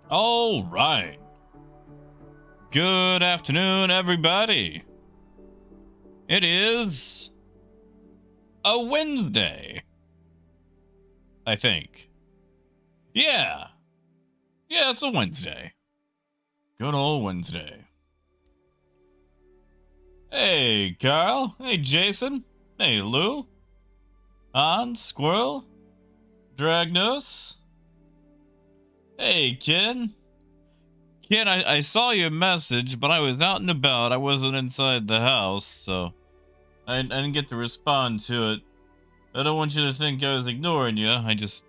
All right. Good afternoon, everybody. It is a Wednesday, I think. Yeah. Yeah, it's a Wednesday. Good old Wednesday. Hey, Carl. Hey, Jason. Hey, Lou. Han, Squirrel. Dragnose. Hey, Ken. Ken, I saw your message, but I was out and about. I wasn't inside the house, so I didn't get to respond to it. I don't want you to think I was ignoring you. I just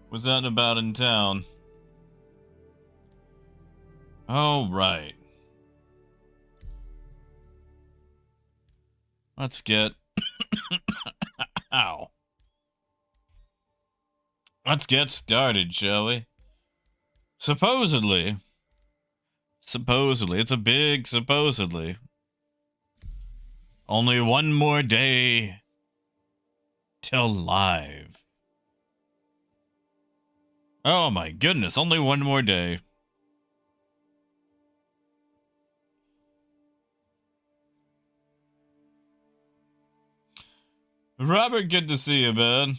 was out and about in town. All right. Let's get... Ow. Let's get started, shall we? Supposedly, it's a big supposedly. Only one more day till live. Oh my goodness, only one more day. Robert, good to see you, man.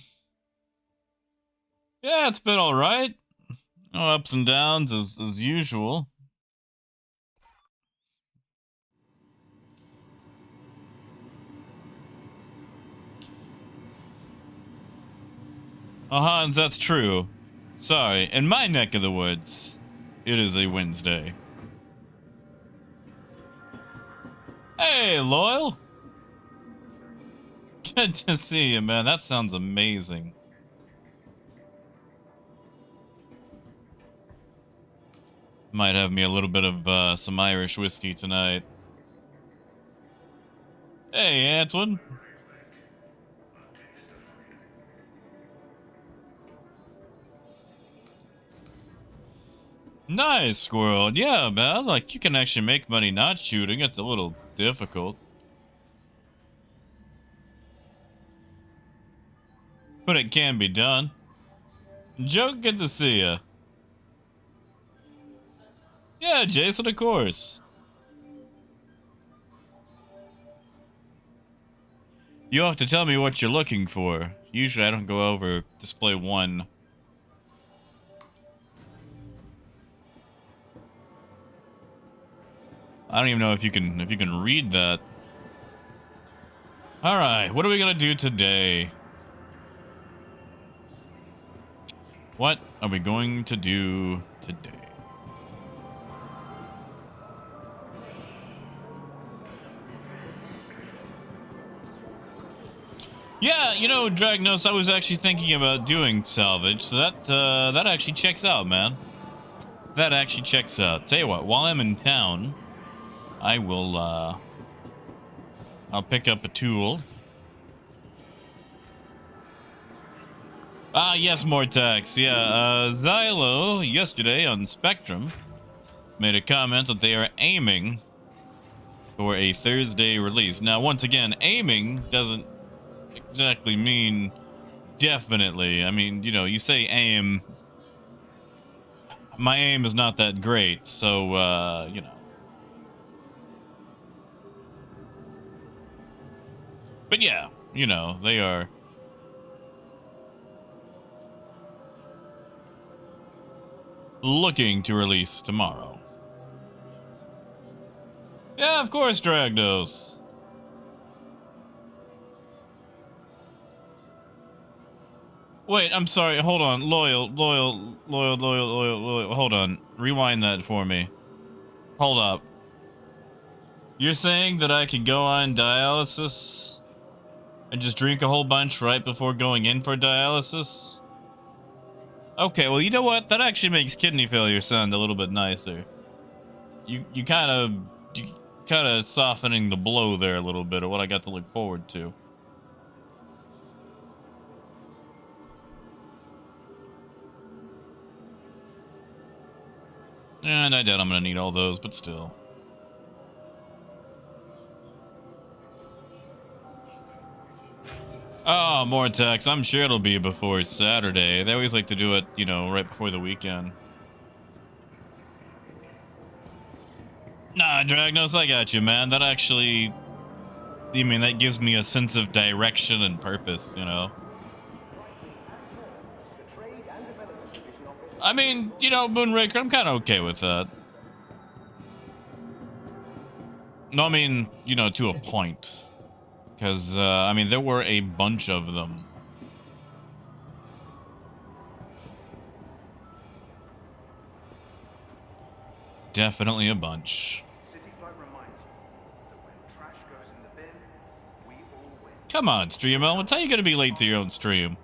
Yeah, it's been alright. No ups and downs as usual. Oh, Hans, that's true. Sorry, in my neck of the woods, it is a Wednesday. Hey, Loyal. Good to see you, man. That sounds amazing. Might have me a little bit of some Irish whiskey tonight. Hey, Antoine. Nice, Squirrel. Yeah, man. Like, you can actually make money not shooting. It's a little difficult. But it can be done. Joe, good to see ya. Yeah, Jason, of course. You have to tell me what you're looking for. Usually I don't go over display 1. I don't even know if you can read that. All right, what are we gonna do today? What are we going to do today? Yeah, you know, Dragnose, I was actually thinking about doing salvage, so that actually checks out, man. That actually checks out. Tell you what, while I'm in town, I will I'll pick up a tool. Ah, yes, Mortax. Yeah, Xylo yesterday on Spectrum made a comment that they are aiming for a Thursday release. Now, once again, aiming doesn't exactly mean definitely. I mean, you know, you say aim. My aim is not that great, so, you know. But yeah, you know, they are... looking to release tomorrow. Yeah, of course, Dragnose. Wait, I'm sorry. Hold on. Loyal. Hold on. Rewind that for me. Hold up. You're saying that I could go on dialysis and just drink a whole bunch right before going in for dialysis? Okay, well, you know what? That actually makes kidney failure sound a little bit nicer. You kind of softening the blow there a little bit of what I got to look forward to. And I doubt I'm gonna need all those, but still. Oh, more tax. I'm sure it'll be before Saturday. They always like to do it, you know, right before the weekend. Nah, Dragnose, I got you, man. That actually, I mean, that gives me a sense of direction and purpose, you know? I mean, you know, Moonraker, I'm kind of okay with that. No, I mean, you know, to a point. Because, I mean, there were a bunch of them. Definitely a bunch. Come on, Stream Elements. How you gonna be late to your own stream?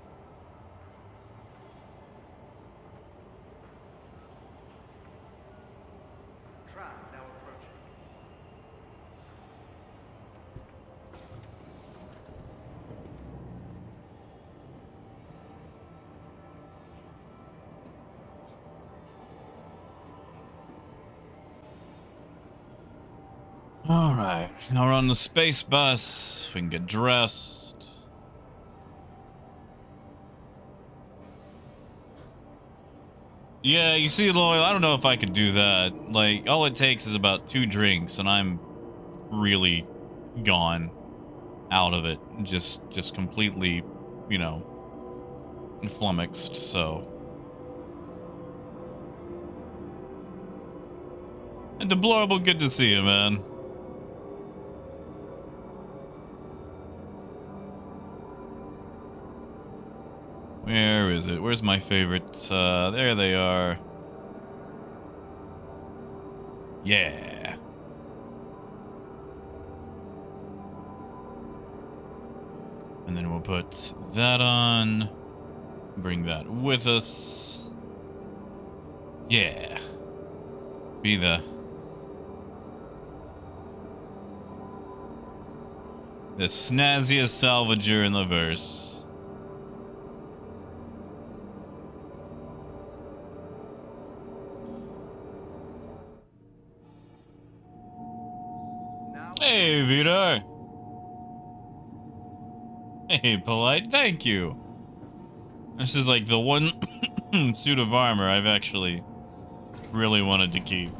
Alright, now we're on the space bus. We can get dressed. Yeah, you see, Loyal, I don't know if I could do that. Like, all it takes is about 2 drinks, and I'm really gone out of it. Just completely, you know, flummoxed, so. And Deplorable, good to see you, man. Where is it? Where's my favorites? There they are. Yeah. And then we'll put that on. Bring that with us. Yeah. Be the snazziest salvager in the verse. Hey, Vidar. Hey, Polite. Thank you. This is like the one suit of armor I've actually really wanted to keep.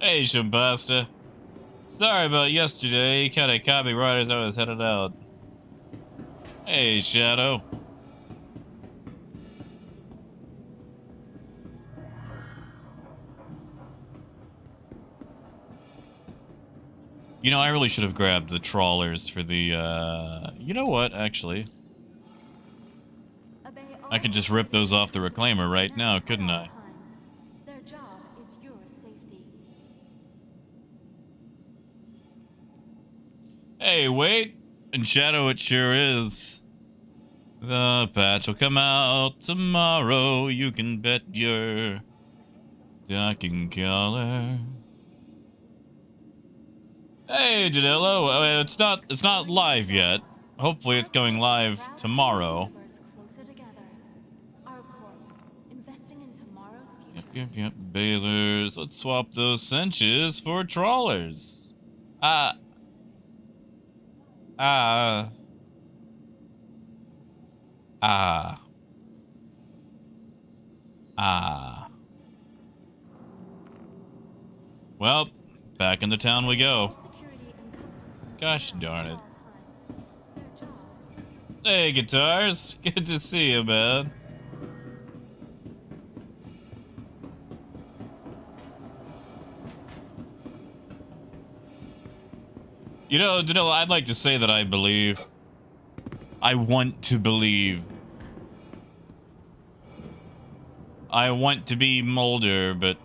Hey, Shambasta. Sorry about yesterday. Kinda caught me right as I was headed out. Hey, Shadow. You know, I really should have grabbed the trawlers for the, you know what, actually? I could just rip those off the reclaimer right now, couldn't I? Their job is your safety. Hey, wait! And Shadow, it sure is. The patch will come out tomorrow, you can bet your docking collar. Hey, Janello. It's not live yet. Hopefully it's going live tomorrow. Yep. Bailers. Let's swap those cinches for trawlers. Well, back in the town we go. Gosh darn it. Hey, Guitars. Good to see you, man. You know, Danilo, I'd like to say that I believe. I want to believe. I want to be Mulder, but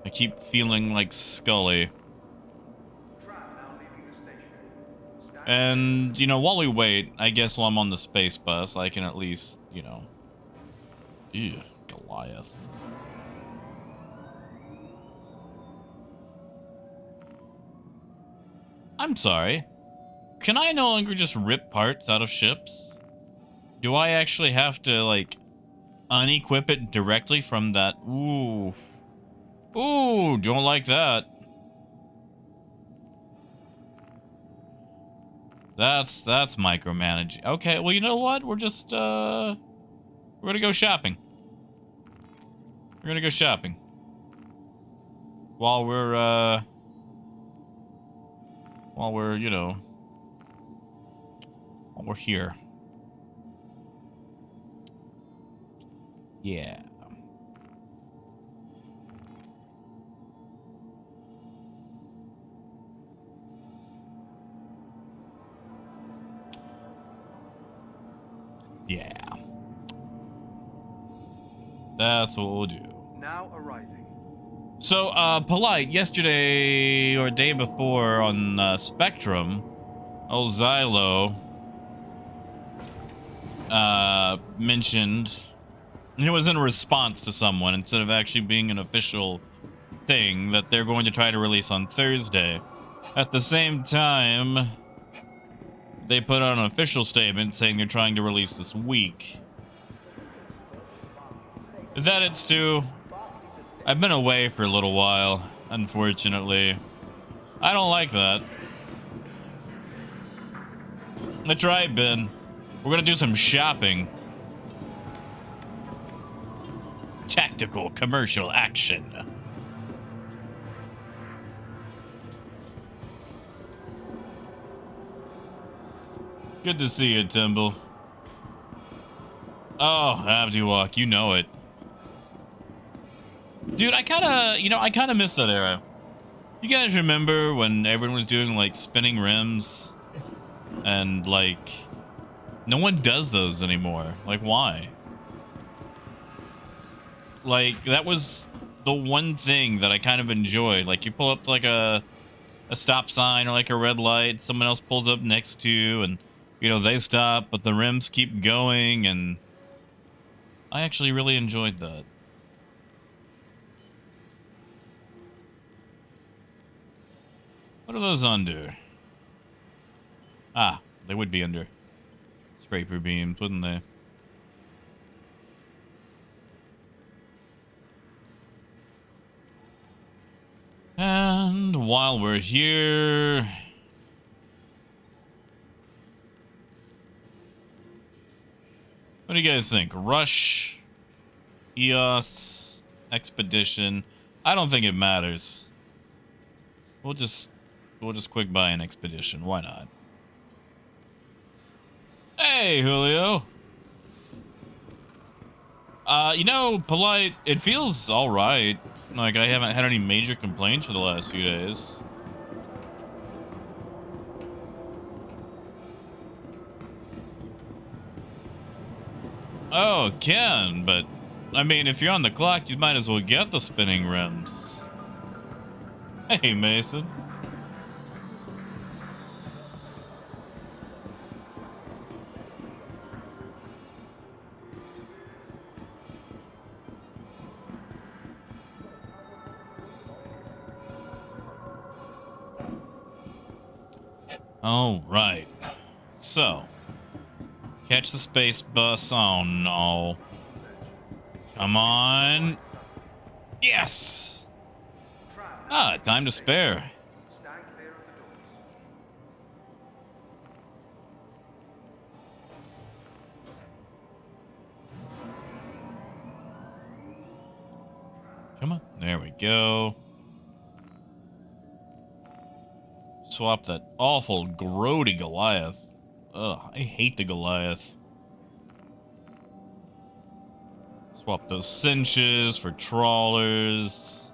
I keep feeling like Scully. And, you know, while we wait, I guess while I'm on the space bus, I can at least, you know... Ew, Goliath. I'm sorry. Can I no longer just rip parts out of ships? Do I actually have to, like, unequip it directly from that? Ooh. Ooh, don't like that. That's micromanaging. Okay, well, you know what? We're just, we're gonna go shopping. We're gonna go shopping. While we're, you know, while we're here. Yeah. Yeah. That's what we'll do. Now arriving. So, Polite, yesterday or day before on Spectrum, old Xylo mentioned, and it was in response to someone instead of actually being an official thing, that they're going to try to release on Thursday. At the same time, they put out an official statement saying they're trying to release this week. That it's due. I've been away for a little while, unfortunately. I don't like that. That's right, Ben. We're gonna do some shopping. Tactical commercial action. Good to see you, Timble. Oh, Abdiwalk, you know it. Dude, I kinda miss that era. You guys remember when everyone was doing, like, spinning rims? And, like, no one does those anymore. Like, why? Like, that was the one thing that I kind of enjoyed. Like, you pull up to, like, a stop sign or, like, a red light. Someone else pulls up next to you, and, you know, they stop, but the rims keep going, and I actually really enjoyed that. What are those under? Ah, they would be under scraper beams, wouldn't they? And while we're here, what do you guys think? Rush, EOS, Expedition. I don't think it matters. We'll just quick buy an Expedition. Why not? Hey, Julio. You know, Polite, it feels all right. Like, I haven't had any major complaints for the last few days. Oh, Ken, but I mean, if you're on the clock, you might as well get the spinning rims. Hey, Mason. All right. So, catch the space bus. Oh no. Come on. Yes. Ah, time to spare. Stand clear of the doors. Come on. There we go. Swap that awful grody Goliath. Ugh, I hate the Goliath. Swap those cinches for trawlers.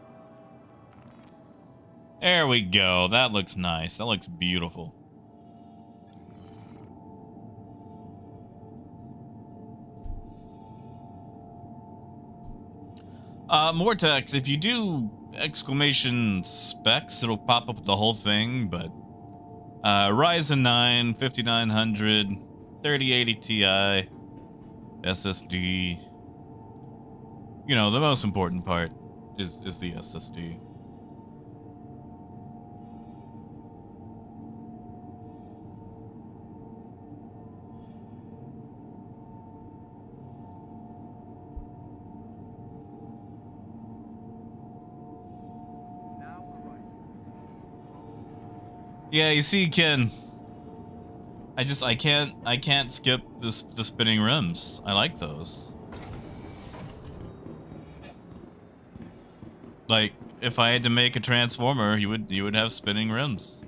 There we go. That looks nice. That looks beautiful. Mortex, if you do exclamation specs, it'll pop up with the whole thing, but Ryzen 9, 5900, 3080 Ti, SSD. You know, the most important part is the SSD. Yeah, you see, Ken, I can't skip the spinning rims. I like those. Like, if I had to make a transformer, you would have spinning rims.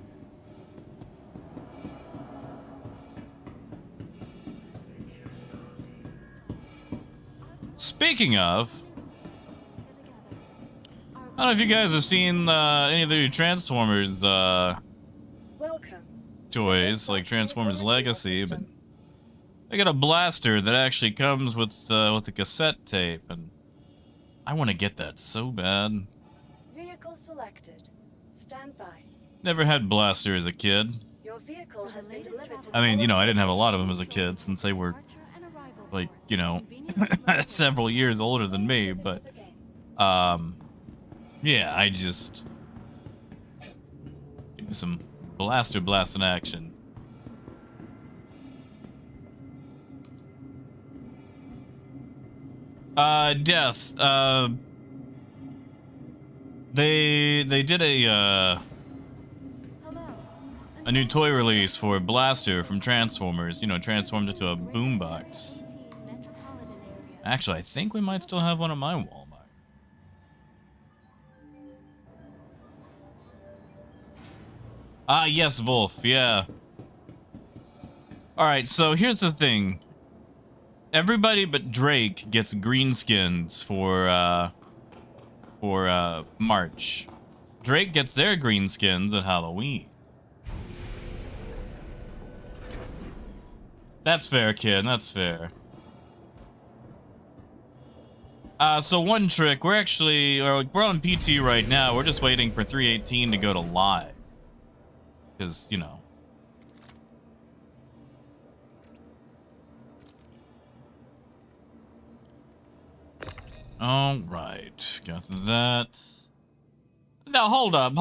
Speaking of, I don't know if you guys have seen any of the Transformers toys, like Transformers Legacy, but they got a blaster that actually comes with a cassette tape, and I want to get that so bad. Vehicle selected. Stand by. Never had blaster as a kid. Your vehicle has been delivered to I mean, you know, I didn't have a lot of them as a kid since they were, like, you know, several years older than me, but, yeah, I just... give me some blaster blasting action. Death, they did a new toy release for Blaster from Transformers, you know, transformed into a boombox. Actually, I think we might still have one at my Walmart. Ah, yes, Wolf, yeah. Alright, so here's the thing. Everybody but Drake gets green skins for March. Drake gets their green skins at Halloween. That's fair, kid. That's fair. So one trick, we're on PT right now. We're just waiting for 318 to go to live. Because, you know. All right, got that. Now, hold up,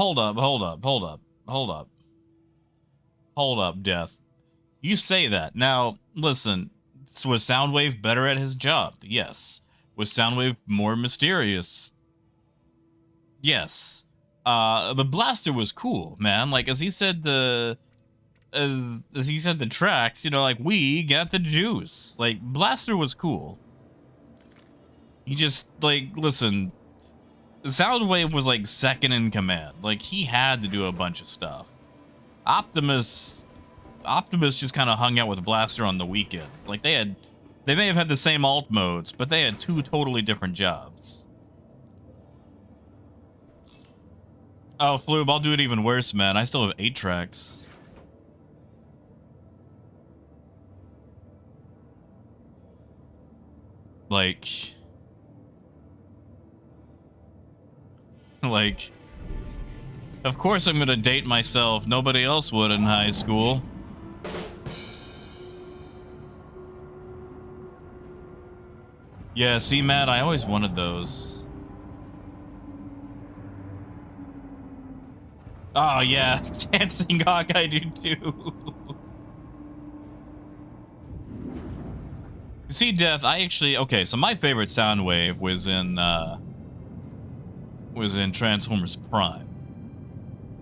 Death. You say that. Now, listen, was Soundwave better at his job? Yes. Was Soundwave more mysterious? Yes. The blaster was cool, man. Like, as he said the tracks, you know, like, we got the juice. Like, blaster was cool. He just, like, listen, Soundwave was, like, second in command. Like, he had to do a bunch of stuff. Optimus just kind of hung out with Blaster on the weekend. Like, they may have had the same alt modes, but they had two totally different jobs. Oh, Floob, I'll do it even worse, man. I still have 8 tracks. Like, of course I'm gonna date myself. Nobody else would in high school. Yeah, see, Matt, I always wanted those. Oh, yeah, Dancing Hawk, I do too. See, Death, I actually... Okay, so my favorite Soundwave was in Transformers Prime.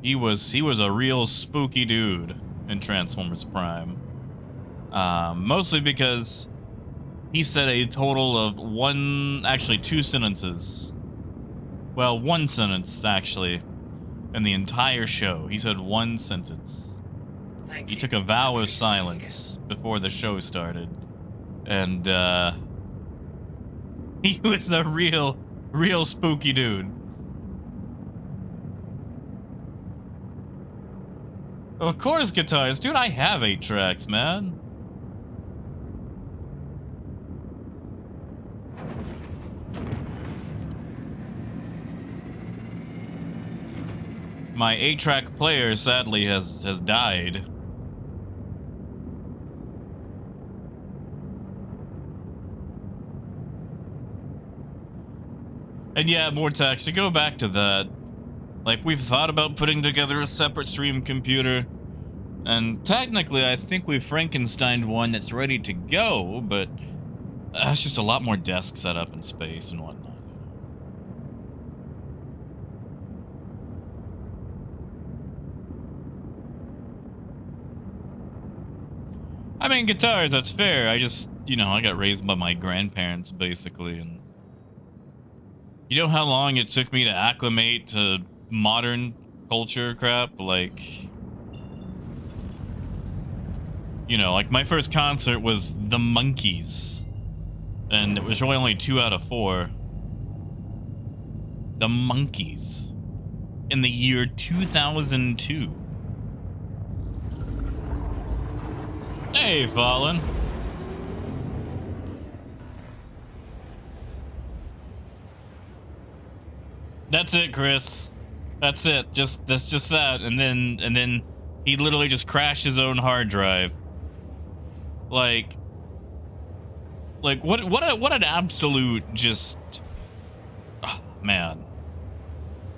He was a real spooky dude in Transformers Prime. Mostly because he said a total of 2 sentences. Well, 1 sentence, actually, in the entire show. He said 1 sentence. He took a vow of silence before the show started. And, he was a real spooky dude. Of course, guitars. Dude, I have 8 tracks, man. My 8-track player, sadly, has died. And yeah, Vortex, to go back to that, like, we've thought about putting together a separate stream computer, and technically I think we've Frankensteined one that's ready to go, but it's just a lot more desk setup and space and whatnot. I mean, guitars, that's fair. I just, you know, I got raised by my grandparents, basically, and you know how long it took me to acclimate to modern culture crap? Like, you know, like my first concert was The Monkees, and it was really only 2 out of 4. The Monkees in the year 2002. Hey, Fallen. That's it, Chris. That's it. That's just that. And then he literally just crashed his own hard drive. Like what an absolute just, oh, man.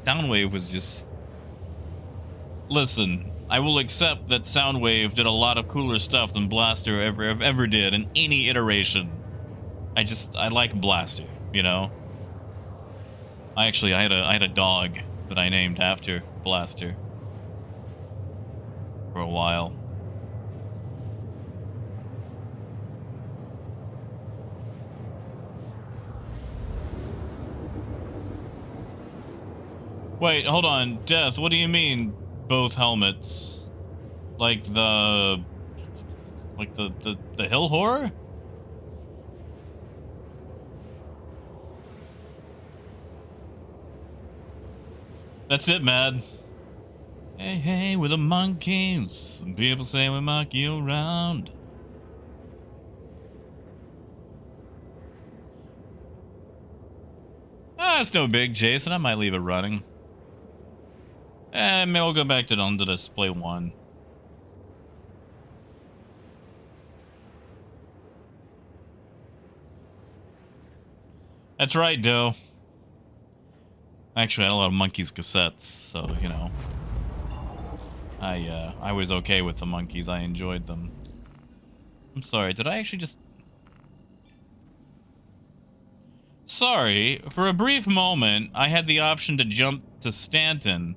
Soundwave was just, listen, I will accept that Soundwave did a lot of cooler stuff than Blaster ever did in any iteration. I like Blaster, you know? I had a dog that I named after Blaster for a while. Wait, hold on. Death, what do you mean both helmets? Like the hill horror? That's it, Mad. Hey, hey, we're the monkeys. Some people say we mock you around. Ah, it's no big, Jason. I might leave it running. Maybe we'll go back to on the display 1. That's right, Doe. Actually, I had a lot of Monkeys cassettes, so, you know. I was okay with the Monkeys. I enjoyed them. I'm sorry, did I actually just... Sorry, for a brief moment, I had the option to jump to Stanton.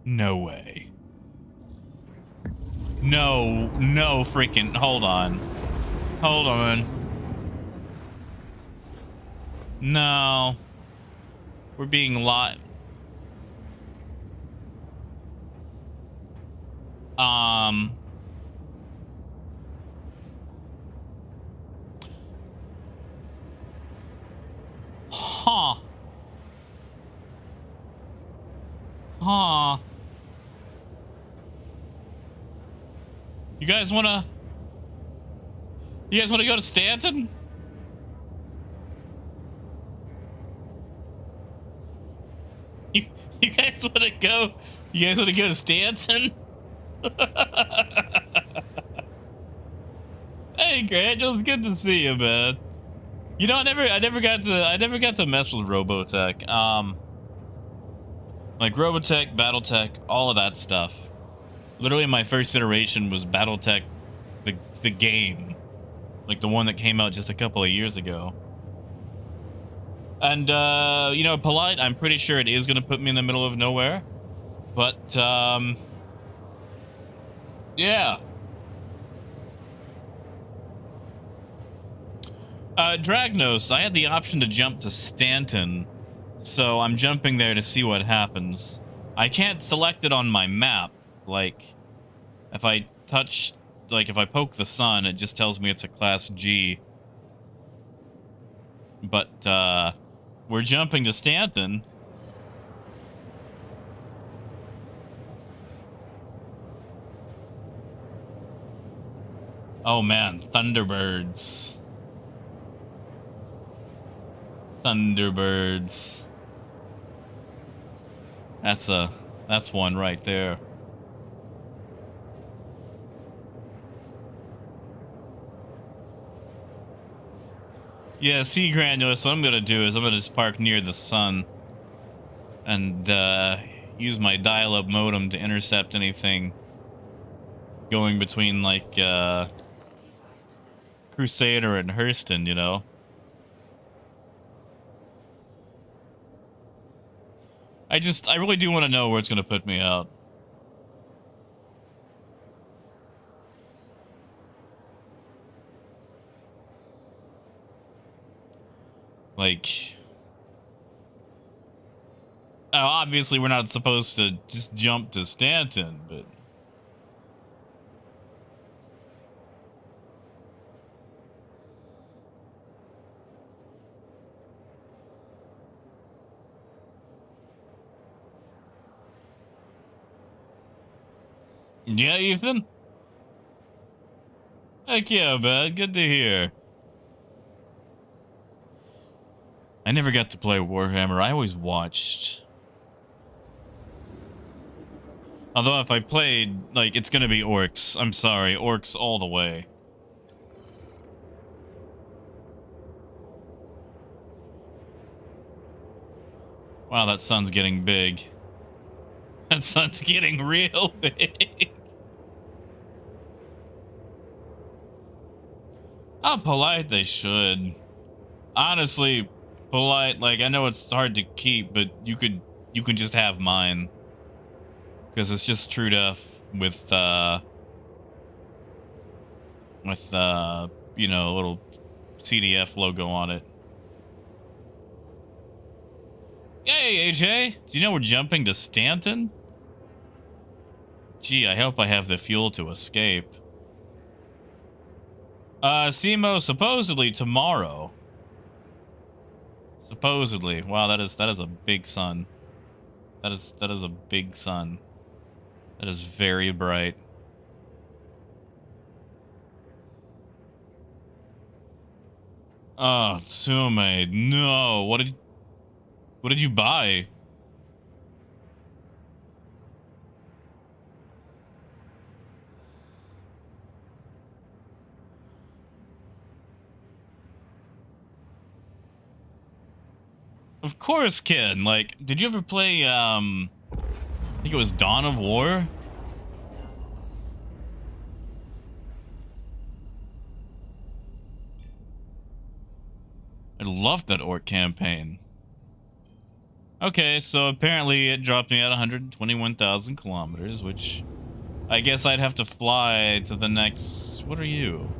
No way. No freaking... Hold on. Hold on. No. We're being live. Huh. Huh. You guys wanna go to Stanton? You guys wanna go? You guys wanna go to Stanton? Hey, Grant, it was good to see you, man. You know, I never got to mess with Robotech. Like Robotech, BattleTech, all of that stuff. Literally, my first iteration was BattleTech, the game, like the one that came out just a couple of years ago. And you know, Polite, I'm pretty sure it is gonna put me in the middle of nowhere, but yeah. Dragnose, I had the option to jump to Stanton, so I'm jumping there to see what happens. I can't select it on my map. Like, if I touch, like, if I poke the sun, it just tells me it's a Class G. But, we're jumping to Stanton. Oh man, Thunderbirds. Thunderbirds. That's one right there. Yeah, see, Granules, what I'm gonna do is I'm gonna just park near the sun and use my dial-up modem to intercept anything going between, like, Crusader and Hurston, you know? I really do want to know where it's going to put me out. Like, obviously we're not supposed to just jump to Stanton, but yeah, Ethan? Heck yeah, bud. Good to hear. I never got to play Warhammer. I always watched. Although if I played, like, it's gonna be orcs. I'm sorry, orcs all the way. Wow, that sun's getting big. That sun's getting real big. How polite they should. Honestly, polite, like, I know it's hard to keep, but you could just have mine. Because it's just true death with you know, a little CDF logo on it. Yay, AJ! Do you know we're jumping to Stanton? Gee, I hope I have the fuel to escape. Simo, supposedly tomorrow. Supposedly. Wow, that is a big sun. That is a big sun. That is very bright. Oh, Tsume, no. What did you buy? Of course, kid. Like, did you ever play, I think it was Dawn of War? I loved that orc campaign. Okay, so apparently it dropped me at 121,000 kilometers, which I guess I'd have to fly to the next... What are you?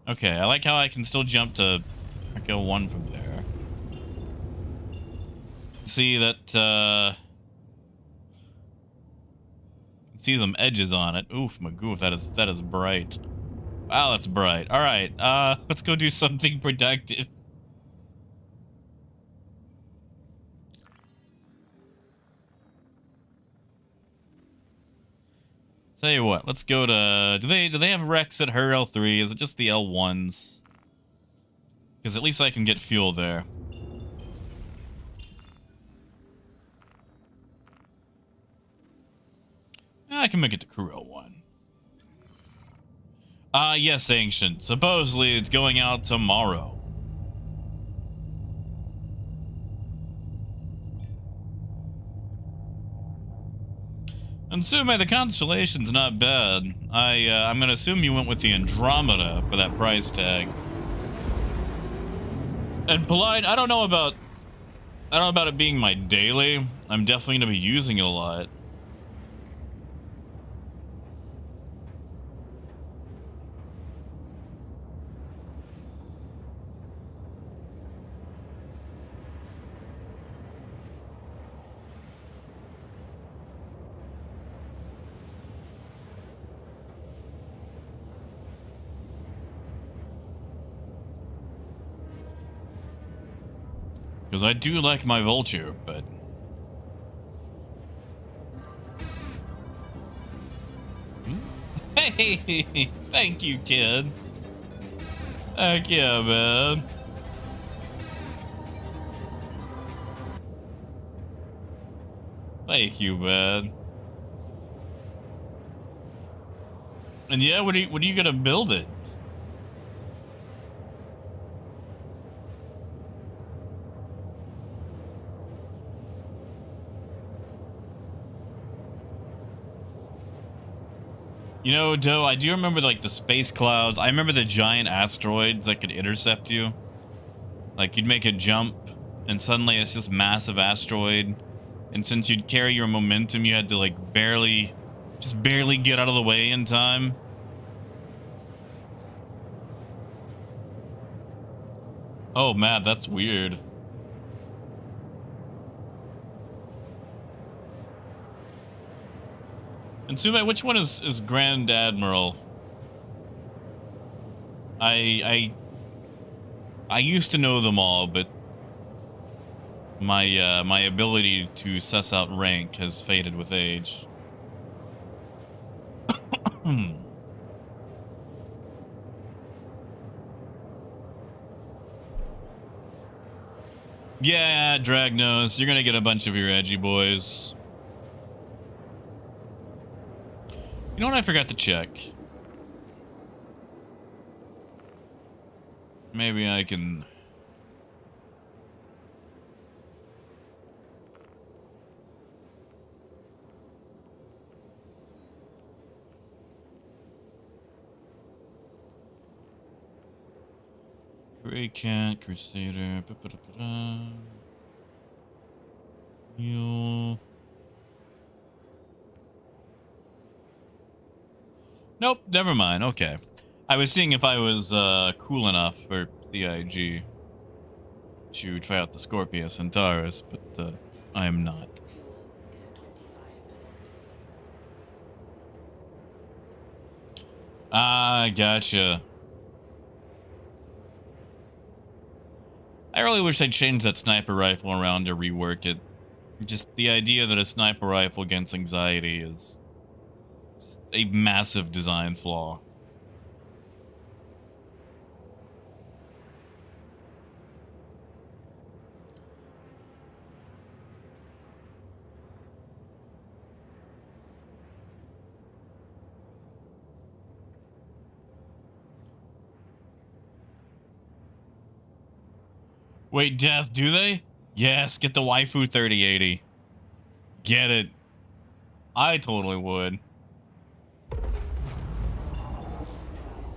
Okay, I like how I can still jump to Echo 1 from there. See that, see some edges on it. Oof, magoof, that is bright. Wow, that's bright. Alright, let's go do something productive. Tell you what, let's go to... Do they have Rex at her L3? Is it just the L1s? Because at least I can get fuel there. I can make it to crew L1. Yes, Ancient. Supposedly it's going out tomorrow. And Sume, the constellation's not bad. I'm gonna assume you went with the Andromeda for that price tag. And Polite, I don't know about it being my daily. I'm definitely gonna be using it a lot. Because I do like my Vulture, but... Hey! Thank you, kid. Heck yeah, man. Thank you, man. And yeah, what are you gonna build it? You know, Doe, I do remember, like, the space clouds. I remember the giant asteroids that could intercept you. Like, you'd make a jump, and suddenly it's this massive asteroid. And since you'd carry your momentum, you had to, like, just barely get out of the way in time. Oh, Matt, that's weird. And Sume, which one is Grand Admiral? I used to know them all, but my ability to suss out rank has faded with age. Yeah, Dragnose, you're gonna get a bunch of your edgy boys. You know what I forgot to check? Maybe I can... Grey Cat, Crusader, Mule. Nope, never mind. Okay. I was seeing if I was cool enough for CIG to try out the Scorpius Antares, but I am not. Ah, gotcha. I really wish I'd changed that sniper rifle around to rework it. Just the idea that a sniper rifle against anxiety is a massive design flaw. Wait, Death, do they? Yes, get the waifu 3080. Get it. I totally would.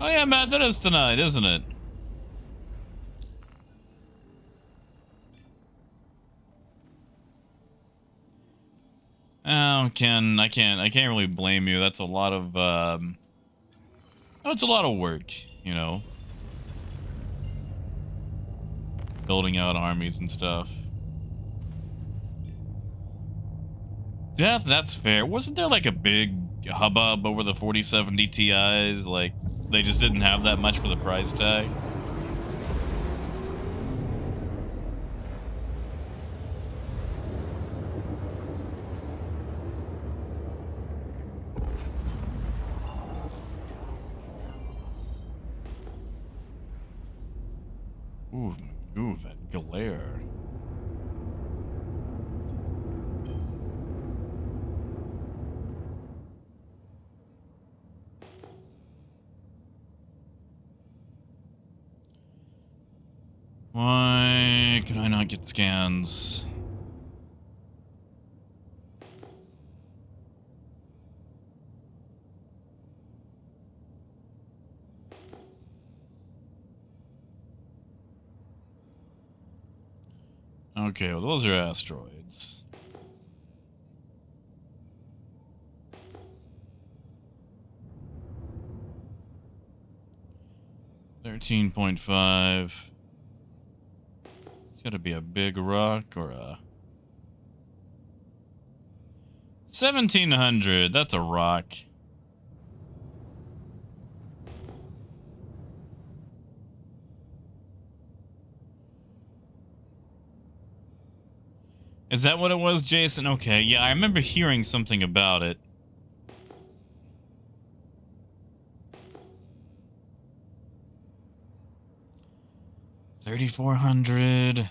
Oh yeah, Matt, that is tonight, isn't it? Oh, Ken, I can't really blame you. That's a lot of, oh, it's a lot of work, you know. Building out armies and stuff. Yeah, that's fair. Wasn't there like a big hubbub over the 4070 Ti's? Like, they just didn't have that much for the price tag? Ooh, that glare. Why can I not get scans? Okay, well, those are asteroids. $13.5. It's gotta be a big rock or a 1700. That's a rock. Is that what it was, Jason? Okay, yeah, I remember hearing something about it. $3,400.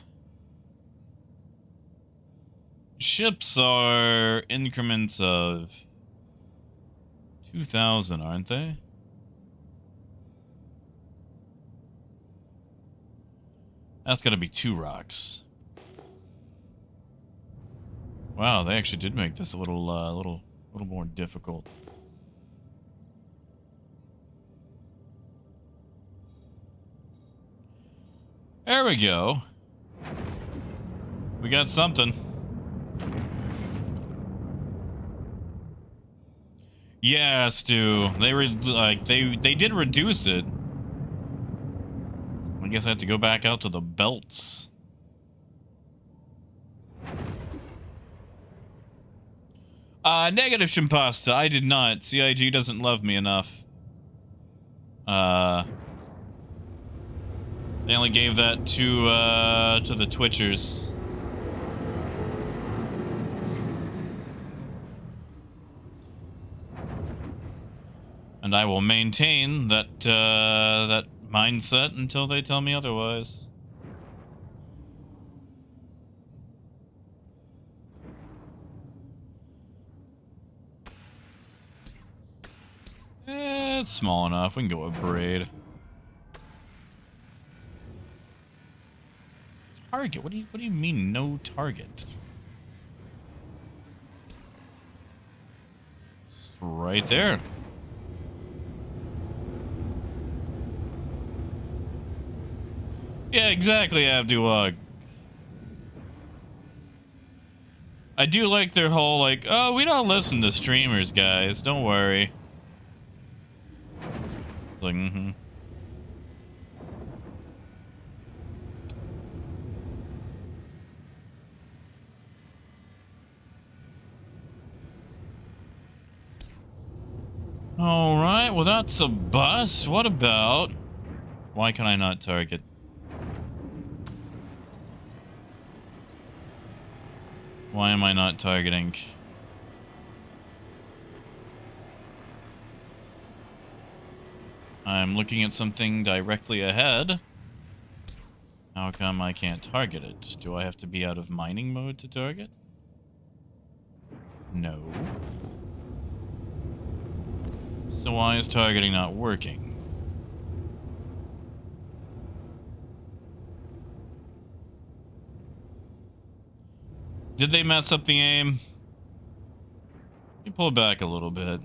Ships are increments of 2,000, aren't they? That's gotta be 2 rocks. Wow, they actually did make this a little more difficult. There we go. We got something. Yeah, Stu. They did reduce it. I guess I have to go back out to the belts. Negative Shimpasta. I did not. CIG doesn't love me enough. They only gave that to the Twitchers. And I will maintain that that mindset until they tell me otherwise. It's small enough. We can go with braid. Target? What do you mean no target? It's right there. Yeah, exactly, Abdullah. I do like their whole, like, oh, we don't listen to streamers, guys. Don't worry. It's like, mm-hmm. Alright, well, that's a bus. What about... Why can I not target? Why am I not targeting? I'm looking at something directly ahead. How come I can't target it? Do I have to be out of mining mode to target? No. So why is targeting not working? Did they mess up the aim? Let me pull back a little bit.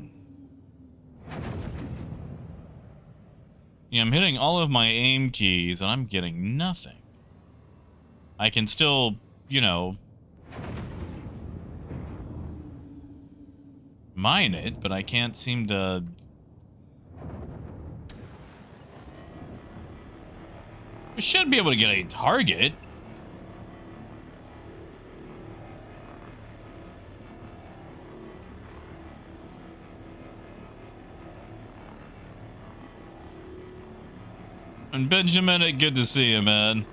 Yeah, I'm hitting all of my aim keys and I'm getting nothing. I can still, you know, mine it, but I can't seem to... I should be able to get a target. And Benjamin, good to see you, man.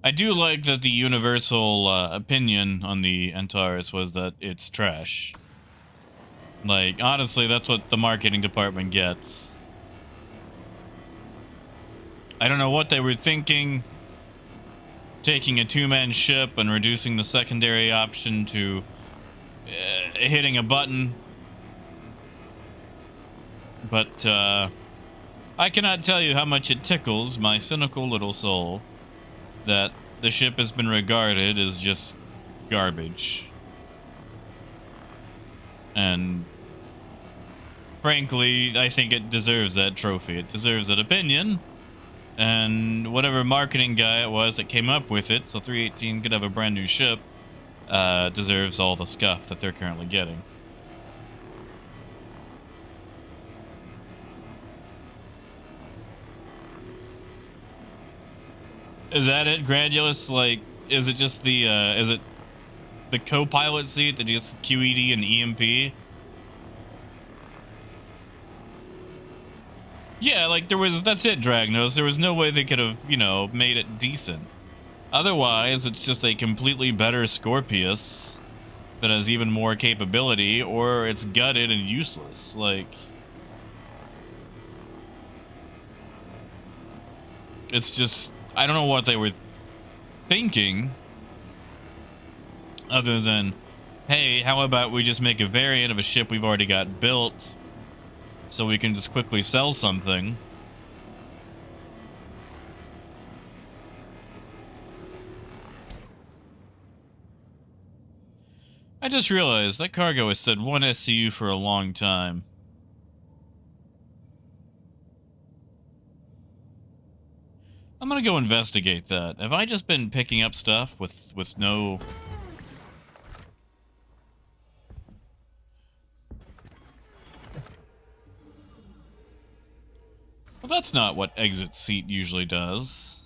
I do like that the universal opinion on the Antares was that it's trash. Like, honestly, that's what the marketing department gets. I don't know what they were thinking, taking a two-man ship and reducing the secondary option to hitting a button. But I cannot tell you how much it tickles my cynical little soul that the ship has been regarded as just garbage. And frankly, I think it deserves that trophy. It deserves that opinion. And whatever marketing guy it was that came up with it, so 318 could have a brand new ship, deserves all the scuff that they're currently getting. Is that it, Gradulus? Like, is it just the, is it the co-pilot seat that gets QED and EMP? Yeah, like, that's it, Dragnose. There was no way they could have, you know, made it decent. Otherwise, it's just a completely better Scorpius that has even more capability, or it's gutted and useless. Like, it's just... I don't know what they were thinking, other than, hey, how about we just make a variant of a ship we've already got built, so we can just quickly sell something. I just realized that cargo has said 1 SCU for a long time. I'm gonna go investigate that. Have I just been picking up stuff with no... Well, that's not what exit seat usually does.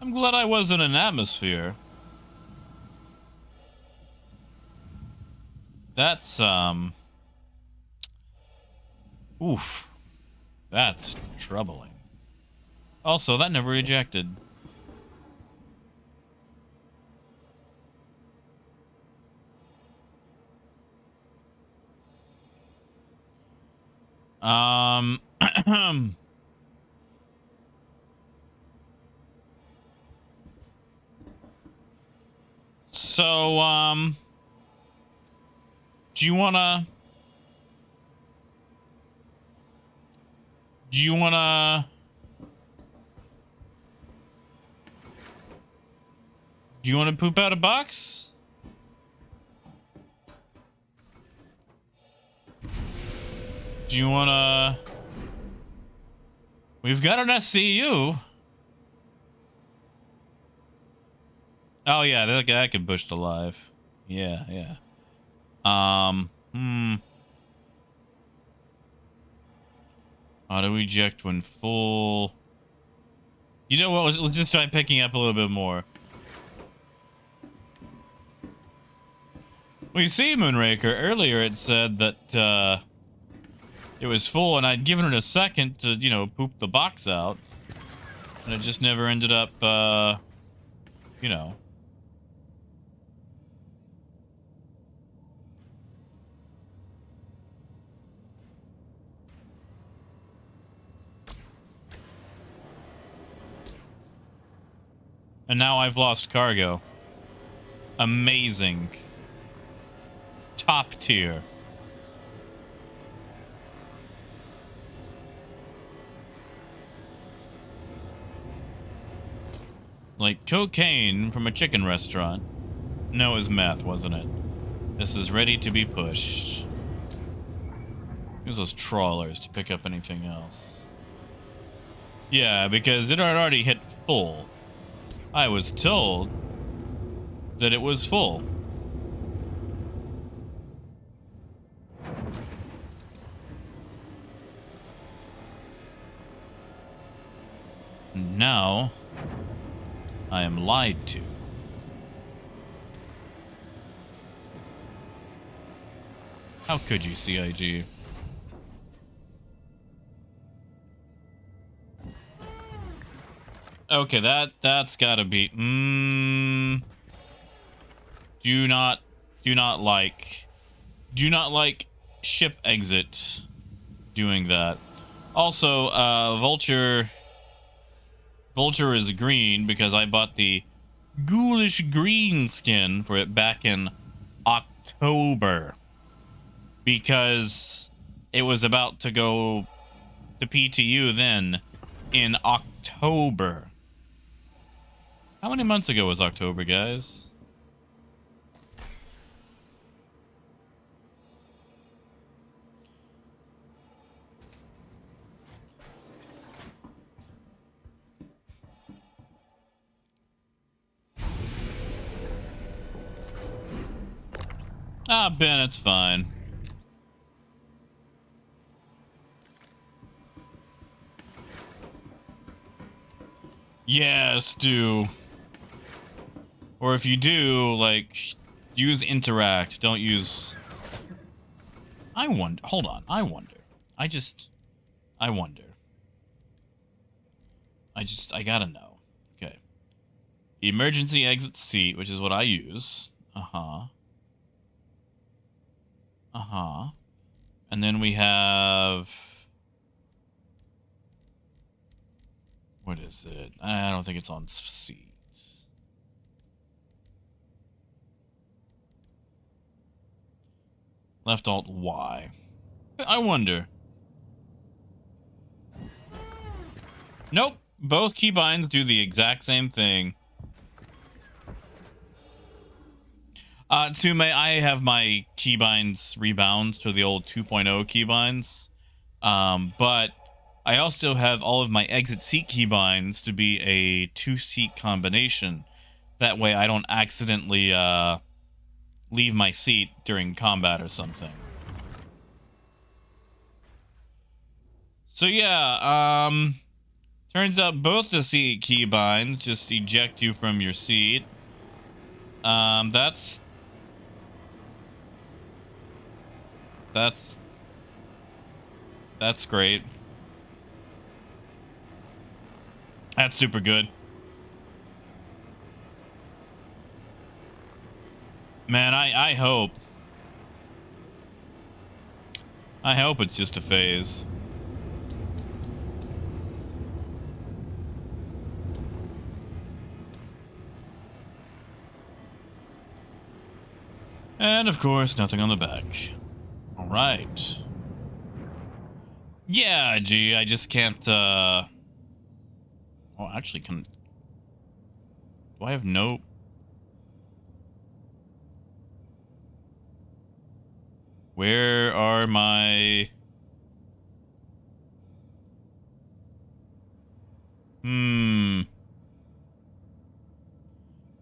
I'm glad I wasn't in atmosphere. That's, oof. That's troubling. Also, that never ejected. So, do you wanna... Do you wanna... Do you wanna poop out a box? Do you wanna... We've got an SCU. Oh yeah, that could push to live. Yeah, yeah. How do we eject when full? You know what? Let's just try picking up a little bit more. Well, you see, Moonraker, earlier it said that it was full, and I'd given it a second to, you know, poop the box out, and it just never ended up, you know. And now I've lost cargo. Amazing. Top tier. Like cocaine from a chicken restaurant. No, it was meth, wasn't it? This is ready to be pushed. Use those trawlers to pick up anything else. Yeah, because it had already hit full. I was told that it was full. Now, I am lied to. How could you, CIG? Okay, that's gotta be... Do not like ship exit doing that. Also, Vulture is green because I bought the ghoulish green skin for it back in October. Because it was about to go to PTU then in October. How many months ago was October, guys? Ah, Ben, it's fine. Yes, do. Or if you do, like, use interact. Don't use... I wonder... Hold on. I wonder. I wonder. I gotta know. Okay. Emergency exit seat, which is what I use. Uh-huh. Uh-huh. And then we have... What is it? I don't think it's on seats. Left Alt Y. I wonder. Nope. Both keybinds do the exact same thing. I have my keybinds rebound to the old 2.0 keybinds. But I also have all of my exit seat keybinds to be a 2-seat combination. That way I don't accidentally, leave my seat during combat or something. So yeah, turns out both the seat keybinds just eject you from your seat. That's great. That's super good. Man, I hope it's just a phase. And of course, nothing on the back. All right. Yeah, gee, I just can't, oh, actually, do I have no... Where are my...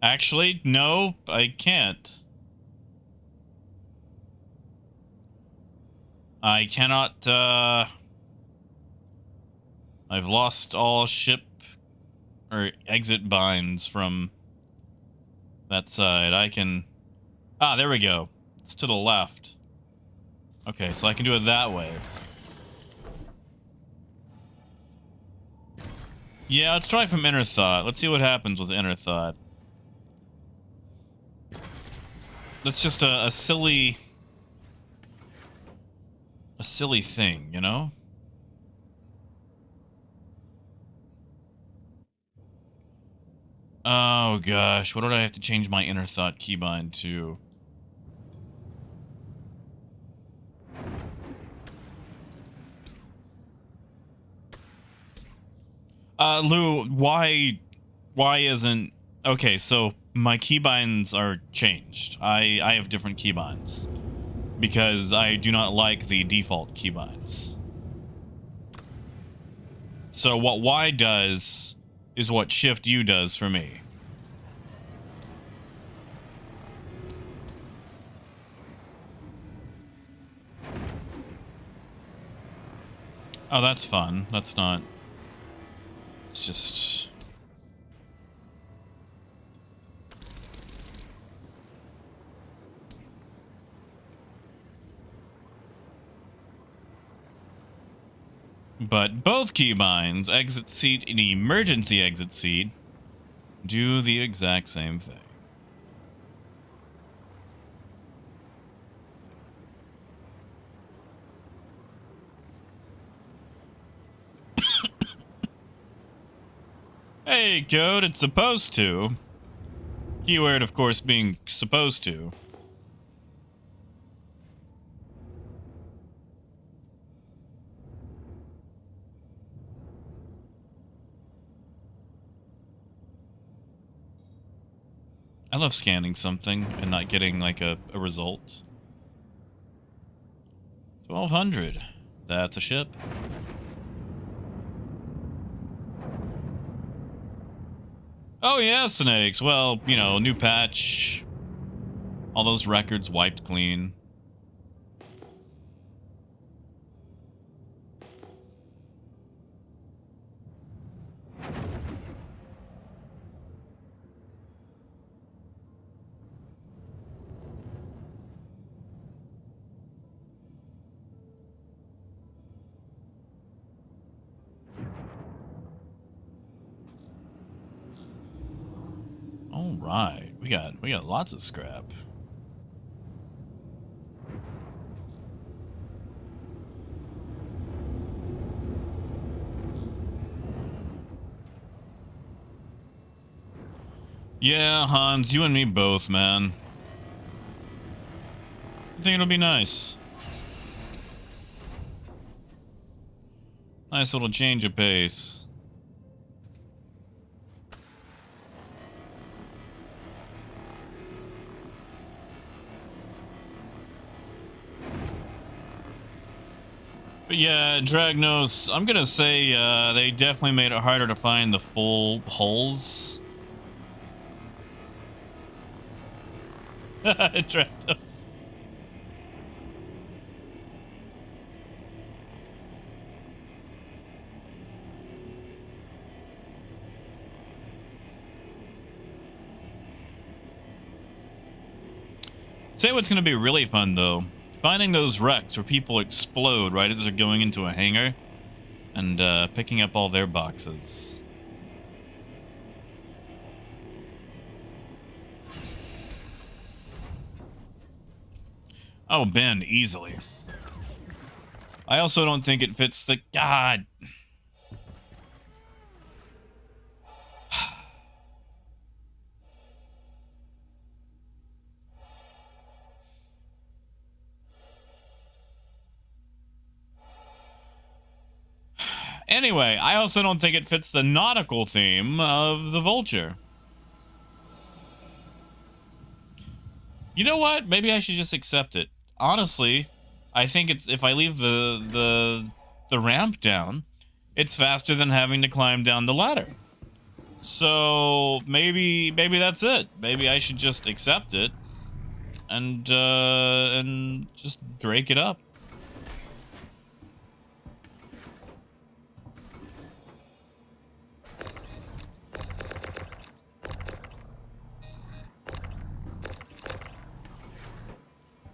Actually, no, I can't. I cannot, I've lost all ship or exit binds from that side. I can... Ah, there we go. It's to the left. Okay, so I can do it that way. Yeah, let's try from Inner Thought. Let's see what happens with Inner Thought. That's just a silly thing, you know? Oh gosh, what did I have to change my Inner Thought keybind to? Lou, why isn't... Okay, so my keybinds are changed. I have different keybinds because I do not like the default keybinds. So what Y does is what Shift U does for me. Oh, that's fun. That's not... It's just... But both keybinds, exit seat and emergency exit seat, do the exact same thing. Hey, code, it's supposed to. Keyword, of course, being supposed to. I love scanning something and not getting, like, a result. 1200. That's a ship. Oh yeah, snakes. Well, you know, new patch. All those records wiped clean. All right, we got lots of scrap. Yeah, Hans, you and me both, man. I think it'll be nice. Nice little change of pace. But yeah, Dragnose, I'm gonna say they definitely made it harder to find the full hulls. Dragnose. Say what's gonna be really fun though. Finding those wrecks where people explode right as they're going into a hangar and picking up all their boxes. Oh, Ben, easily. I also don't think it fits the... God. Anyway, I also don't think it fits the nautical theme of the Vulture. You know what? Maybe I should just accept it. Honestly, I think it's if I leave the ramp down, it's faster than having to climb down the ladder. So maybe that's it. Maybe I should just accept it and just drake it up.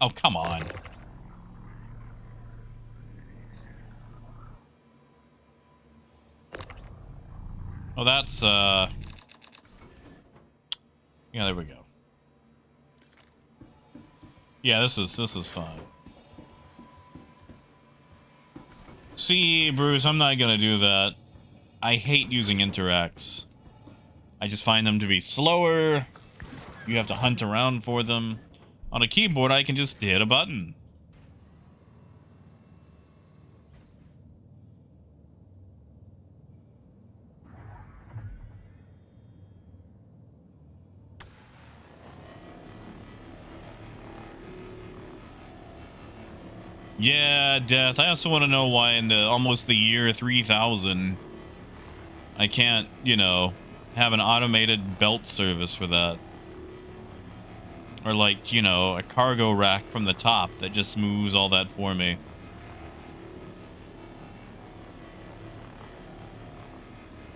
Oh, come on. Oh, that's, yeah, there we go. Yeah, this is fine. See, Bruce, I'm not gonna do that. I hate using interacts. I just find them to be slower. You have to hunt around for them. On a keyboard, I can just hit a button. Yeah, Death. I also want to know why in almost the year 3000, I can't, you know, have an automated belt service for that. Or like, you know, a cargo rack from the top that just moves all that for me.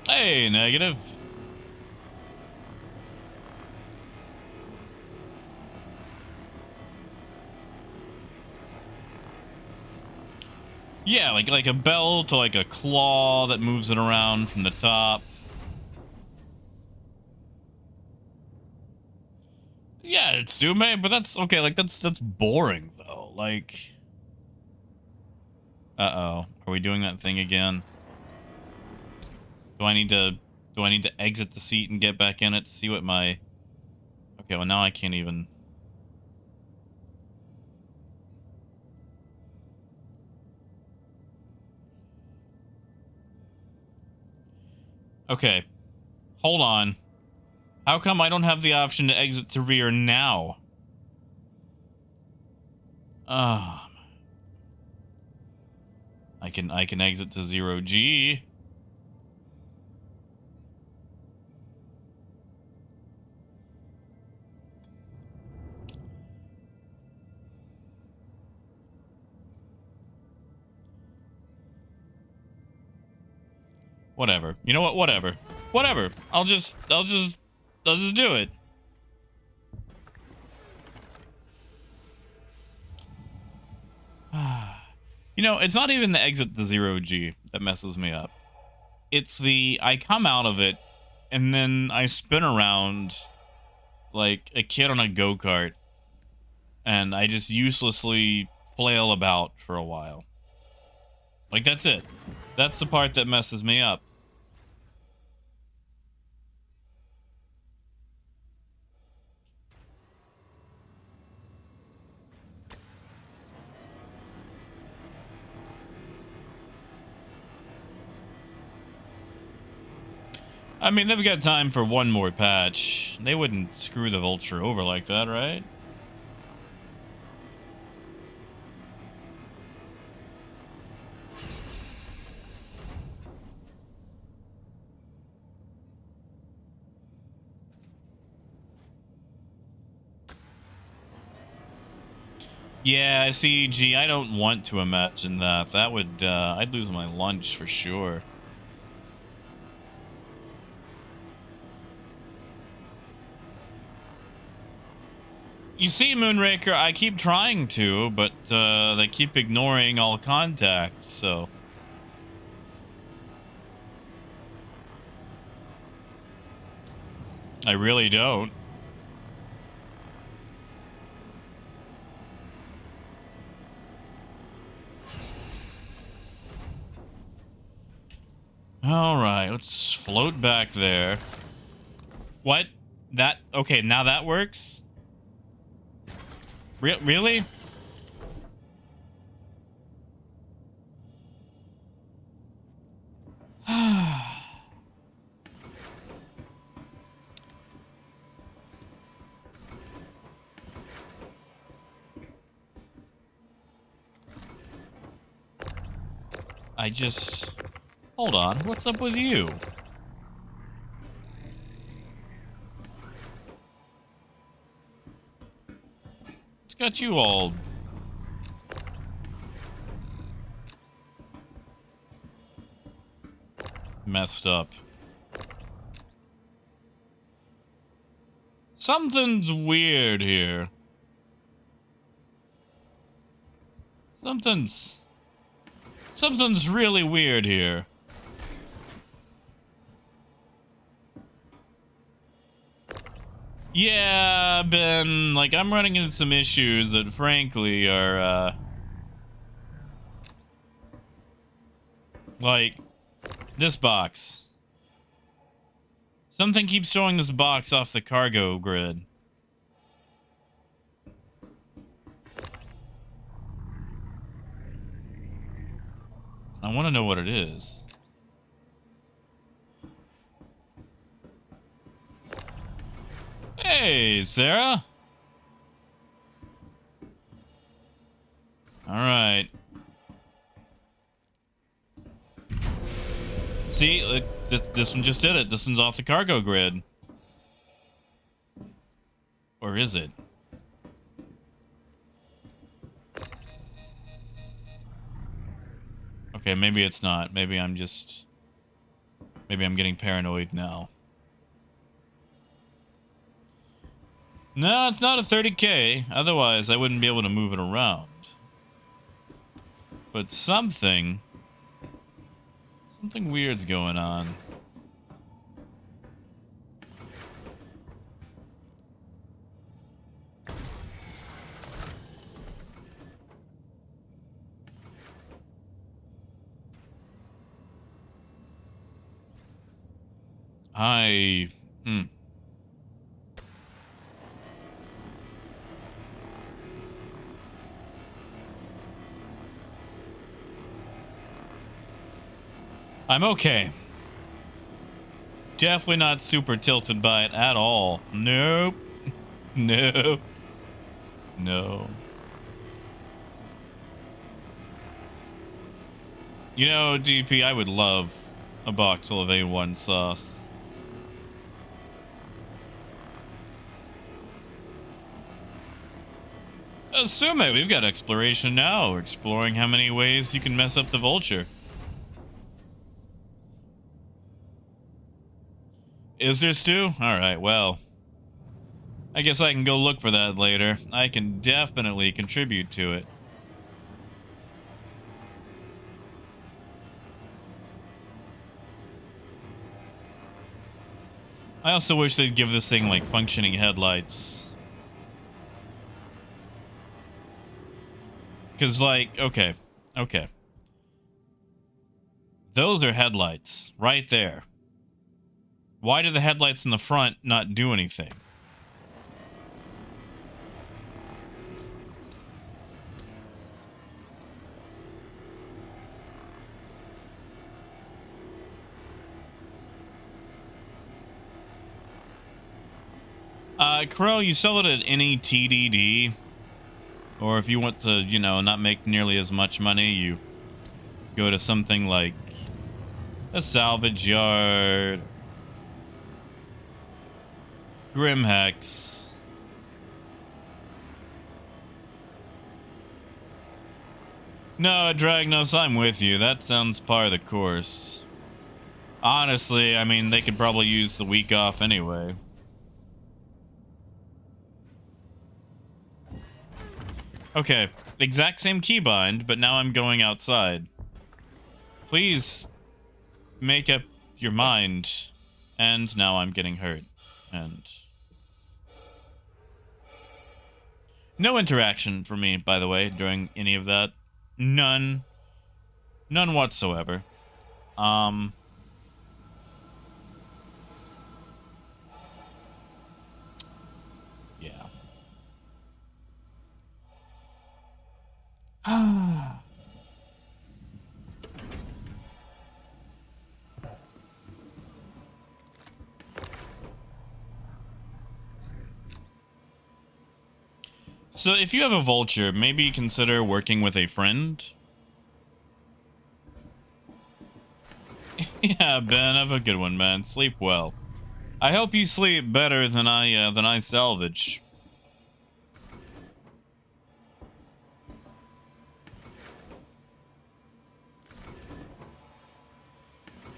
Hey, negative. Yeah, like a belt or like a claw that moves it around from the top. Yeah, it's Tsume, but that's okay, like that's boring though. Like uh-oh. Are we doing that thing again? Do I need to exit the seat and get back in it to see what my... Okay, well now I can't even... Okay. Hold on. How come I don't have the option to exit to rear now? I can exit to 0G. Whatever. You know what? Whatever. Whatever. I'll just do it. You know, it's not even the exit to 0G that messes me up. It's the I come out of it and then I spin around like a kid on a go-kart and I just uselessly flail about for a while. Like, that's it. That's the part that messes me up. I mean, they've got time for one more patch. They wouldn't screw the Vulture over like that, right? Yeah, see, gee, I don't want to imagine that. That would, I'd lose my lunch for sure. You see, Moonraker, I keep trying to, but, they keep ignoring all contact, so... I really don't. Alright, let's float back there. What? That... Okay, now that works? Really? I just... Hold on, what's up with you? It's got you all... messed up. Something's weird here. Something's really weird here. Yeah, Ben, like, I'm running into some issues that frankly are, like, this box. Something keeps throwing this box off the cargo grid. I want to know what it is. Hey, Sarah. All right. See, this one just did it. This one's off the cargo grid. Or is it? Okay, maybe it's not. Maybe I'm getting paranoid now. No, it's not a 30K. Otherwise, I wouldn't be able to move it around. But something weird's going on. I'm okay. Definitely not super tilted by it at all. Nope. Nope. No. You know, DP, I would love a box full of A1 sauce. Assume it. We've got exploration now. We're exploring how many ways you can mess up the Vulture. Is there, Stu? Alright, well. I guess I can go look for that later. I can definitely contribute to it. I also wish they'd give this thing, like, functioning headlights. Because, like, okay. Those are headlights, right there. Why do the headlights in the front not do anything? Crow, you sell it at any TDD. Or if you want to, you know, not make nearly as much money, you go to something like a salvage yard, Grimhex. No, Dragnose, I'm with you. That sounds par of the course. Honestly, I mean, they could probably use the week off anyway. Okay, exact same keybind, but now I'm going outside. Please make up your mind. And now I'm getting hurt. And no interaction for me, by the way, during any of that. None. None whatsoever. Yeah. So if you have a Vulture, maybe consider working with a friend. Yeah, Ben, have a good one, man. Sleep well. I hope you sleep better than I salvage.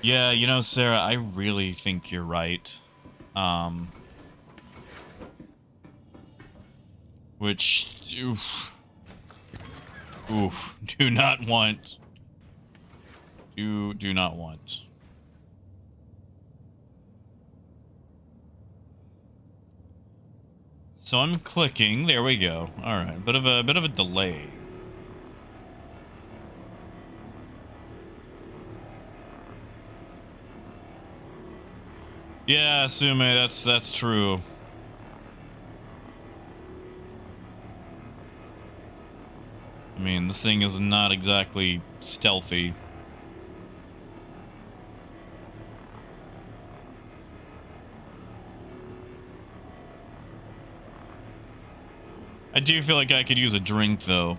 Yeah, you know, Sarah, I really think you're right. Which, oof, do not want. Do not want. So I'm clicking. There we go. All right, bit of a delay. Yeah, Sume, that's true. I mean, this thing is not exactly stealthy. I do feel like I could use a drink, though.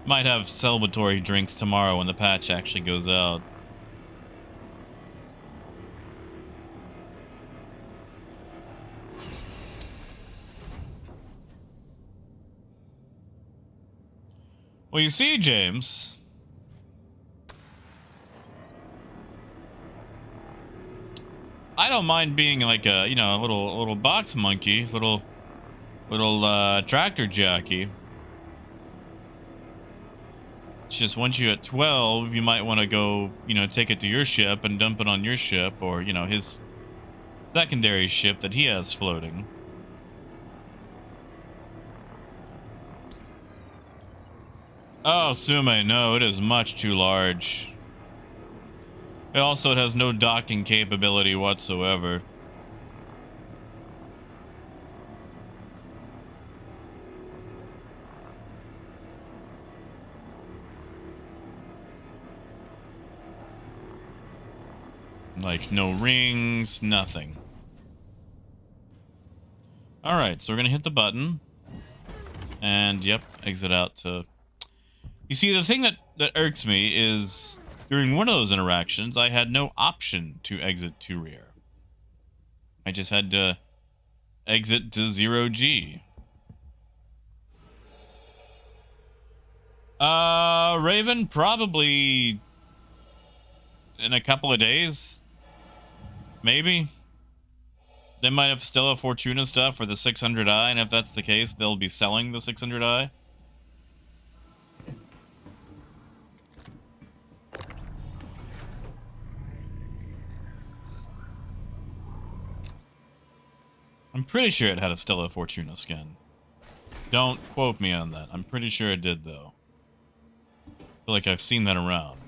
Might have celebratory drinks tomorrow when the patch actually goes out. Well, you see, James, I don't mind being like a, you know, a little box monkey, little tractor jockey. It's just once you're at 12, you might want to go, you know, take it to your ship and dump it on your ship, or, you know, his secondary ship that he has floating. Oh, Sume, no, it is much too large. It also has no docking capability whatsoever. Like, no rings, nothing. Alright, so we're gonna hit the button. And, yep, exit out to... You see, the thing that irks me is... During one of those interactions, I had no option to exit to rear. I just had to exit to 0G. Raven, probably in a couple of days. Maybe. They might have Stella Fortuna stuff for the 600i, and if that's the case, they'll be selling the 600i. I'm pretty sure it had a Stella Fortuna skin. Don't quote me on that. I'm pretty sure it did, though. I feel like I've seen that around.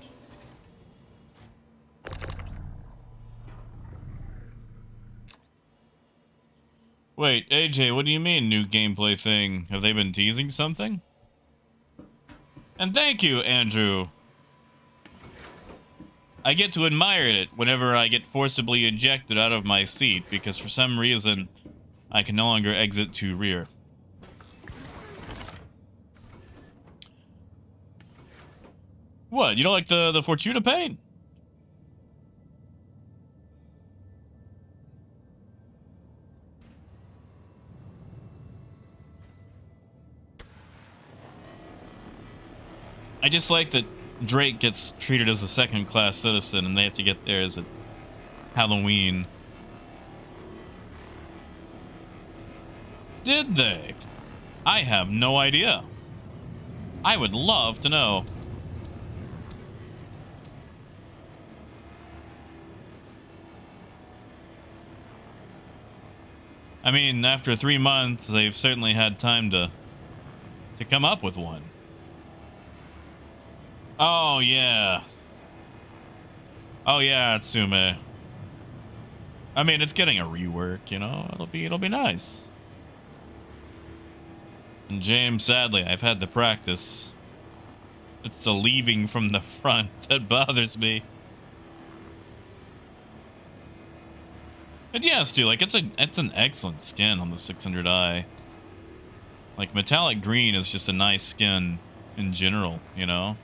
Wait, AJ, what do you mean, new gameplay thing? Have they been teasing something? And thank you, Andrew. I get to admire it whenever I get forcibly ejected out of my seat, because for some reason, I can no longer exit to rear. What, you don't like the Fortuna paint? I just like that Drake gets treated as a second-class citizen and they have to get theirs at Halloween. Did they? I have no idea. I would love to know. I mean, after 3 months, they've certainly had time to come up with one. Oh yeah. Oh yeah, Tsume. I mean, it's getting a rework, you know. It'll be nice. And James, sadly, I've had the practice. It's the leaving from the front that bothers me. But yeah, Stu, like it's an excellent skin on the 600i. Like metallic green is just a nice skin in general, you know.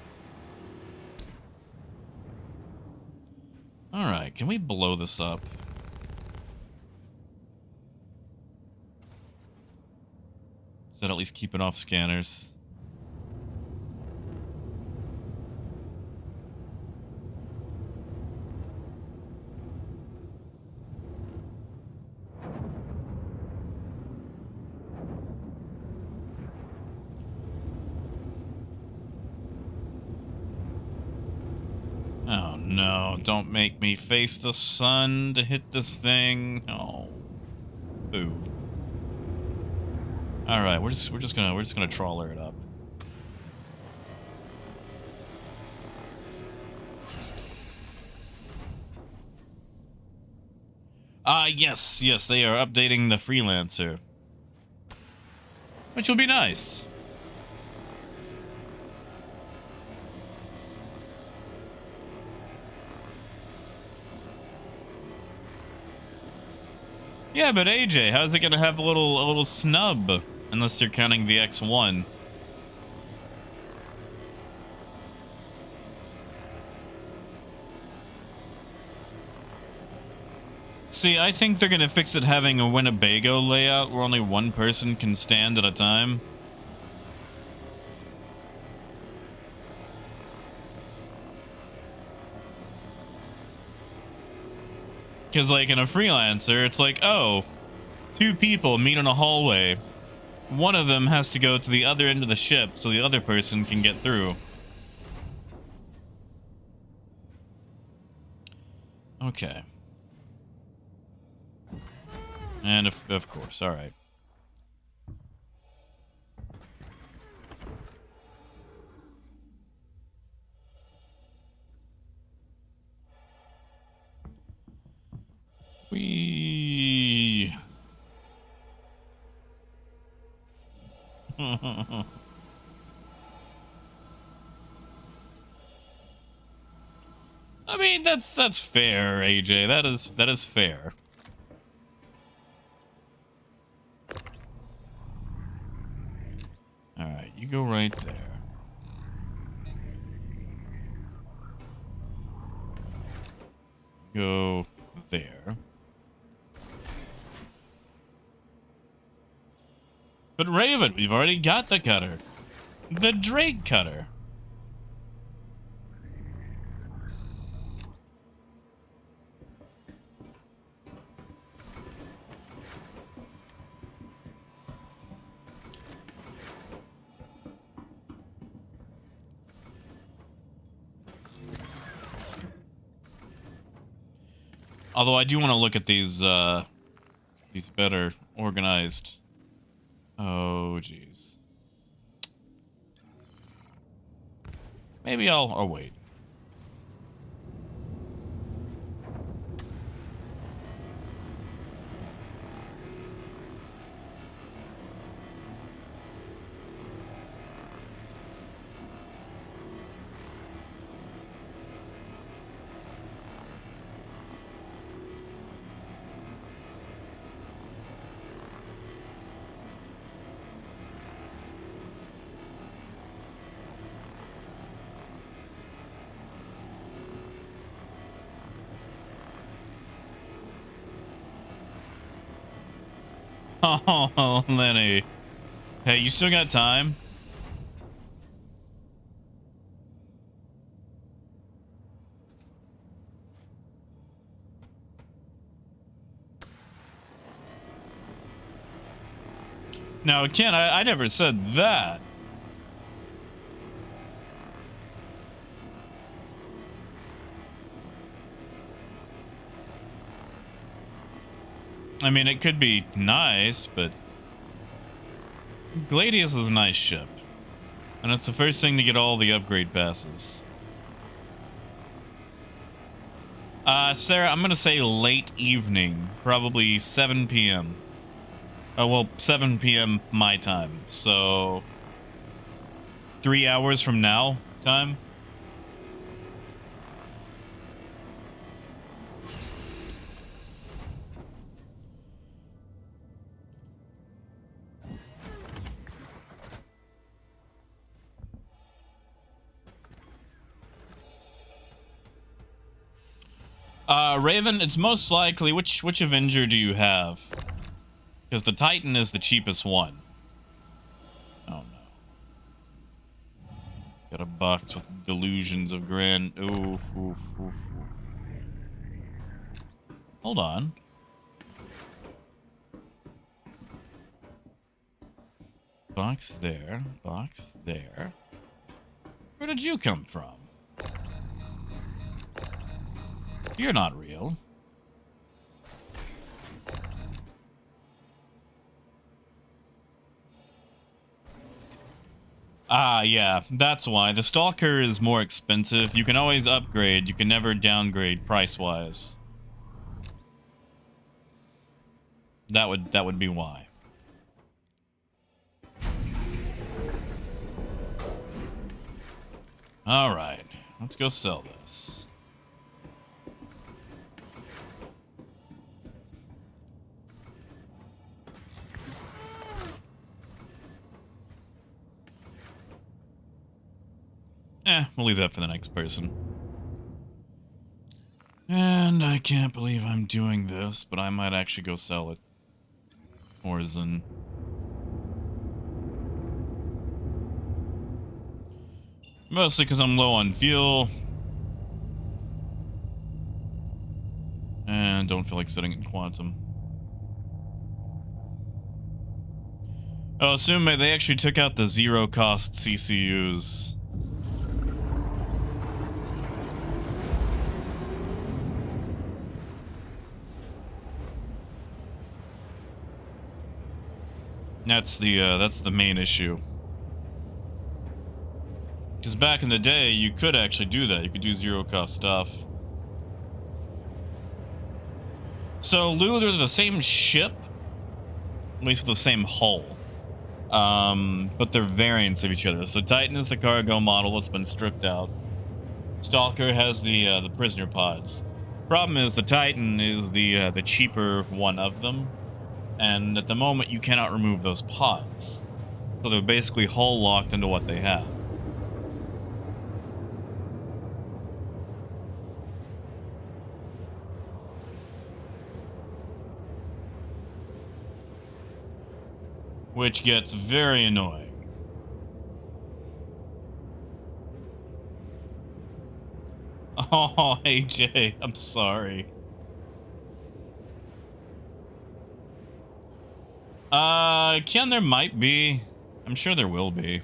All right, can we blow this up? Does that at least keep it off scanners? Oh no, don't make me face the sun to hit this thing. Oh. Boo. Alright, we're just gonna trawler it up. Yes, they are updating the freelancer. Which will be nice. Yeah, but AJ, how's it gonna have a little snub? Unless you're counting the X1. See, I think they're gonna fix it having a Winnebago layout where only one person can stand at a time. Because, like, in a freelancer, it's like, oh, 2 people meet in a hallway. One of them has to go to the other end of the ship so the other person can get through. Okay. And of course, all right. We. I mean, that's fair, AJ. That is fair. All right, you go right there. Go there. But Raven, we've already got the cutter. The Drake cutter. Although I do want to look at these better organized. Oh, jeez. Maybe I'll wait. Oh, Lenny. Hey, you still got time? Now, Ken, I never said that. I mean, it could be nice, but Gladius is a nice ship. And it's the first thing to get all the upgrade passes. Sarah, I'm gonna say late evening. Probably 7 p.m. Oh, well, 7 p.m. my time. So 3 hours from now time. Raven, it's most likely, which Avenger do you have? Because the Titan is the cheapest one. Oh no. Got a box with delusions of grand. Oof, oof, oof, oof. Hold on. Box there, box there. Where did you come from? You're not real. Ah, yeah, that's why. The Stalker is more expensive. You can always upgrade. You can never downgrade price-wise. That would be why. All right, let's go sell this. We'll leave that for the next person. And I can't believe I'm doing this, but I might actually go sell it. Horizon. Mostly because I'm low on fuel. And don't feel like sitting in Quantum. Oh, assume they actually took out the zero-cost CCUs. That's the main issue. Because back in the day, you could actually do that. You could do zero-cost stuff. So, Lou, they're the same ship, at least with the same hull. But they're variants of each other. So Titan is the cargo model that's been stripped out. Stalker has the prisoner pods. Problem is, the Titan is the cheaper one of them. And at the moment, you cannot remove those pods. So they're basically hull locked into what they have. Which gets very annoying. Oh, AJ, I'm sorry. Ken, there might be. I'm sure there will be.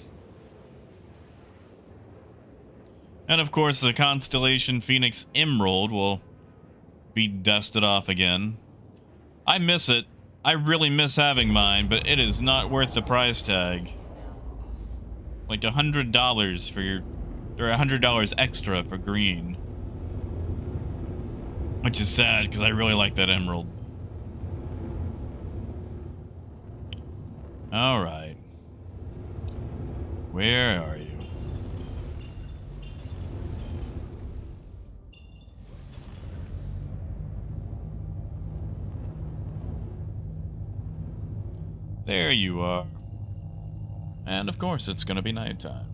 And of course, the Constellation Phoenix Emerald will be dusted off again. I miss it. I really miss having mine, but it is not worth the price tag. Like $100 for your, or $100 extra for green. Which is sad, because I really like that emerald. Alright. Where are you? There you are. And of course it's gonna be nighttime.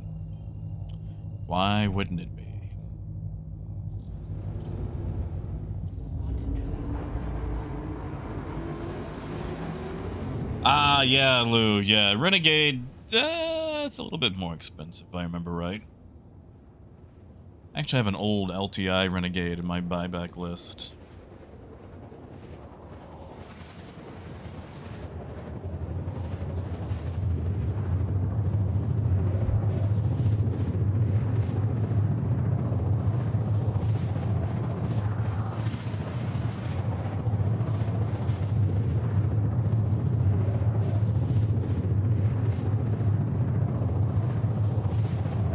Why wouldn't it be? Ah, yeah, Lou, yeah. Renegade, it's a little bit more expensive, if I remember right. I actually have an old LTI Renegade in my buyback list.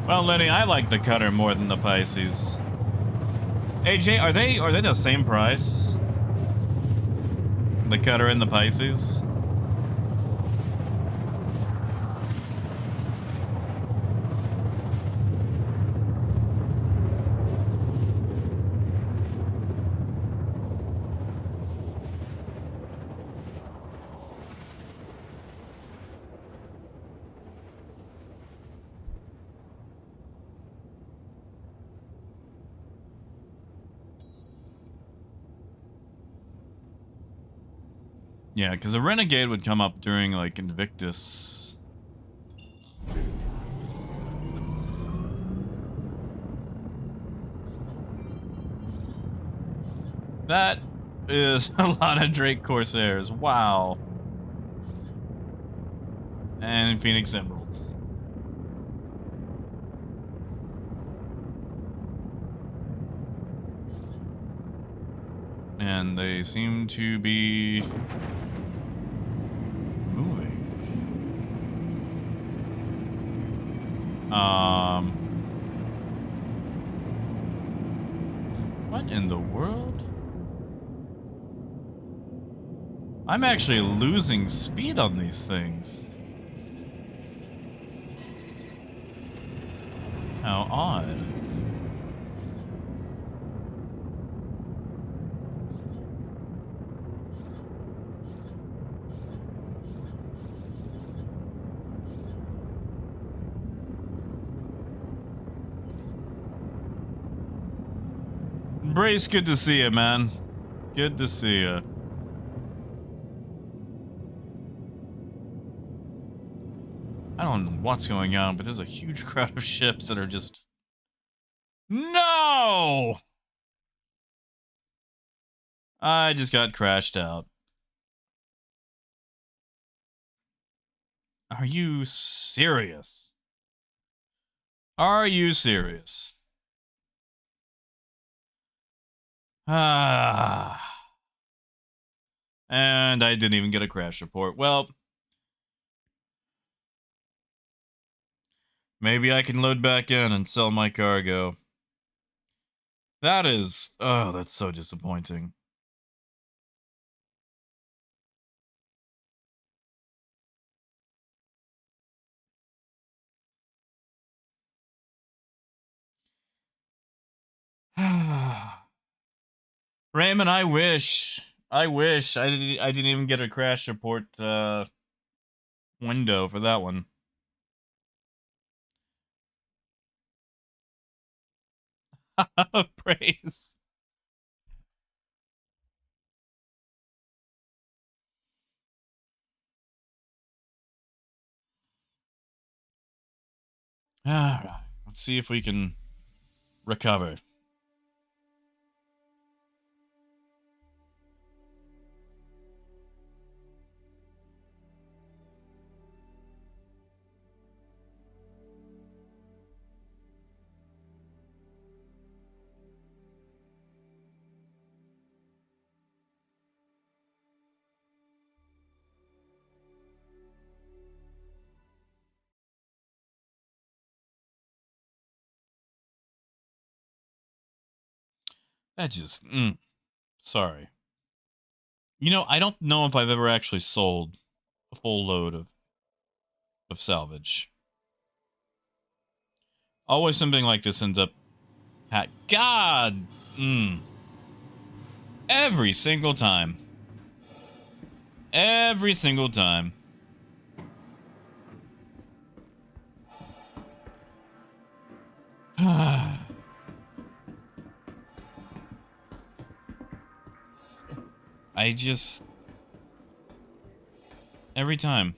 Well, Lenny, I like the Cutter more than the Pisces. AJ, are they the same price? The Cutter and the Pisces? Yeah, because a Renegade would come up during, like, Invictus. That is a lot of Drake Corsairs. Wow. And Phoenix Emeralds. And they seem to be moving. What in the world? I'm actually losing speed on these things. How odd. Brace, good to see you, man. Good to see you. I don't know what's going on, but there's a huge crowd of ships that are just... No! I just got crashed out. Are you serious? Are you serious? Ah. And I didn't even get a crash report. Well, maybe I can load back in and sell my cargo. That is... Oh, that's so disappointing. Raymond, I wish. I didn't even get a crash report window for that one. Praise. Alright, let's see if we can recover. That just... sorry. You know, I don't know if I've ever actually sold a full load of salvage. Always something like this ends up... God! Every single time. Every single time. I just... Every time.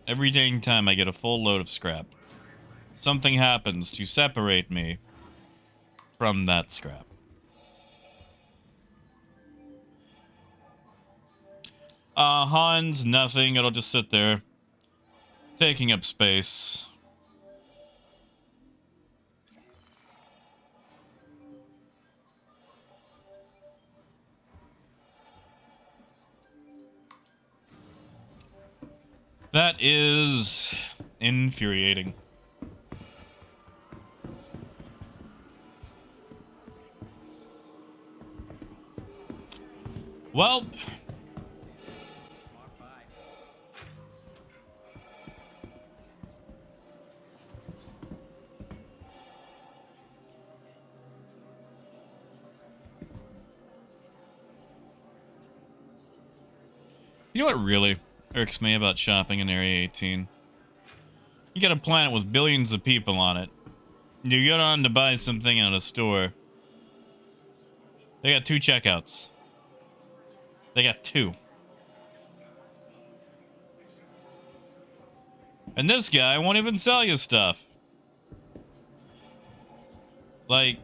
Every dang time I get a full load of scrap. Something happens to separate me from that scrap. Hans, nothing. It'll just sit there. Taking up space. That is infuriating. Well, you know what really irks me about shopping in Area 18? You got a planet with billions of people on it. You get on to buy something at a store. They got 2 checkouts. They got 2. And this guy won't even sell you stuff. Like,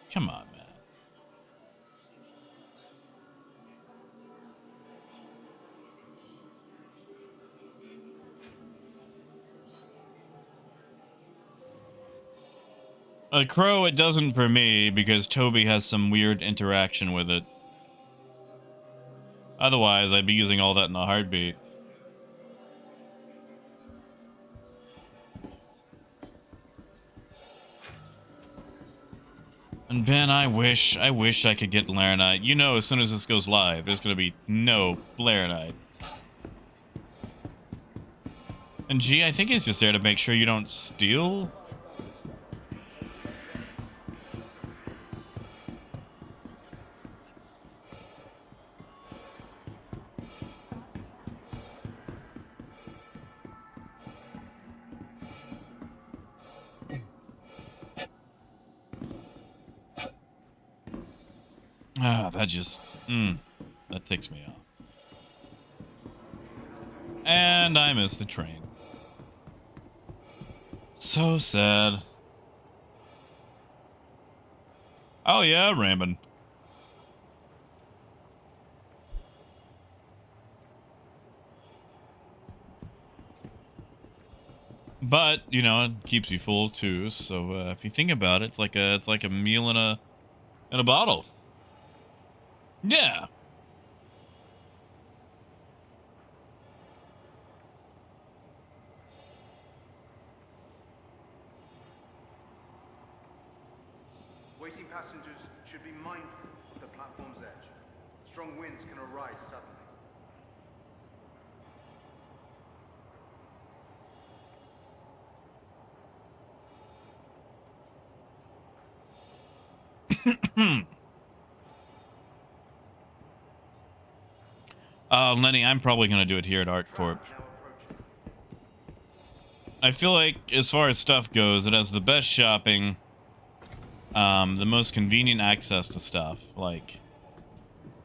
come on, man. A crow, it doesn't for me because Toby has some weird interaction with it. Otherwise, I'd be using all that in a heartbeat. And Ben, I wish I could get Laranite. You know, as soon as this goes live, there's gonna be no Laranite. And G, I think he's just there to make sure you don't steal. Ah, that just, that ticks me off. And I missed the train. So sad. Oh yeah, Raymond. But, you know, it keeps you full too, so if you think about it, it's like a meal in a bottle. Yeah. Waiting passengers should be mindful of the platform's edge. Strong winds can arise suddenly. Lenny, I'm probably gonna do it here at Art Corp. Now approaching. I feel like, as far as stuff goes, it has the best shopping, the most convenient access to stuff. Like,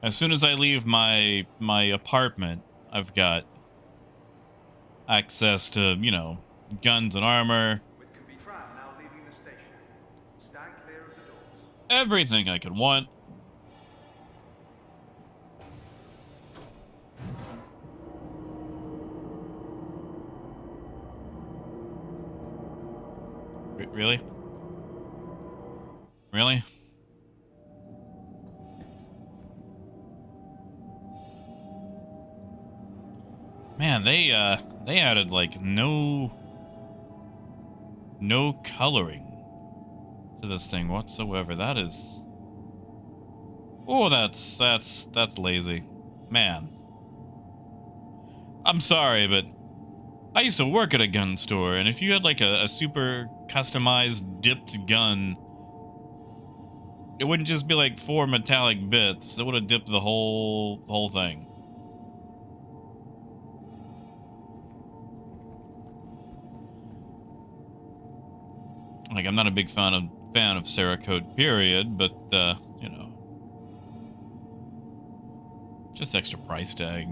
as soon as I leave my apartment, I've got access to, you know, guns and armor, With convenient tram now leaving the station. Stand clear of the doors. everything I could want. Really? Really? Man, they added like no coloring to this thing whatsoever. That is, oh, that's lazy. Man. I'm sorry, but I used to work at a gun store, and if you had like a super customized dipped gun, it wouldn't just be like 4 metallic bits. It would have dipped the whole thing. Like, I'm not a big fan of Cerakote, period, but you know, just extra price tag.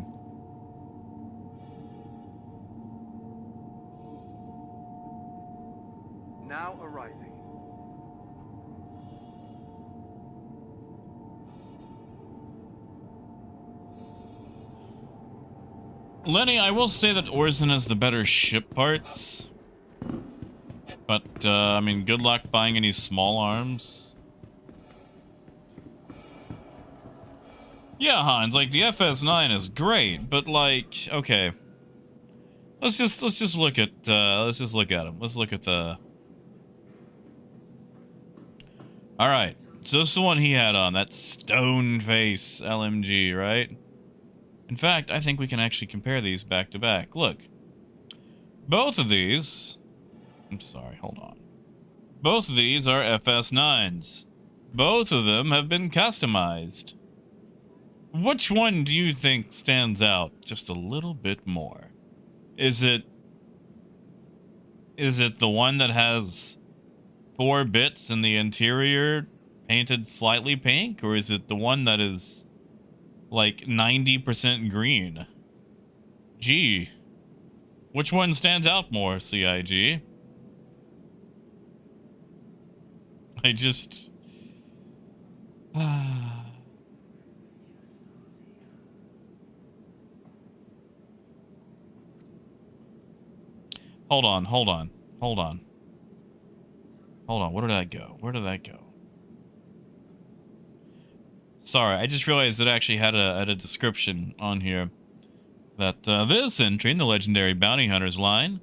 Now arriving. Lenny, I will say that Orson has the better ship parts. But, I mean, good luck buying any small arms. Yeah, Hans, like, the FS9 is great, but, like, okay. Let's just look at, let's just look at him. Let's look at the... Alright, So this is the one he had on, that stone face LMG, right? In fact, I think we can actually compare these back to back. Look. Both of these... I'm sorry, hold on. Both of these are FS9s. Both of them have been customized. Which one do you think stands out just a little bit more? Is it the one that has 4 bits in the interior painted slightly pink, or is it the one that is like 90% green? Gee, which one stands out more, CIG? I just... Hold on. Where did that go? Sorry, I just realized it actually had a description on here. That this entry in the legendary bounty hunters line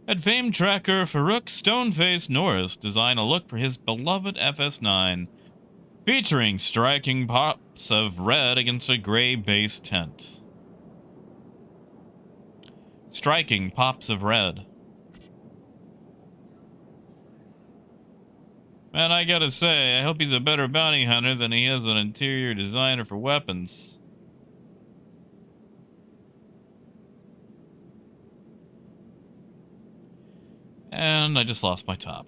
had famed tracker Farouk Stoneface Norris design a look for his beloved FS9, featuring striking pops of red against a gray base tint. Striking pops of red. Man, I gotta say, I hope he's a better bounty hunter than he is an interior designer for weapons. And I just lost my top.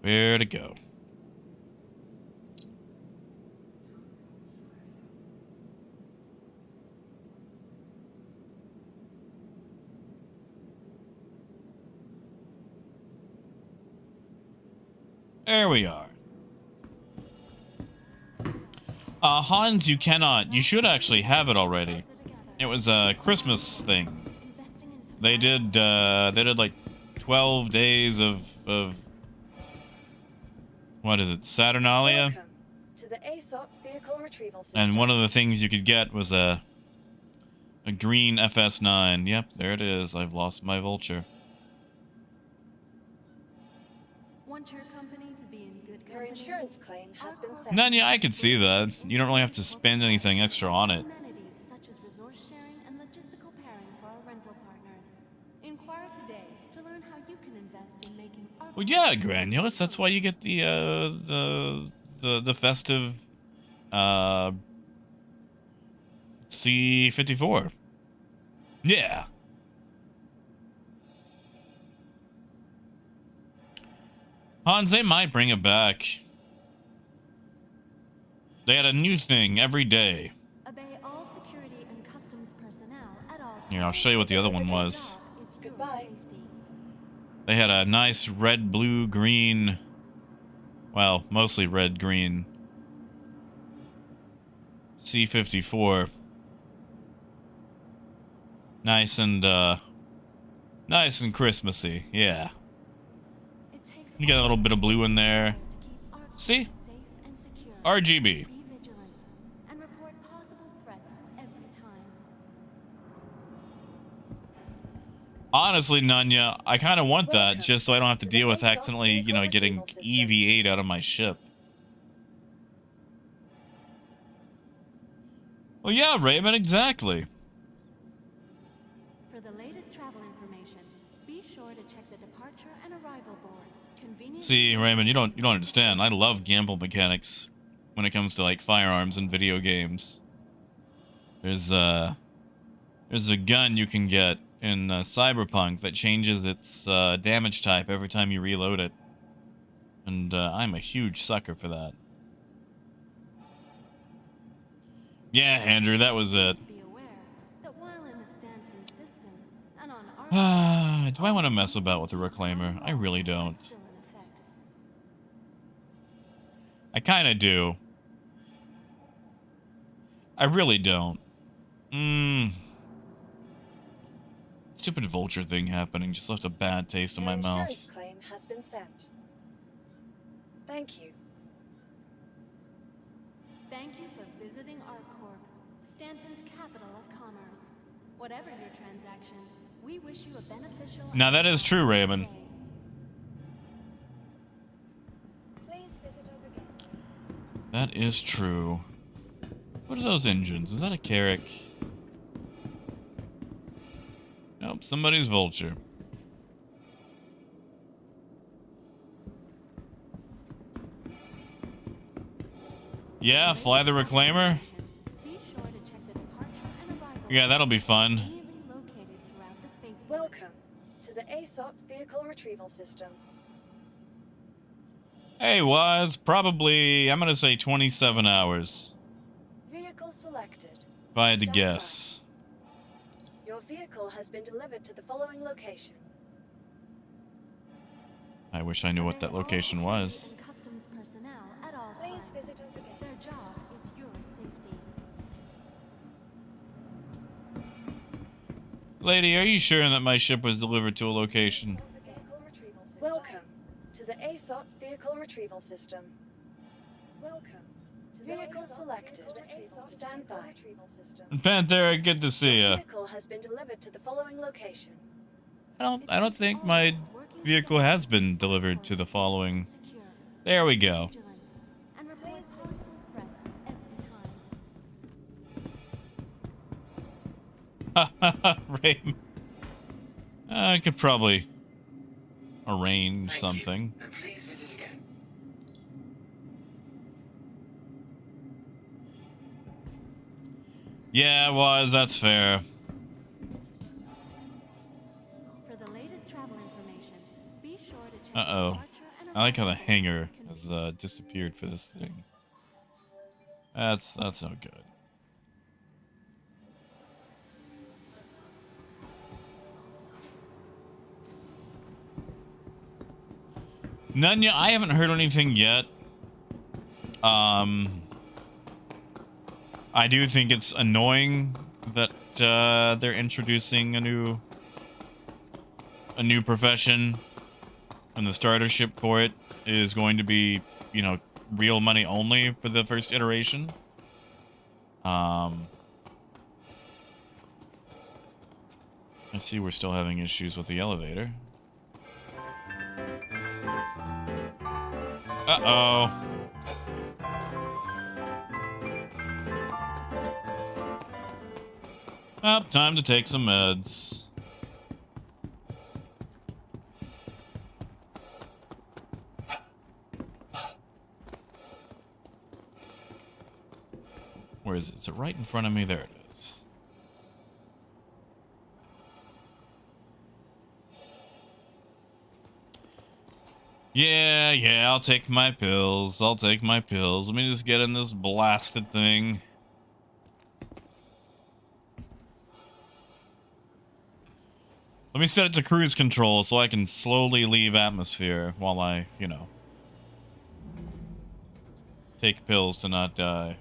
Where to go? There we are. Hans, you cannot. You should actually have it already. It was a Christmas thing. They did like 12 days of what is it, Saturnalia? Welcome to the ASOP vehicle retrieval system. And one of the things you could get was a green FS9. Yep, there it is. I've lost my Vulture. Want your company to be in good Your company? insurance claim has been sent. None, yeah, I could see that. You don't really have to spend anything extra on it. Amenities such as resource sharing and logistical pairing for our rental partners. Inquire today to learn how you can invest in making our... Well, yeah, Granulous. That's why you get the festive C54. Yeah. Hans, they might bring it back. They had a new thing every day. Obey all security and customs personnel at all times. Here, I'll show you what the other one was. Goodbye. They had a nice red, blue, green... Well, mostly red, green. C54. Nice and Christmassy, yeah. You got a little bit of blue in there. See? RGB. Be vigilant and report possible threats every time. Honestly, Nunya, I kind of want that just so I don't have to deal with accidentally, you know, getting EV8 out of my ship. Well, yeah, Raymond, exactly. For the latest travel information, be sure to check the departure and arrival boards. See, Raymond, you don't understand. I love gamble mechanics when it comes to like firearms and video games. There's a gun you can get in Cyberpunk that changes its damage type every time you reload it, and I'm a huge sucker for that. Yeah, Andrew, that was it. Be aware that while in the Stanton system and on our Do I want to mess about with the Reclaimer? I really don't. still in effect. I kind of do. I really don't. Stupid Vulture thing happening just left a bad taste in my Your mouth. insurance claim has been sent. Thank you. Thank you for visiting ArcCorp, Stanton's capital of commerce. Whatever your transaction, we wish you a beneficial. Now that is true, Raymond. Please visit us again. That is true. What are those engines? Is that a Carrack? Nope, somebody's Vulture. Yeah, fly the Reclaimer. Be sure to check the departure and arrival. Yeah, that'll be fun. Conveniently located throughout the spaceport. Welcome to the ASOP Vehicle Retrieval System. Hey, was probably, I'm gonna say 27 hours. Vehicle selected. If I had to Stand guess. by. Your vehicle has been delivered to the following location. I wish I knew what that location was. And customs personnel at all Please times. visit us again. Their job is your safety. Lady, are you sure that my ship was delivered to a location? Vehicle retrieval system. Welcome to the ASOP Vehicle Retrieval System. Welcome to vehicle selected. Stand by. Panthera, good to see ya. Vehicle has been delivered to the following location. I don't think my vehicle has been delivered to the following. Secure, There we go. vigilant, and report possible threats every time. Raymond. I could probably arrange Thank something. you, and please visit again. Yeah, that's fair. For the latest travel information, be sure to check Uh-oh. the departure and I like how the arrival hanger dates. has disappeared for this thing. That's no good. Nunya, I haven't heard anything yet. I do think it's annoying that they're introducing a new profession, and the starter ship for it is going to be, you know, real money only for the first iteration. I see we're still having issues with the elevator. Uh-oh. Well, time to take some meds. Where is it? Is it right in front of me? There it is. Yeah, I'll take my pills. Let me just get in this blasted thing. Let me set it to cruise control so I can slowly leave atmosphere while I, you know, take pills to not die.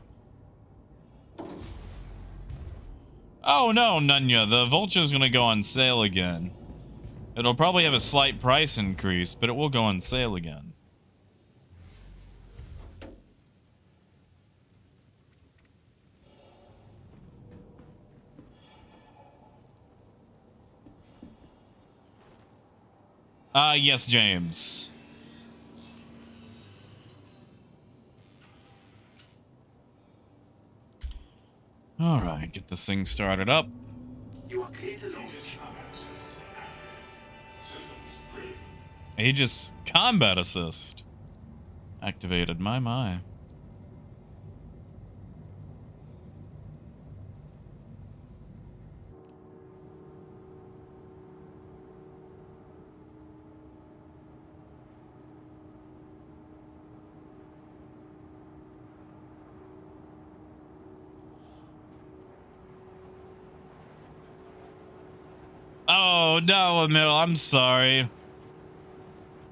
Oh no, Nunya, the Vulture's gonna go on sale again. It'll probably have a slight price increase, but it will go on sale again. Yes, James. Alright, get this thing started up. You are clear to launch. Aegis Combat Assist. Activated, my. Oh, no, Emil, I'm sorry.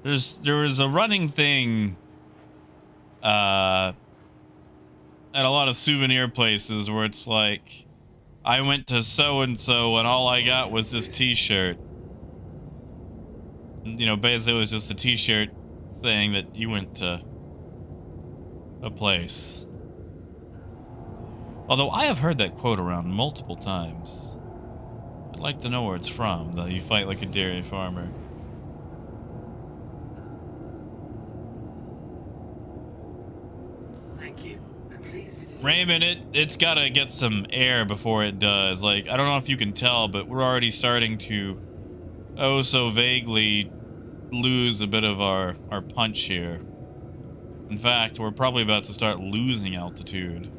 There was a running thing at a lot of souvenir places where it's like, I went to so-and-so and all I got was this t-shirt. You know, basically it was just a t-shirt saying that you went to a place. Although I have heard that quote around multiple times. I'd like to know where it's from, though. You fight like a dairy farmer. Thank you. And please visit. Raymond, it's gotta get some air before it does. Like, I don't know if you can tell, but we're already starting to, oh so vaguely, lose a bit of our punch here. In fact, we're probably about to start losing altitude.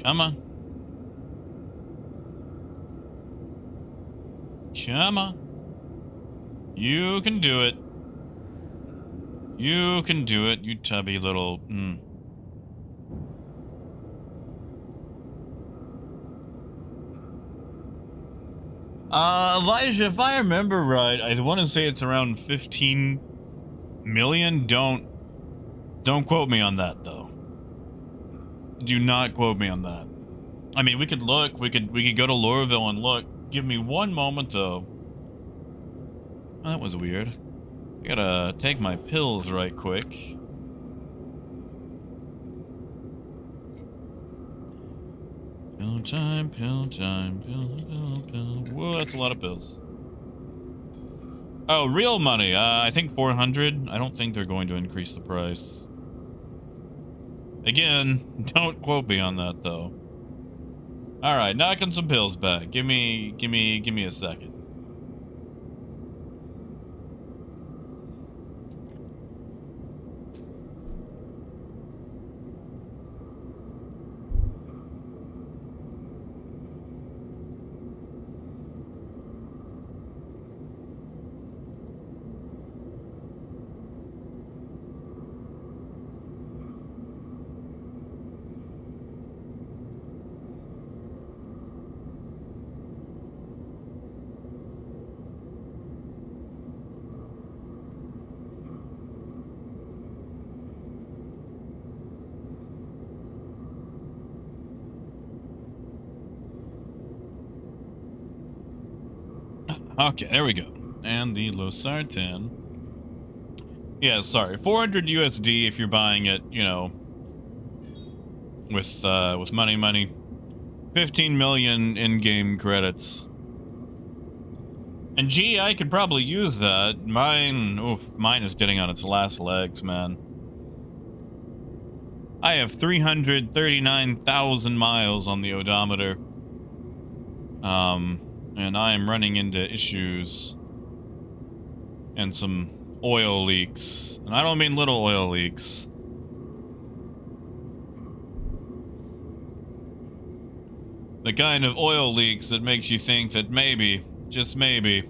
Come on. Come on. You can do it. You can do it, you tubby little... Elijah, if I remember right, I want to say it's around 15 million. Don't quote me on that, though. Do not quote me on that. I mean, we could look. We could go to Lorville and look. Give me one moment, though. Oh, that was weird. I gotta take my pills right quick. Pill time, pill time, pill. Whoa, that's a lot of pills. Oh, real money. I think 400. I don't think they're going to increase the price. Again, don't quote me on that, though. All right, knocking some pills back. Give me a second. Okay, there we go. And the Losartan. Yeah, sorry. 400 USD if you're buying it, you know, with money. 15 million in-game credits. And gee, I could probably use that. Mine is getting on its last legs, man. I have 339,000 miles on the odometer. And I am running into issues and some oil leaks. And I don't mean little oil leaks. The kind of oil leaks that makes you think that maybe, just maybe,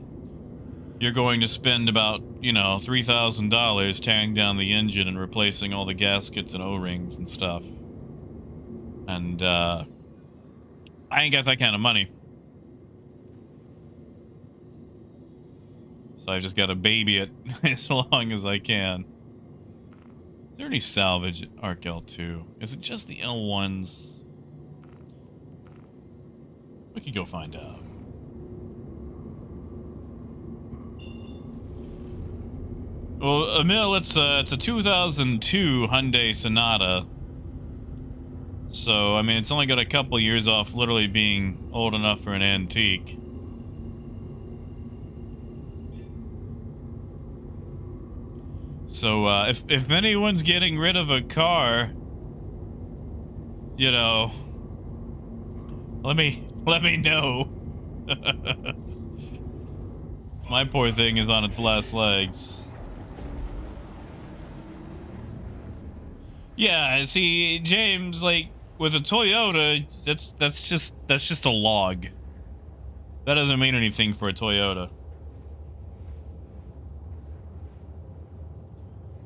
you're going to spend about, you know, $3,000 tearing down the engine and replacing all the gaskets and O-rings and stuff. And, I ain't got that kind of money. So I just gotta baby it as long as I can. Is there any salvage at Arc L2? Is it just the L1s? We could go find out. Well, Emil, it's a 2002 Hyundai Sonata. So, I mean, it's only got a couple years off literally being old enough for an antique. So, if anyone's getting rid of a car, you know, let me know. My poor thing is on its last legs. Yeah, see, James, like, with a Toyota, that's just a log. That doesn't mean anything for a Toyota.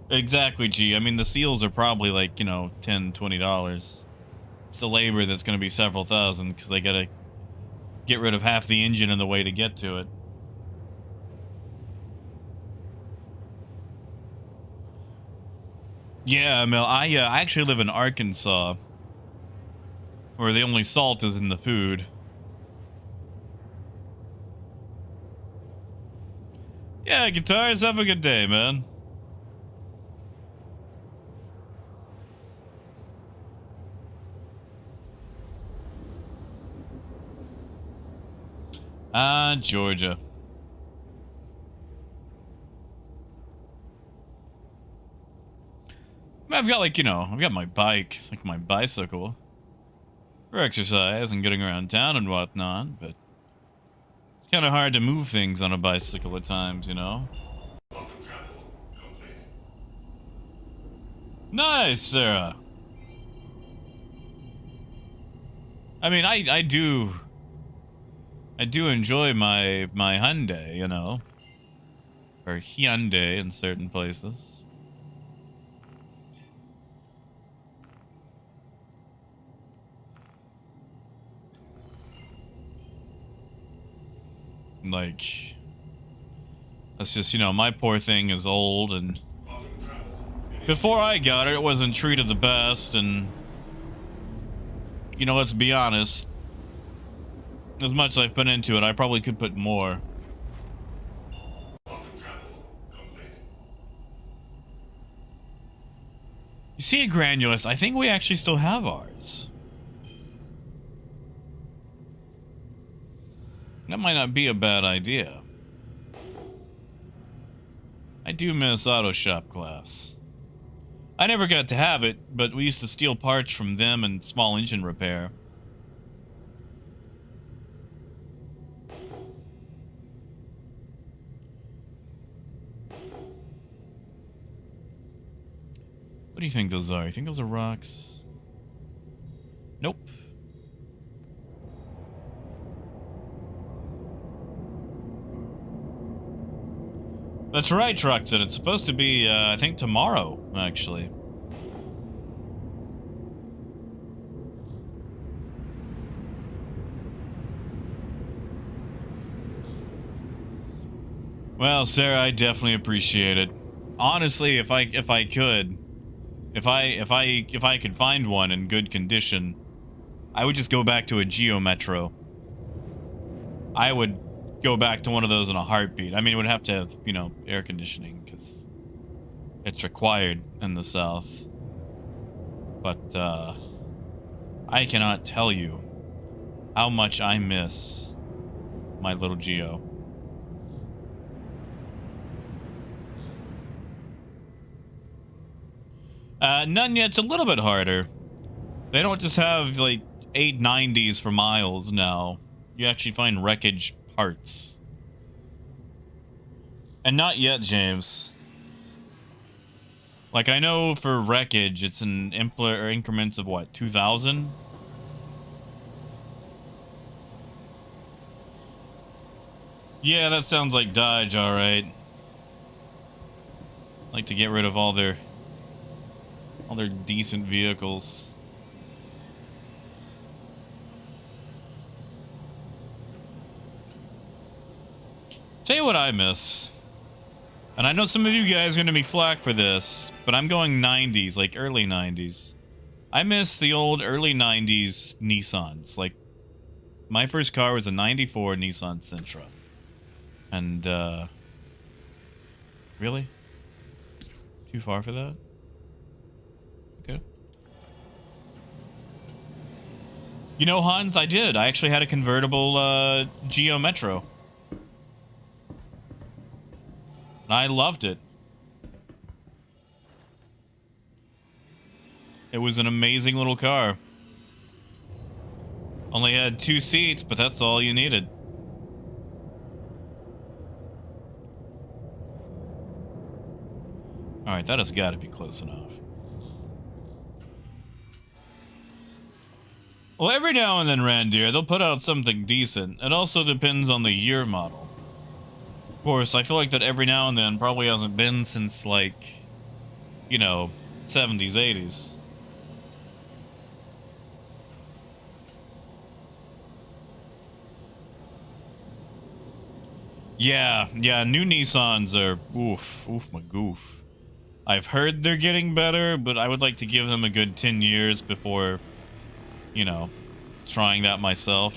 Exactly, G. I mean, the seals are probably like, you know, $10, $20. It's the labor that's going to be several thousand because they gotta get rid of half the engine in the way to get to it. Yeah, Mel, I actually live in Arkansas, where the only salt is in the food. Yeah, guitars, have a good day, man. Georgia. I've got, like, you know, I've got my bike, like my bicycle, for exercise and getting around town and whatnot, but it's kind of hard to move things on a bicycle at times, you know? Nice, Sarah. I mean, I do enjoy my Hyundai, you know, or Hyundai in certain places. Like, that's just, you know, my poor thing is old, and before I got it, it wasn't treated the best, and, you know, let's be honest, as much as I've put into it, I probably could put more. You see, Granulus, I think we actually still have ours. That might not be a bad idea. I do miss Auto Shop class. I never got to have it, but we used to steal parts from them and small engine repair. What do you think those are? You think those are rocks? Nope. That's right, Truxton. It's supposed to be, I think tomorrow, actually. Well, Sarah, I definitely appreciate it. Honestly, if I could find one in good condition, I would just go back to a Geo Metro. I would go back to one of those in a heartbeat. I mean, it would have to have, you know, air conditioning, because it's required in the South. But, I cannot tell you how much I miss my little Geo. None yet. It's a little bit harder. They don't just have, like, 890s for miles now. You actually find wreckage parts. And not yet, James. Like, I know for wreckage, it's in increments of, what, 2,000? Yeah, that sounds like Dodge, alright. Like to get rid of all their decent vehicles. Tell you what I miss. And I know some of you guys are going to be flack for this, but I'm going 90s, like early 90s. I miss the old early 90s Nissans. Like, my first car was a 94 Nissan Sentra. And, really? Too far for that? Okay. You know, Hans, I did. I actually had a convertible, Geo Metro. And I loved it. It was an amazing little car. Only had 2 seats, but that's all you needed. Alright, that has got to be close enough. Well, every now and then, Randir, they'll put out something decent. It also depends on the year model. Of course, I feel like that every now and then probably hasn't been since, like, you know, 70s, 80s. Yeah, new Nissans are oof my goof. I've heard they're getting better, but I would like to give them a good 10 years before, you know, trying that myself.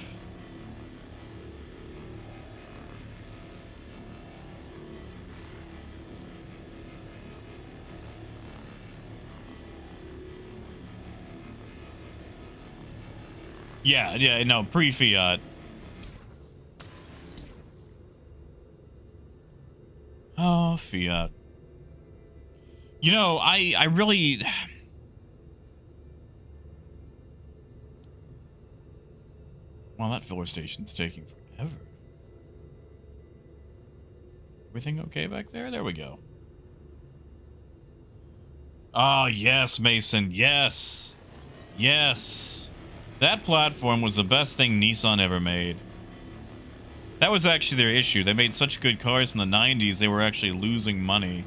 Yeah, no, pre-Fiat. Oh, Fiat. You know, I really... Well, that filler station's taking forever. Everything okay back there? There we go. Oh, yes, Mason, yes! Yes! That platform was the best thing Nissan ever made. That was actually their issue. They made such good cars in the 90s, they were actually losing money.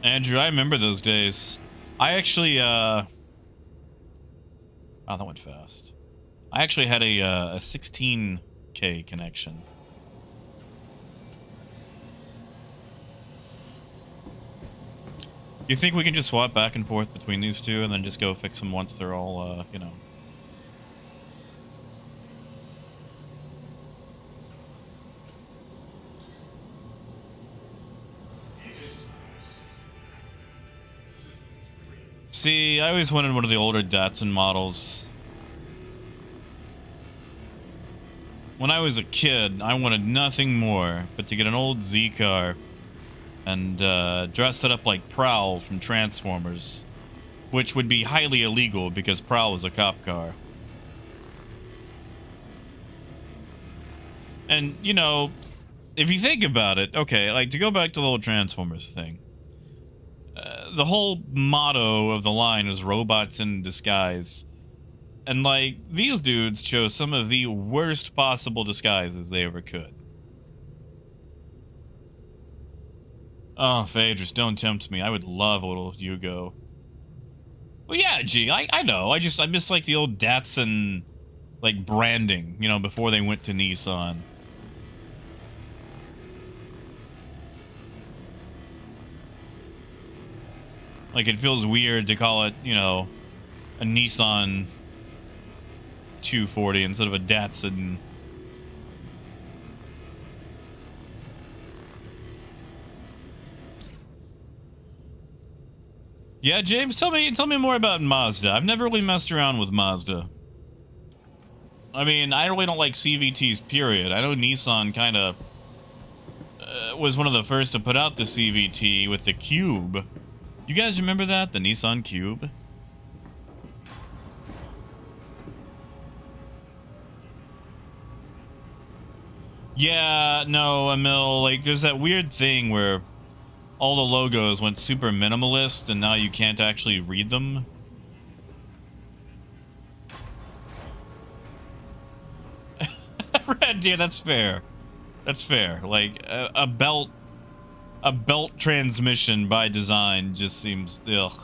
Andrew, I remember those days. I actually, wow, that went fast. I actually had a 16K connection. You think we can just swap back and forth between these two and then just go fix them once they're all, you know... See, I always wanted one of the older Datsun models. When I was a kid, I wanted nothing more but to get an old Z car and dress it up like Prowl from Transformers, which would be highly illegal because Prowl was a cop car. And, you know, if you think about it, okay, like, to go back to the old Transformers thing, the whole motto of the line is robots in disguise. And, like, these dudes chose some of the worst possible disguises they ever could. Oh, Phaedrus, don't tempt me. I would love a little Yugo. Well, yeah, gee, I know. I miss, like, the old Datsun, like, branding, you know, before they went to Nissan. Like, it feels weird to call it, you know, a Nissan 240 instead of a Datsun. Yeah, James, tell me more about Mazda. I've never really messed around with Mazda. I mean, I really don't like CVTs, period. I know Nissan kind of was one of the first to put out the CVT with the Cube. You guys remember that? The Nissan Cube? Yeah, no, Emil, like, there's that weird thing where all the logos went super minimalist and now you can't actually read them. Red, yeah, that's fair. That's fair. Like, a belt transmission by design just seems, ugh.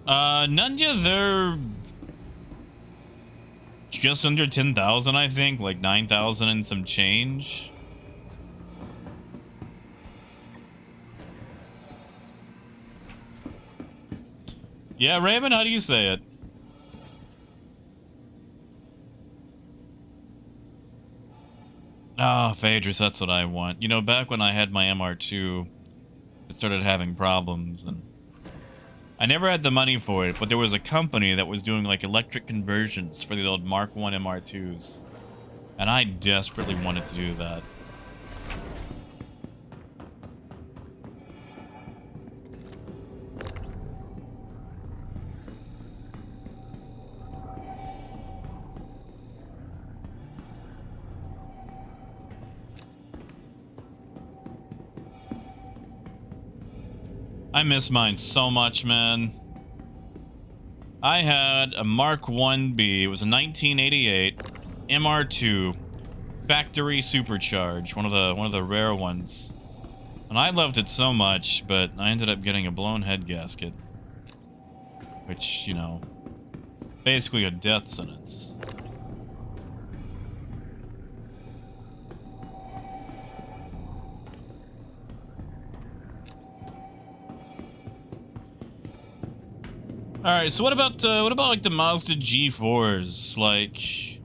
Nunya, they're just under 10,000, I think, like 9,000 and some change. Yeah, Raymond, how do you say it? Ah, Phaedrus, that's what I want. You know, back when I had my MR2, it started having problems, and I never had the money for it, but there was a company that was doing, like, electric conversions for the old Mark 1 MR2s, and I desperately wanted to do that. I miss mine so much, man. I had a Mark 1B. It was a 1988 MR2, factory supercharge, one of the rare ones. And I loved it so much, but I ended up getting a blown head gasket. Which, you know, basically a death sentence. Alright, so what about like the Mazda G4s? Like,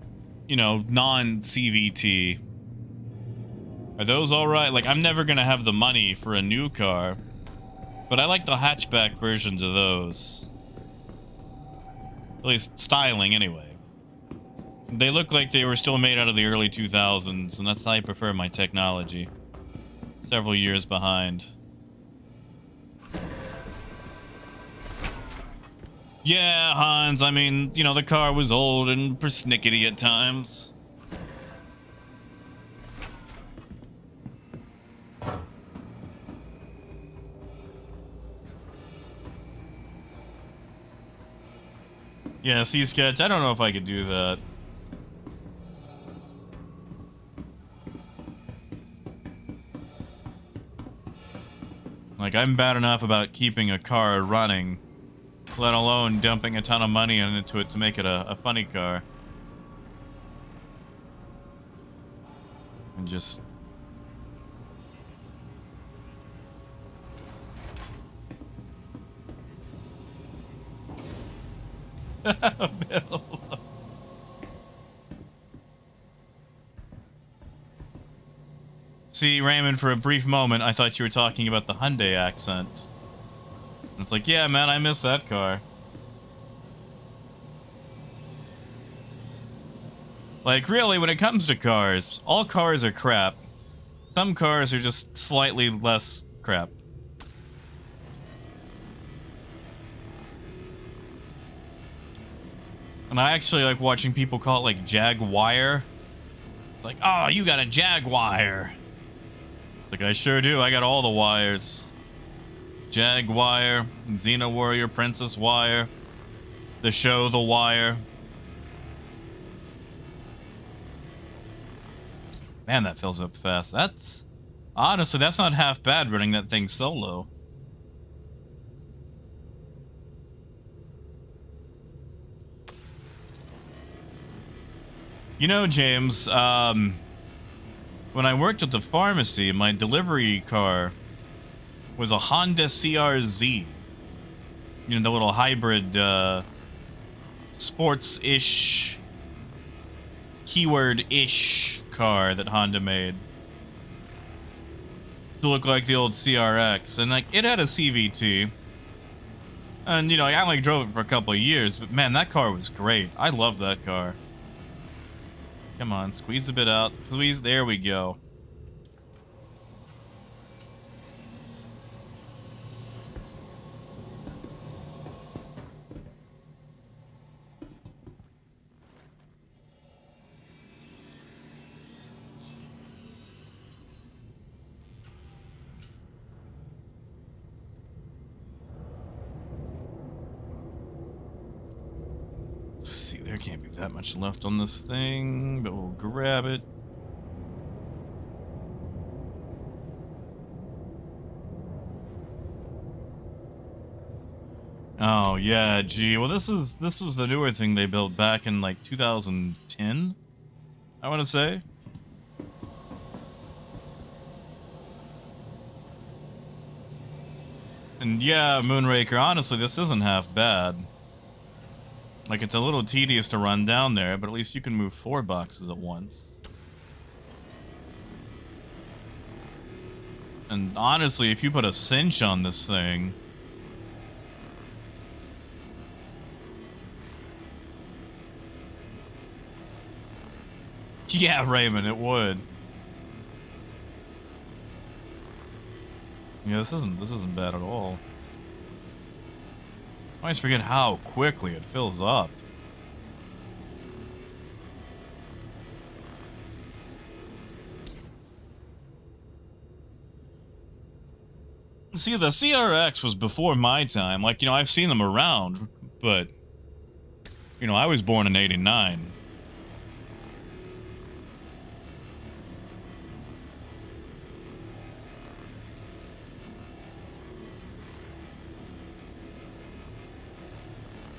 you know, non-CVT. Are those alright? Like, I'm never gonna have the money for a new car, but I like the hatchback versions of those. At least styling, anyway. They look like they were still made out of the early 2000s, and that's how I prefer my technology. Several years behind. Yeah, Hans, I mean, you know, the car was old and persnickety at times. Yeah, see, Sketch, I don't know if I could do that. Like, I'm bad enough about keeping a car running, let alone dumping a ton of money into it to make it a funny car. And just... Bill. See, Raymond, for a brief moment, I thought you were talking about the Hyundai accent. And it's like, yeah, man, I miss that car. Like, really, when it comes to cars, all cars are crap. Some cars are just slightly less crap. And I actually like watching people call it like Jaguar. Like, oh, you got a Jaguar. Like, I sure do. I got all the wires. Jaguar, Xena Warrior, Princess Wire, the show The Wire. Man, that fills up fast. That's... Honestly, that's not half bad running that thing solo. You know, James, when I worked at the pharmacy, my delivery car was a Honda CRZ. You know, the little hybrid, sports-ish, keyword-ish car that Honda made to look like the old CRX. And, like, it had a CVT. And, you know, I only drove it for a couple of years, but, man, that car was great. I love that car. Come on, squeeze a bit out. Please, there we go. There can't be that much left on this thing, but we'll grab it. Oh yeah, gee. Well, this was the newer thing they built back in like 2010, I want to say. And yeah, Moonraker, honestly, this isn't half bad. Like, it's a little tedious to run down there, but at least you can move 4 boxes at once. And honestly, if you put a cinch on this thing... Yeah, Raymond, it would. Yeah, this isn't bad at all. I always forget how quickly it fills up. See, the CRX was before my time. Like, you know, I've seen them around, but, you know, I was born in '89.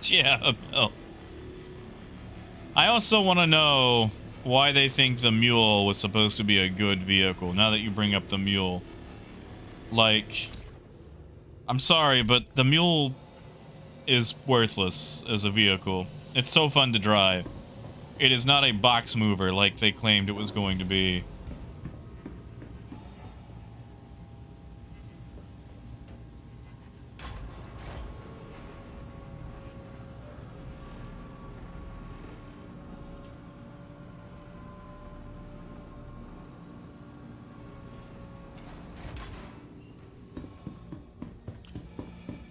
Yeah, no. I also want to know why they think the mule was supposed to be a good vehicle, now that you bring up the mule. Like, I'm sorry, but the mule is worthless as a vehicle. It's so fun to drive. It is not a box mover like they claimed it was going to be.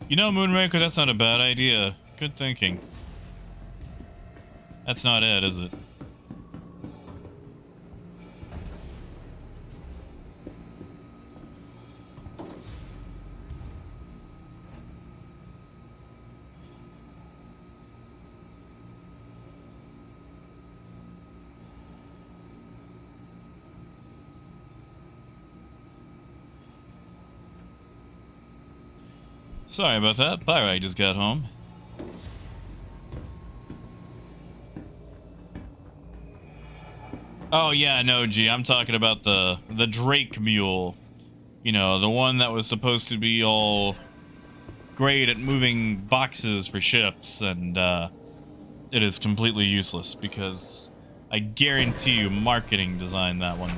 You know, Moonraker, that's not a bad idea. Good thinking. That's not it, is it? Sorry about that. Pyrite just got home. Oh yeah, no, G, I'm talking about the Drake mule. You know, the one that was supposed to be all great at moving boxes for ships, and it is completely useless because I guarantee you marketing designed that one.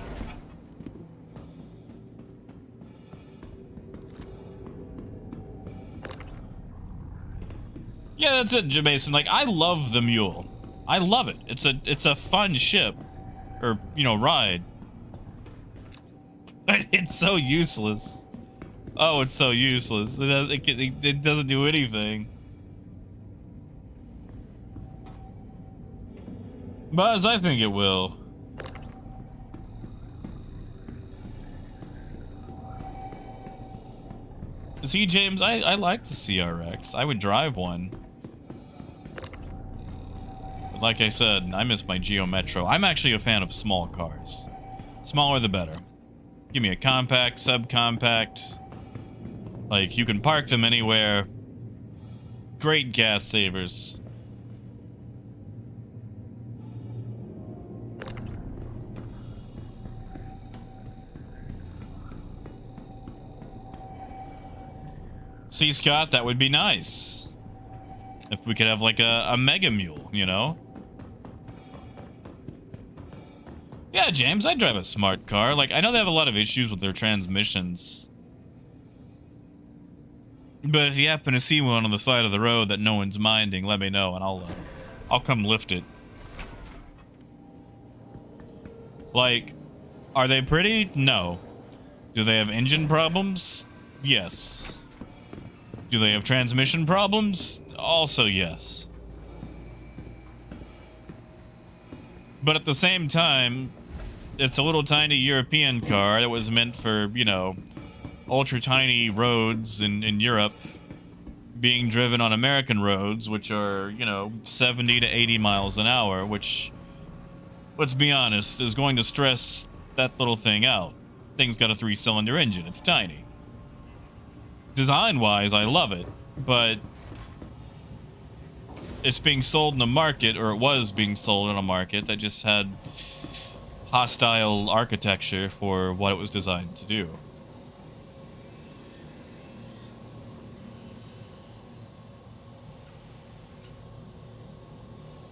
Yeah, that's it, Jameson. Like, I love the mule. I love it. It's a fun ship. Or, you know, ride. But it's so useless. Oh, it's so useless. It doesn't do anything. But as I think it will. See, James, I like the CRX. I would drive one. But like I said, I miss my Geo Metro. I'm actually a fan of small cars. Smaller the better. Give me a compact, subcompact. Like, you can park them anywhere. Great gas savers. See, Scott, that would be nice. If we could have, like, a Mega Mule, you know? Yeah, James, I'd drive a smart car. Like, I know they have a lot of issues with their transmissions. But if you happen to see one on the side of the road that no one's minding, let me know and I'll come lift it. Like, are they pretty? No. Do they have engine problems? Yes. Do they have transmission problems? Also yes. But at the same time, it's a little tiny European car that was meant for, you know, ultra tiny roads in Europe being driven on American roads, which are, you know, 70 to 80 miles an hour, which, let's be honest, is going to stress that little thing out. Thing's got a 3-cylinder engine. It's tiny. Design-wise, I love it, but it's being sold in a market, or it was being sold in a market that just had hostile architecture for what it was designed to do.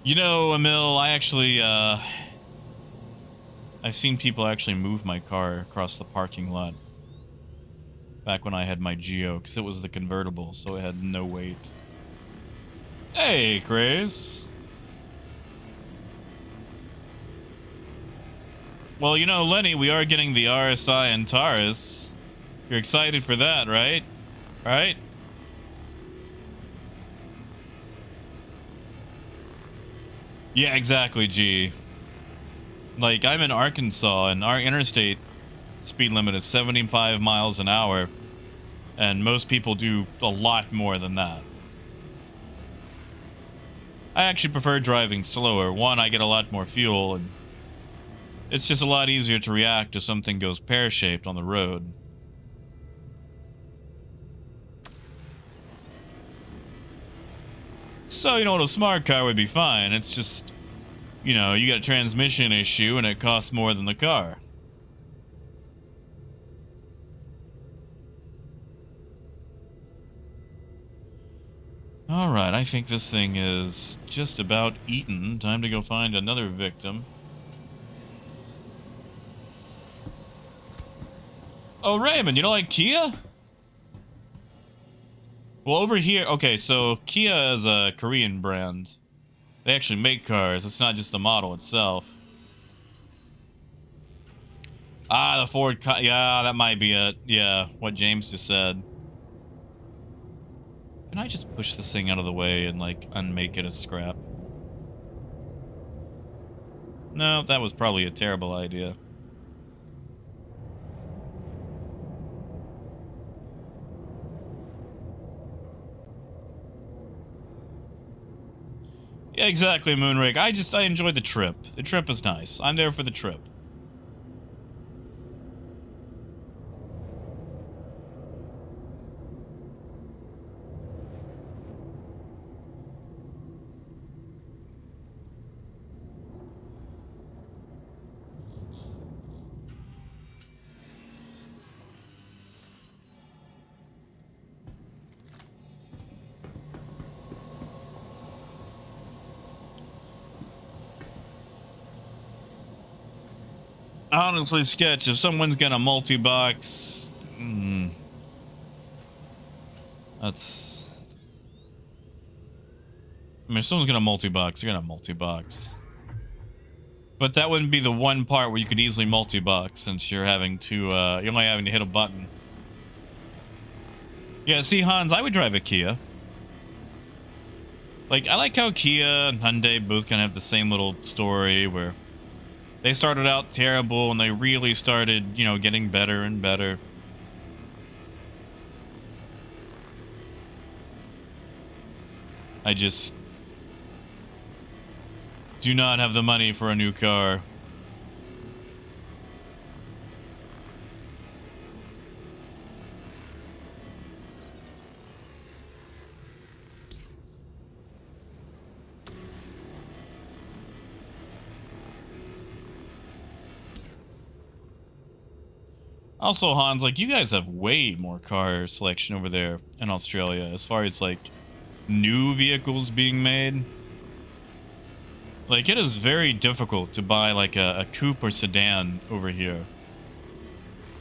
You know, Emil, I actually, I've seen people actually move my car across the parking lot. Back when I had my Geo, because it was the convertible, so it had no weight. Hey, Grace. Well, you know, Lenny, we are getting the RSI Antares. You're excited for that, right? Right? Yeah, exactly, G. Like, I'm in Arkansas, and our interstate speed limit is 75 miles an hour, and most people do a lot more than that. I actually prefer driving slower. One, I get a lot more fuel, and it's just a lot easier to react if something goes pear-shaped on the road. So, you know, a smart car would be fine. It's just, you know, you got a transmission issue and it costs more than the car. Alright, I think this thing is just about eaten. Time to go find another victim. Oh, Raymond, you don't like Kia? Well, over here... Okay, so Kia is a Korean brand. They actually make cars. It's not just the model itself. Ah, the Ford... Yeah, that might be it. Yeah, what James just said. Can I just push this thing out of the way and, like, unmake it a scrap? No, that was probably a terrible idea. Yeah, exactly, Moonrake. I enjoy the trip. The trip is nice. I'm there for the trip. Honestly, Sketch, if someone's gonna multi-box... that's... I mean, if someone's gonna multi-box, you're gonna multi-box. But that wouldn't be the one part where you could easily multi-box, since you're having to, you're only having to hit a button. Yeah, see, Hans, I would drive a Kia. Like, I like how Kia and Hyundai both kind of have the same little story where... They started out terrible, and they really started, you know, getting better and better. I just do not have the money for a new car. Also, Hans, like, you guys have way more car selection over there in Australia as far as, like, new vehicles being made. Like, it is very difficult to buy, like, a coupe or sedan over here.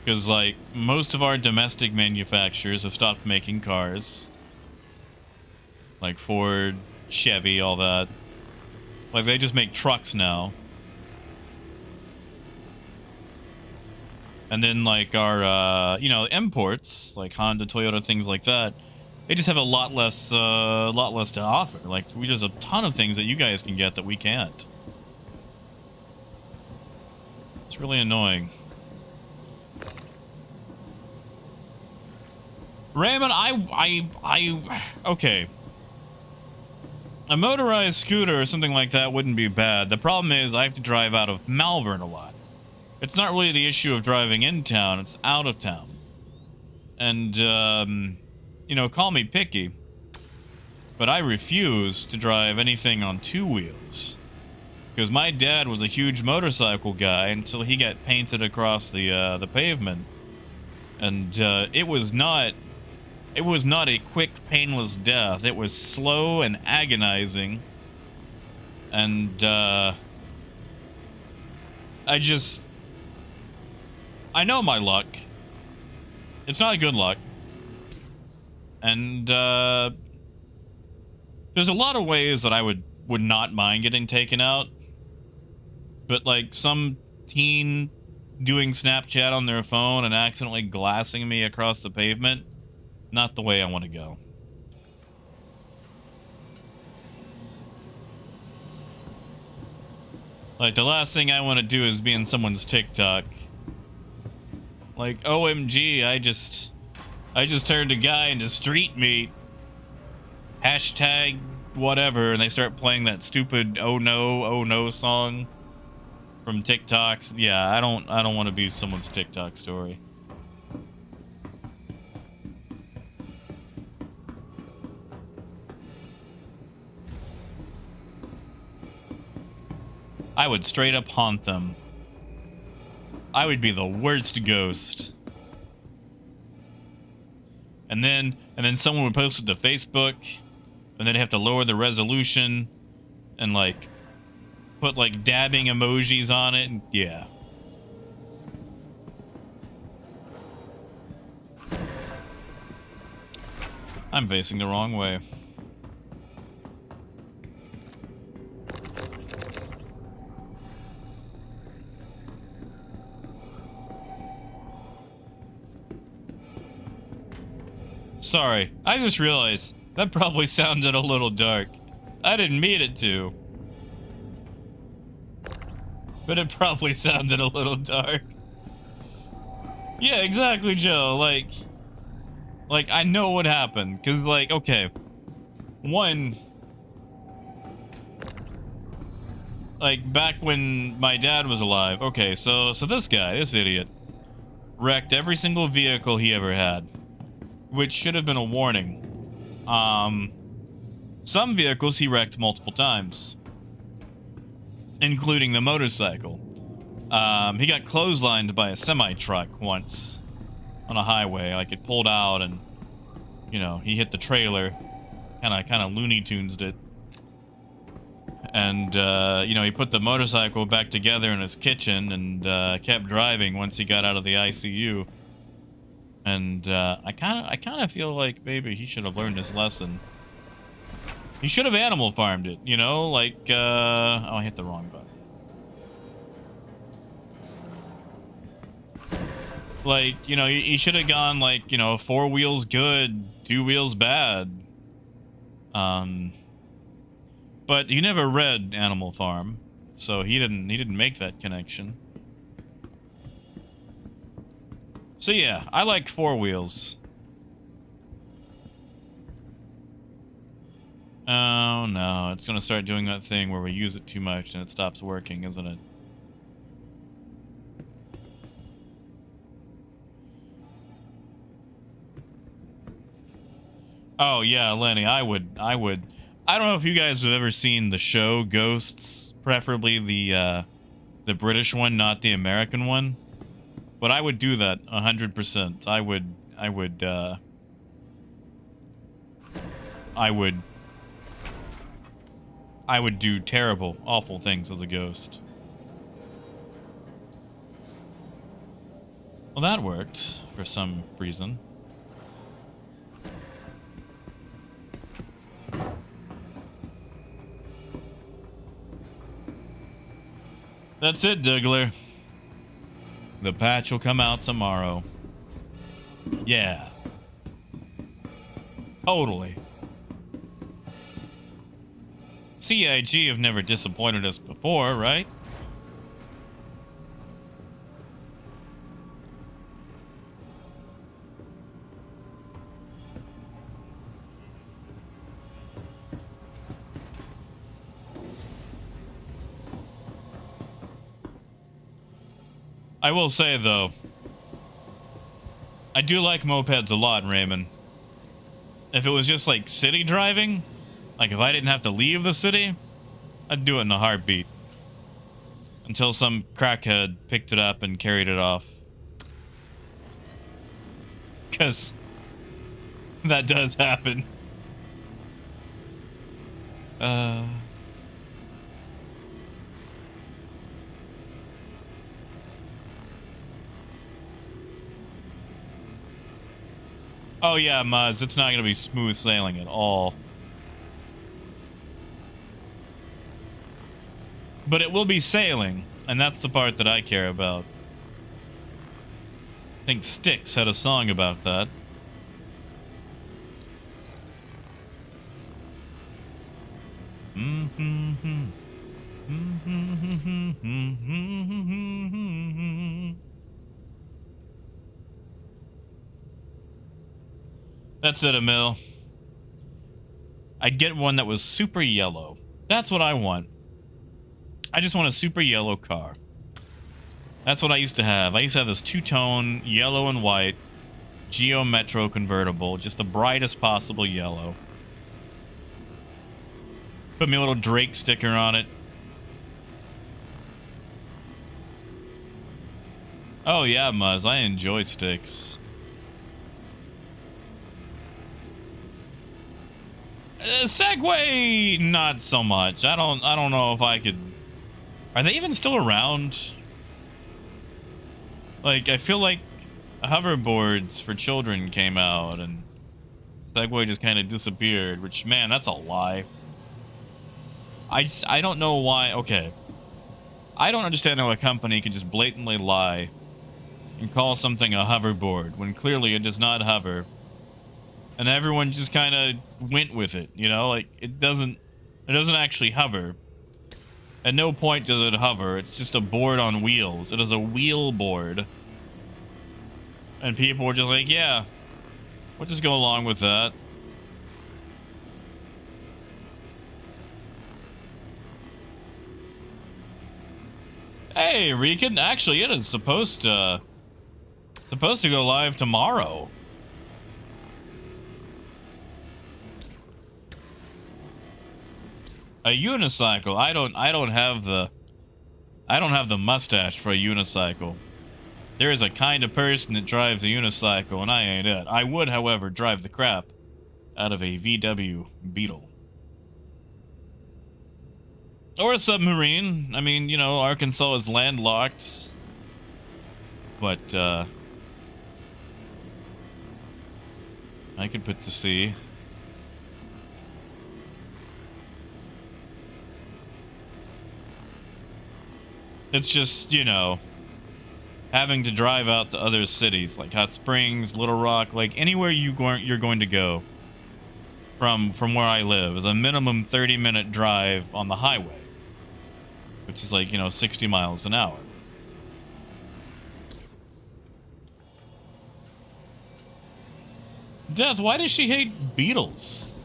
Because, like, most of our domestic manufacturers have stopped making cars. Like Ford, Chevy, all that. Like, they just make trucks now. And then, like, our, you know, imports, like Honda, Toyota, things like that, they just have a lot less to offer. Like, there's a ton of things that you guys can get that we can't. It's really annoying. Raymond, okay. A motorized scooter or something like that wouldn't be bad. The problem is I have to drive out of Malvern a lot. It's not really the issue of driving in town, it's out of town. And, you know, call me picky, but I refuse to drive anything on two wheels. Because my dad was a huge motorcycle guy until he got painted across the pavement. And, it was not a quick, painless death. It was slow and agonizing. And, I know my luck. It's not good luck. And, there's a lot of ways that I would not mind getting taken out. But, like, some teen doing Snapchat on their phone and accidentally glassing me across the pavement, not the way I want to go. Like, the last thing I want to do is be in someone's TikTok. Like, OMG, I just turned a guy into street meat. Hashtag whatever, and they start playing that stupid oh no song from TikToks. Yeah, I don't want to be someone's TikTok story. I would straight up haunt them. I would be the worst ghost. And then someone would post it to Facebook, and they'd have to lower the resolution and like put like dabbing emojis on it. And yeah. I'm facing the wrong way. Sorry, I just realized that probably sounded a little dark. I didn't mean it to. But it probably sounded a little dark. Yeah, exactly, Joe. Like, I know what happened. Because, like, okay. One, like, back when my dad was alive. Okay, so this guy, this idiot, wrecked every single vehicle he ever had. Which should have been a warning. Some vehicles he wrecked multiple times. Including the motorcycle. He got clotheslined by a semi-truck once on a highway. Like, it pulled out and, you know, he hit the trailer. Kind of Looney Tunes'd it. And, you know, he put the motorcycle back together in his kitchen and kept driving once he got out of the ICU. And I kind of feel like maybe he should have learned his lesson. He should have animal farmed it, you know, like oh, I hit the wrong button. Like, you know, he should have gone like, you know, 4 wheels good, 2 wheels bad. But he never read Animal Farm, so he didn't make that connection. So yeah, I like 4 wheels. Oh no, it's gonna start doing that thing where we use it too much and it stops working, isn't it? Oh yeah, Lenny, I don't know if you guys have ever seen the show Ghosts, preferably the British one, not the American one. But I would do that 100%. I would do terrible, awful things as a ghost. Well, that worked for some reason. That's it, Diggler. The patch will come out tomorrow. Yeah. Totally. CIG have never disappointed us before, right? I will say, though, I do like mopeds a lot, Raymond. If it was just, like, city driving, like, if I didn't have to leave the city, I'd do it in a heartbeat. Until some crackhead picked it up and carried it off. Because that does happen. Oh yeah, Muzz, it's not gonna be smooth sailing at all. But it will be sailing, and that's the part that I care about. I think Styx had a song about that. That's it, Emil. I'd get one that was super yellow. That's what I want. I just want a super yellow car. That's what I used to have. I used to have this two-tone yellow and white Geo Metro convertible, just the brightest possible yellow. Put me a little Drake sticker on it. Oh yeah, Muzz, I enjoy sticks. Segway, not so much. I don't know if I could. Are they even still around? Like, I feel like hoverboards for children came out and Segway just kind of disappeared, which, man, that's a lie. I don't know why. Okay. I don't understand how a company can just blatantly lie and call something a hoverboard when clearly it does not hover. And everyone just kind of went with it, you know? Like, it doesn't actually hover. At no point does it hover. It's just a board on wheels. It is a wheel board. And people were just like, yeah, we'll just go along with that. Hey, Rican, actually, it is supposed to go live tomorrow. A unicycle. I don't have the mustache for a unicycle. There is a kind of person that drives a unicycle, and I ain't it. I would, however, drive the crap out of a VW Beetle. Or a submarine. I mean, you know, Arkansas is landlocked. But, I could put to sea. It's just, you know, having to drive out to other cities like Hot Springs, Little Rock, like anywhere you're going to go from where I live is a minimum 30-minute drive on the highway, which is like, you know, 60 miles an hour. Death, why does she hate Beatles?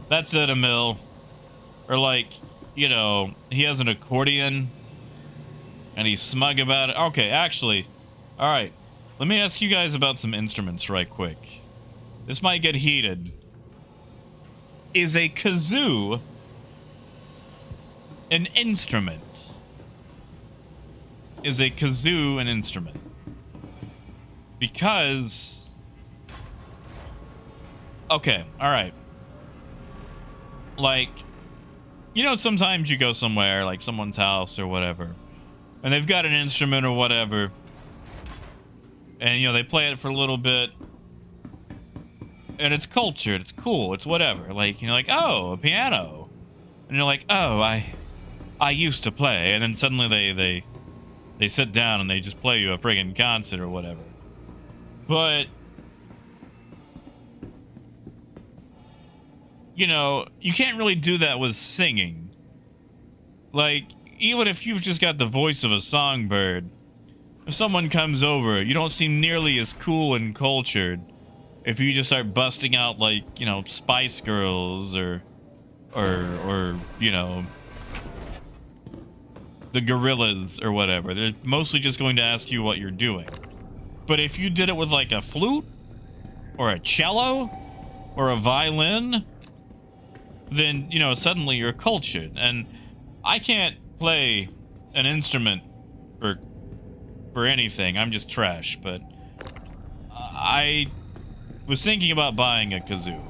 That's it, Emil. Or like, you know, he has an accordion and he's smug about it. Okay, actually, all right. Let me ask you guys about some instruments right quick. This might get heated. Is a kazoo an instrument? Is a kazoo an instrument? Because... Okay, all right. Like... You know, sometimes you go somewhere, like someone's house or whatever, and they've got an instrument or whatever, and, you know, they play it for a little bit, and it's cultured, it's cool, it's whatever. Like, you know, like, oh, a piano. And you're like, oh, I used to play, and then suddenly they sit down and they just play you a friggin' concert or whatever. But... you know, you can't really do that with singing. Like, even if you've just got the voice of a songbird, if someone comes over, you don't seem nearly as cool and cultured if you just start busting out, like, you know, Spice Girls or you know, the Gorillas or whatever. They're mostly just going to ask you what you're doing. But if you did it with, like, a flute or a cello or a violin, then, you know, suddenly you're cultured. And I can't play an instrument for anything. I'm just trash. But I was thinking about buying a kazoo,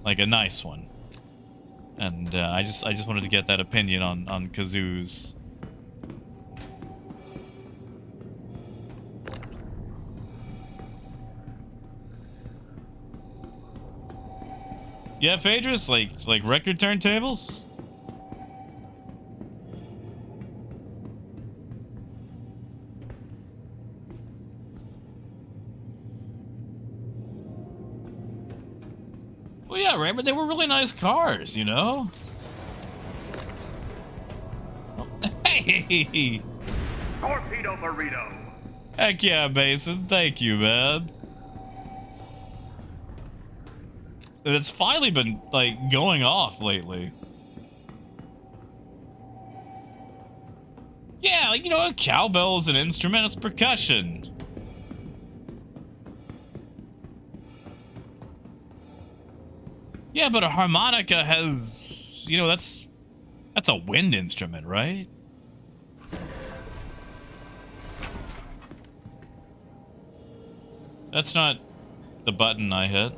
like a nice one. And I just wanted to get that opinion on kazoos. Yeah, Phaedrus, like record turntables? Well, yeah, right, but they were really nice cars, you know? Hey! Torpedo burrito. Heck yeah, Mason. Thank you, man. And it's finally been, like, going off lately. Yeah, like, you know, a cowbell's an instrument, it's percussion. Yeah, but a harmonica has, you know, that's a wind instrument, right? That's not the button I hit.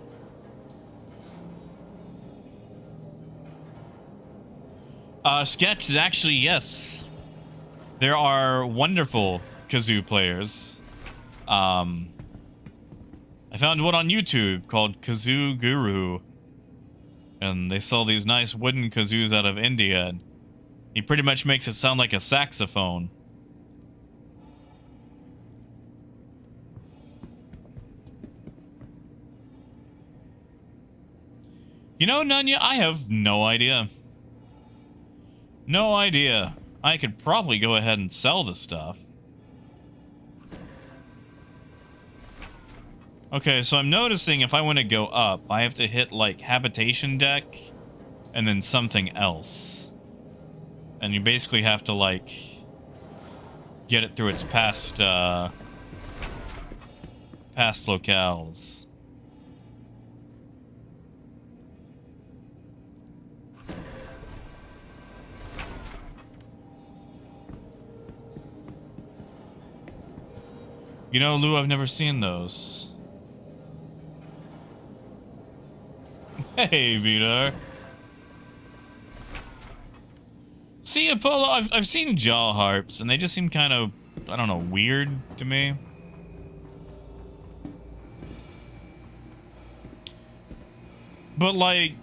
Sketch, actually, yes. There are wonderful kazoo players. I found one on YouTube called Kazoo Guru. And they sell these nice wooden kazoos out of India. And he pretty much makes it sound like a saxophone. You know, Nunya, I have no idea. No idea. I could probably go ahead and sell the stuff. Okay, so I'm noticing if I want to go up, I have to hit, like, habitation deck and then something else. And you basically have to, like, get it through its past locales. You know, Lou, I've never seen those. Hey, Vidar. See, Apollo, I've seen jaw harps, and they just seem kind of, I don't know, weird to me. But, like,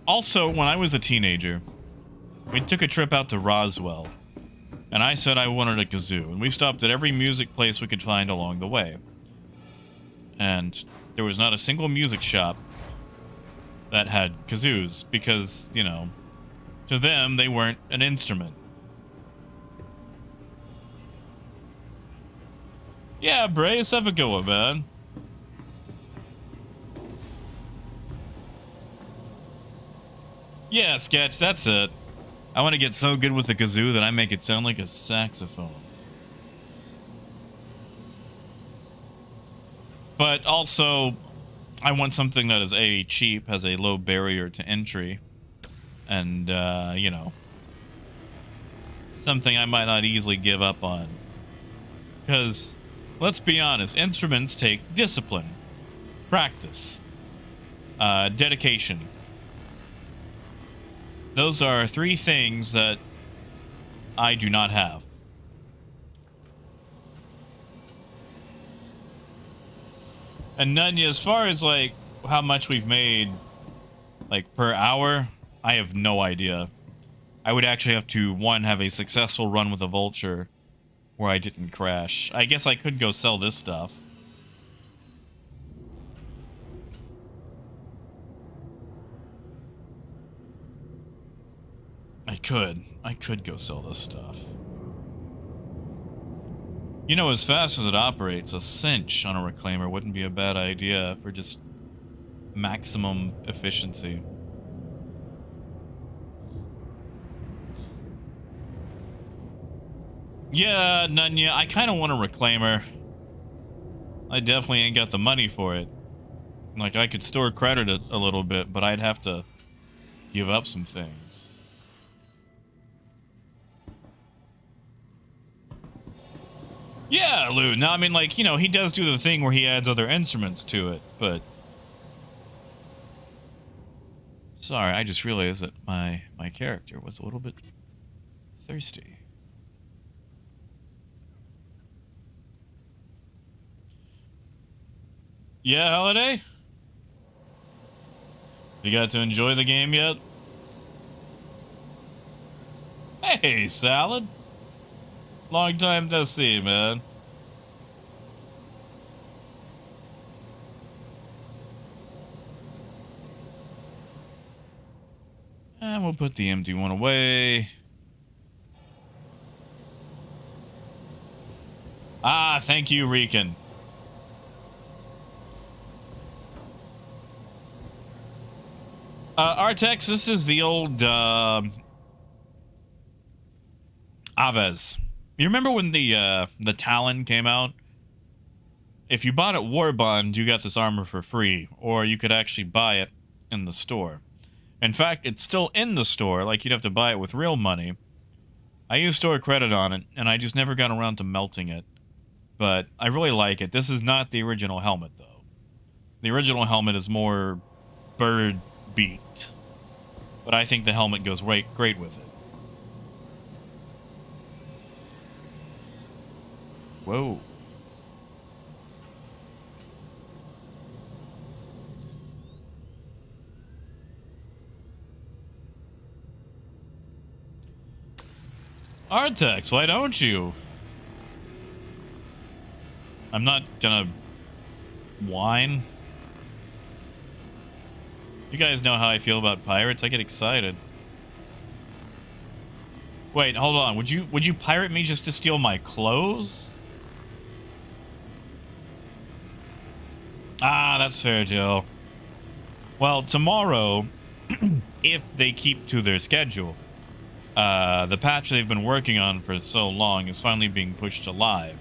also, when I was a teenager, we took a trip out to Roswell, and I said I wanted a kazoo, and we stopped at every music place we could find along the way. And there was not a single music shop that had kazoos, because, you know, to them, they weren't an instrument. Yeah, Brace, have a good one, man. Yeah, Sketch, that's it. I want to get so good with the kazoo that I make it sound like a saxophone. But also, I want something that is A, cheap, has a low barrier to entry, and, you know, something I might not easily give up on. Because, let's be honest, instruments take discipline, practice, dedication. Those are 3 things that I do not have. And Nunya, as far as, like, how much we've made, like, per hour, I have no idea. I would actually have to, one, have a successful run with a Vulture where I didn't crash. I guess I could go sell this stuff. I could go sell this stuff. You know, as fast as it operates, a cinch on a reclaimer wouldn't be a bad idea for just maximum efficiency. Yeah, Nunya, I kind of want a reclaimer. I definitely ain't got the money for it. Like, I could store credit a little bit, but I'd have to give up some things. Yeah, Lou. No, I mean, like, you know, he does do the thing where he adds other instruments to it, but... Sorry, I just realized that my character was a little bit thirsty. Yeah, Holiday? You got to enjoy the game yet? Hey, Salad. Long time no see, man. And we'll put the empty one away. Ah, thank you, Rican. Artex, this is the old, Aves. You remember when the Talon came out? If you bought at Warbond, you got this armor for free, or you could actually buy it in the store. In fact, it's still in the store, like you'd have to buy it with real money. I used store credit on it, and I just never got around to melting it. but I really like it. This is not the original helmet, though. The original helmet is more bird beat, but I think the helmet goes great with it. Whoa. Artex, why don't you? I'm not gonna whine. You guys know how I feel about pirates. I get excited. Wait, hold on. Would you pirate me just to steal my clothes? Ah, that's fair, Joe. Well, tomorrow, if they keep to their schedule, the patch they've been working on for so long is finally being pushed to live.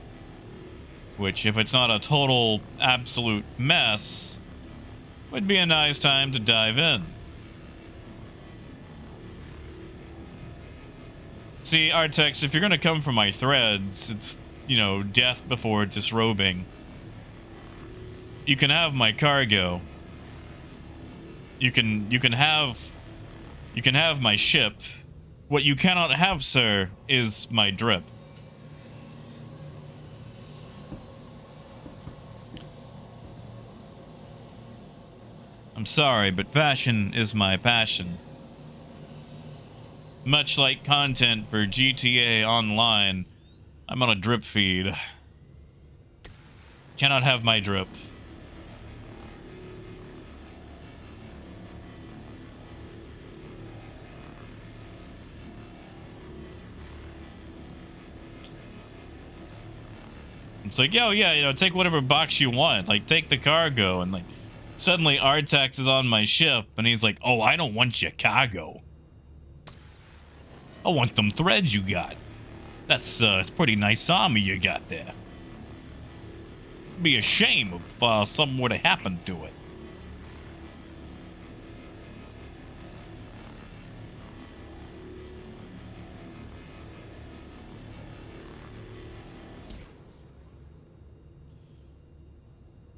Which, if it's not a total, absolute mess, would be a nice time to dive in. See, Artex, if you're gonna come for my threads, it's, you know, death before disrobing. You can have my cargo. You can have my ship. What you cannot have, sir, is my drip. I'm sorry, but fashion is my passion. Much like content for GTA Online, I'm on a drip feed. Cannot have my drip. It's like, yo, yeah, you know, take whatever box you want. Like, take the cargo. And, like, suddenly Artax is on my ship. And he's like, oh, I don't want your cargo. I want them threads you got. That's, it's pretty nice armor you got there. It'd be a shame if, something were to happen to it.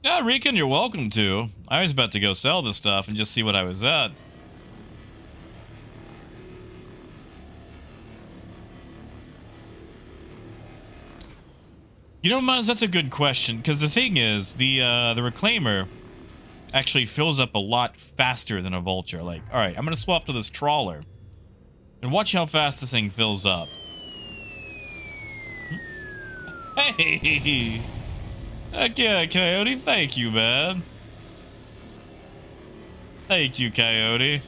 Yeah, Rican, you're welcome to. I was about to go sell this stuff and just see what I was at. You know, Muzz, that's a good question, because the thing is, the Reclaimer actually fills up a lot faster than a Vulture. Like, alright, I'm going to swap to this Trawler, and watch how fast this thing fills up. Hey! Heck yeah, Coyote, thank you, man. Thank you, Coyote.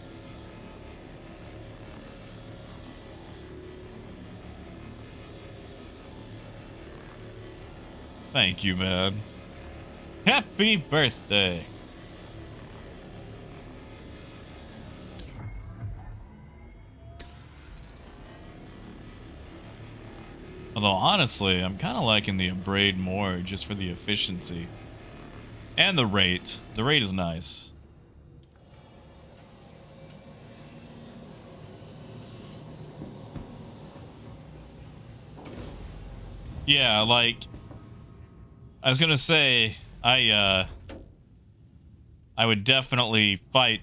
Thank you, man. Happy birthday. Although, honestly, I'm kind of liking the Abrade more just for the efficiency. And the rate. The rate is nice. Yeah, like, I was gonna say, I would definitely fight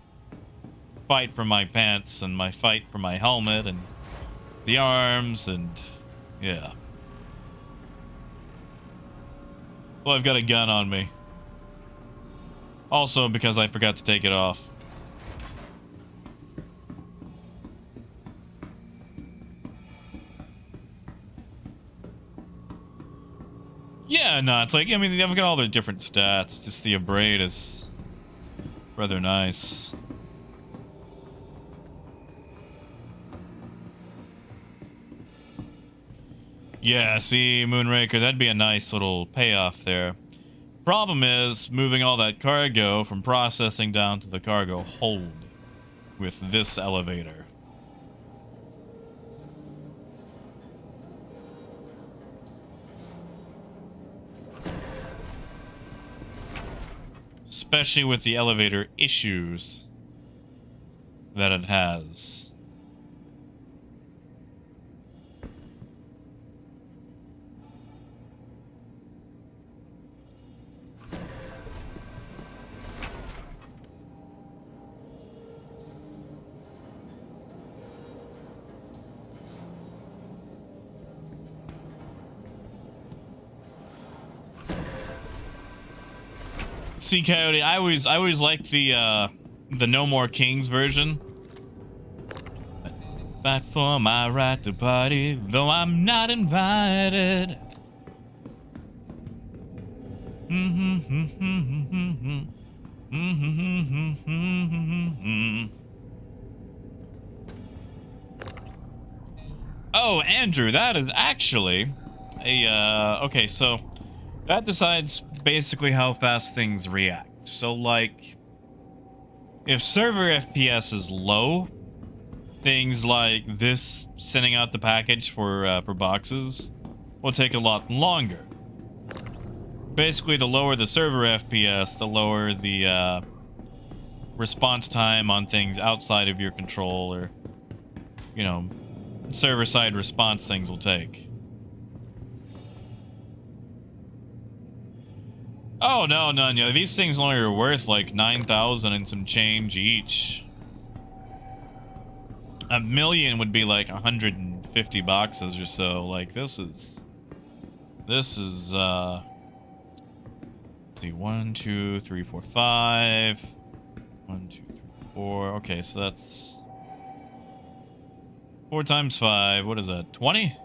for my pants and fight for my helmet and the arms and, yeah. Well, I've got a gun on me. Also, because I forgot to take it off. Yeah, no, it's like, I mean, they've got all their different stats. Just the Abrade is rather nice. Yeah, see, Moonraker, that'd be a nice little payoff there. Problem is, moving all that cargo from processing down to the cargo hold with this elevator. Especially with the elevator issues that it has. See, Coyote, I always liked the No More Kings version. Fight for my right to party, though I'm not invited. Oh, Andrew, that is actually a, okay, so that decides basically how fast things react. So, like, if server FPS is low, things like this sending out the package for boxes will take a lot longer. Basically, the lower the server FPS, the lower the response time on things outside of your control, or, you know, server-side response things will take. Oh, no, no. These things only are worth like 9,000 and some change each. A million would be like 150 boxes or so. Like, this is, let's see, 1, 2, 3, 4, 5. 1, 2, 3, 4. Okay, so that's 4 times 5. What is that? 20?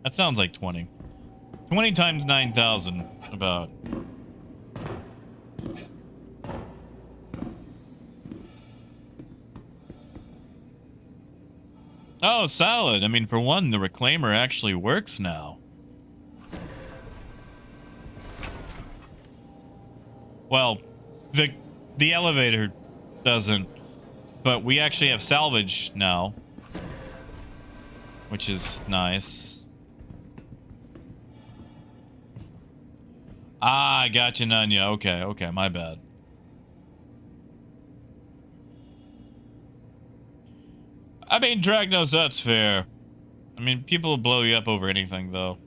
That sounds like 20. 20 times 9,000, about. Oh, salad. I mean, for one, the reclaimer actually works now. Well, the elevator doesn't, but we actually have salvage now, which is nice. Ah, I got you, Nanya. Okay, my bad. I mean, Dragnose, that's fair. I mean, people will blow you up over anything, though.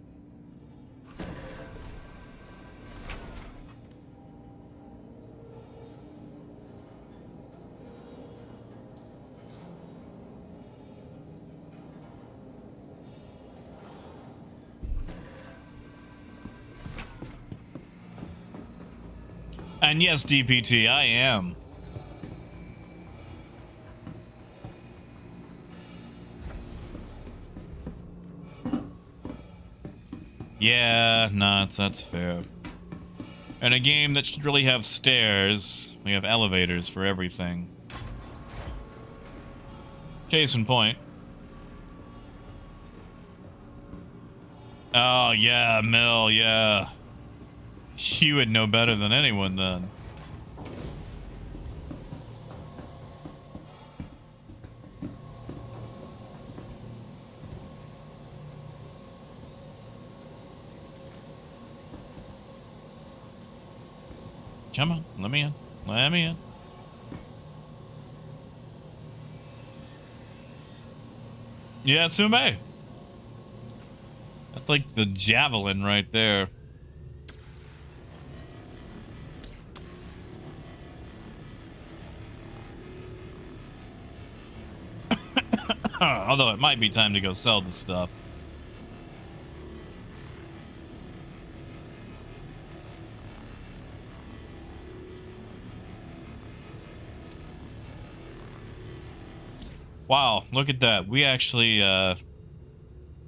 And yes, DPT, I am. Yeah, nah, that's fair. In a game that should really have stairs, we have elevators for everything. Case in point. Oh, yeah, Mill, yeah. You would know better than anyone then. Come on, let me in. Let me in. Yeah, Sume. That's like the javelin right there. Although it might be time to go sell the stuff. Wow, look at that. We actually,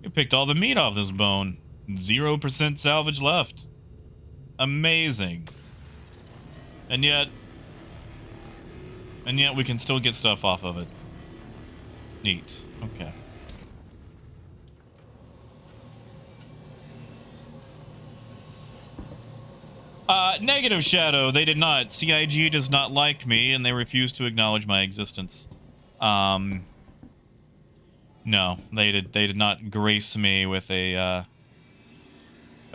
we picked all the meat off this bone. 0% salvage left. Amazing. And yet we can still get stuff off of it. Neat. Okay. Negative Shadow. They did not. CIG does not like me, and they refuse to acknowledge my existence. No, they did not grace me with a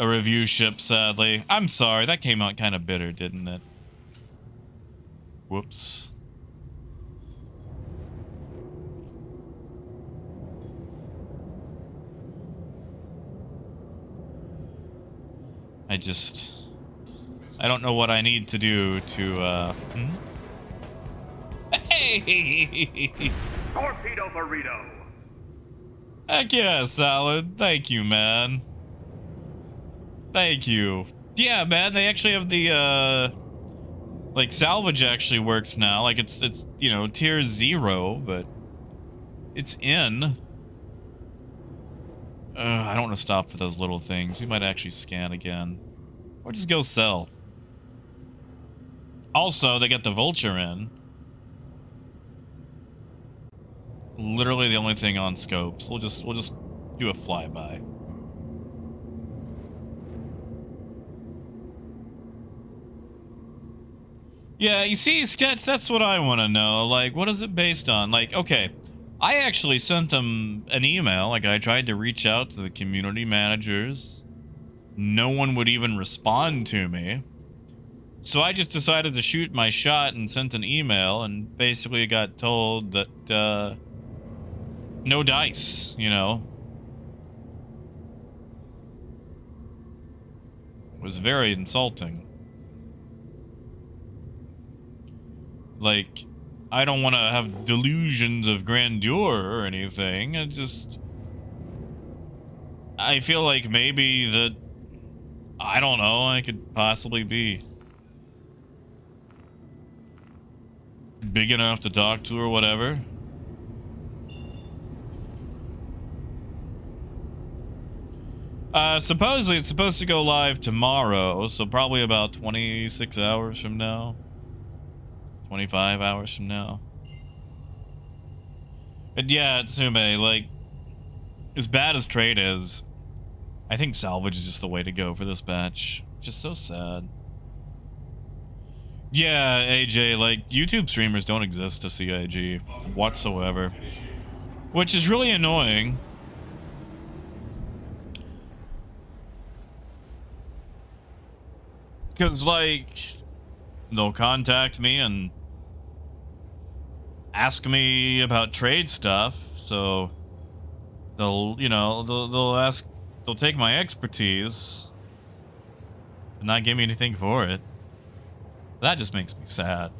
review ship, sadly. I'm sorry, that came out kind of bitter, didn't it? Whoops. I don't know what I need to do to, Hey! Torpedo burrito. Heck yeah, Salad. Thank you, man. Thank you. Yeah, man, they actually have the, like, salvage actually works now. Like, it's you know, tier 0, but it's in. I don't want to stop for those little things. We might actually scan again. Or just go sell. Also, they got the Vulture in. Literally the only thing on scope. So we'll just do a flyby. Yeah, you see, Sketch, that's what I want to know. Like, what is it based on? Like, okay, I actually sent them an email. Like, I tried to reach out to the community managers. No one would even respond to me. So I just decided to shoot my shot and sent an email and basically got told that, no dice, you know. It was very insulting. Like, I don't want to have delusions of grandeur or anything. I feel like maybe that, I don't know, I could possibly be big enough to talk to or whatever. Supposedly it's supposed to go live tomorrow, so probably about 26 hours from now. 25 hours from now. But yeah, Tsume, like, as bad as trade is, I think salvage is just the way to go for this batch. Just so sad. Yeah, AJ, like, YouTube streamers don't exist to CIG whatsoever. Which is really annoying. Because, like, they'll contact me and ask me about trade stuff, so they'll, you know, they'll take my expertise and not give me anything for it. That just makes me sad.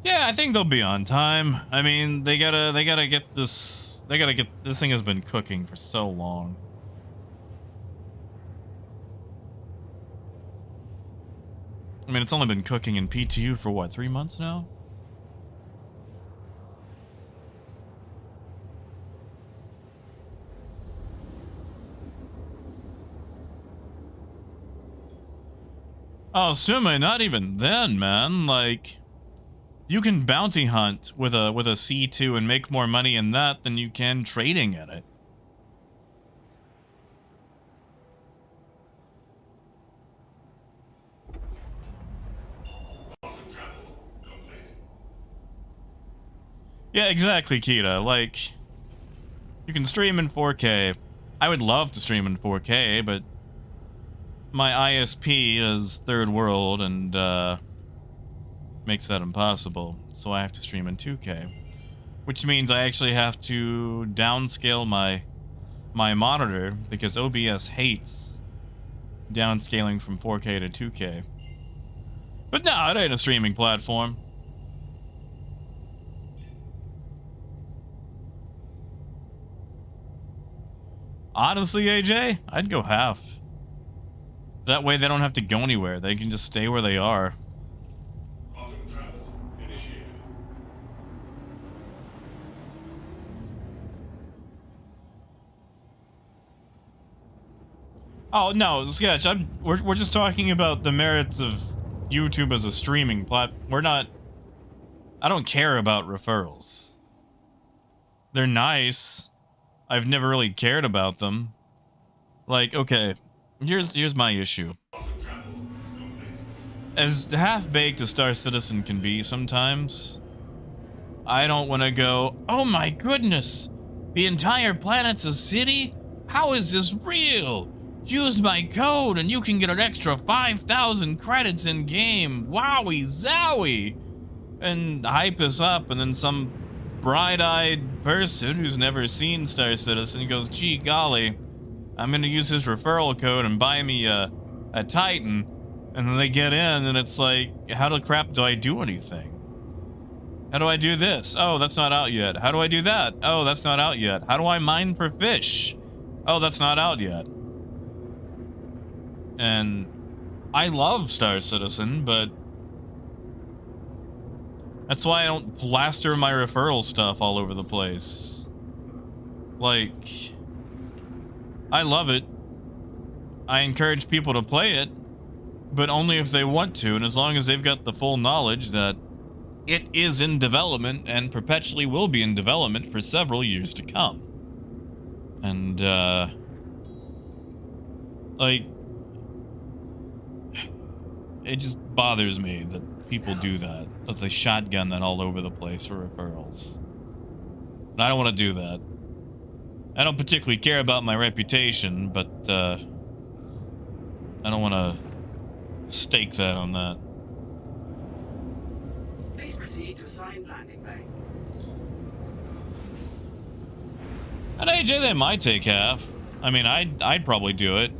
Yeah, I think they'll be on time. I mean, they gotta get this, this thing has been cooking for so long. I mean, it's only been cooking in PTU for what, 3 months now? Oh, Sume, not even then, man. Like, you can bounty hunt with a C2 and make more money in that than you can trading in it. Yeah, exactly, Kita. Like, you can stream in 4K. I would love to stream in 4K, but my ISP is third world and makes that impossible. So I have to stream in 2K, which means I actually have to downscale my monitor because OBS hates downscaling from 4K to 2K. But no, it ain't a streaming platform. Honestly, AJ, I'd go half. That way they don't have to go anywhere. They can just stay where they are. Oh no, Sketch. We're just talking about the merits of YouTube as a streaming platform. We're not. I don't care about referrals. They're nice. I've never really cared about them. Like, okay, here's my issue. As half-baked as Star Citizen can be sometimes, I don't want to go, oh my goodness, the entire planet's a city? How is this real? Use my code and you can get an extra 5,000 credits in game. Wowie zowie! And hype us up, and then some bright-eyed person who's never seen Star Citizen goes, gee golly, I'm gonna use his referral code and buy me a Titan. And then they get in and it's like, how the crap do I do anything? How do I do this? Oh, that's not out yet. How do I do that? Oh, that's not out yet. How do I mine for fish? Oh, that's not out yet. And I love Star Citizen, but that's why I don't plaster my referral stuff all over the place. Like, I love it. I encourage people to play it, but only if they want to, and as long as they've got the full knowledge that it is in development and perpetually will be in development for several years to come. And, like, it just bothers me that people do that they shotgun that all over the place for referrals. And I don't want to do that. I don't particularly care about my reputation, but, I don't want to stake that on that. Please proceed to assigned landing bay. At AJ, they might take half. I mean, I'd probably do it.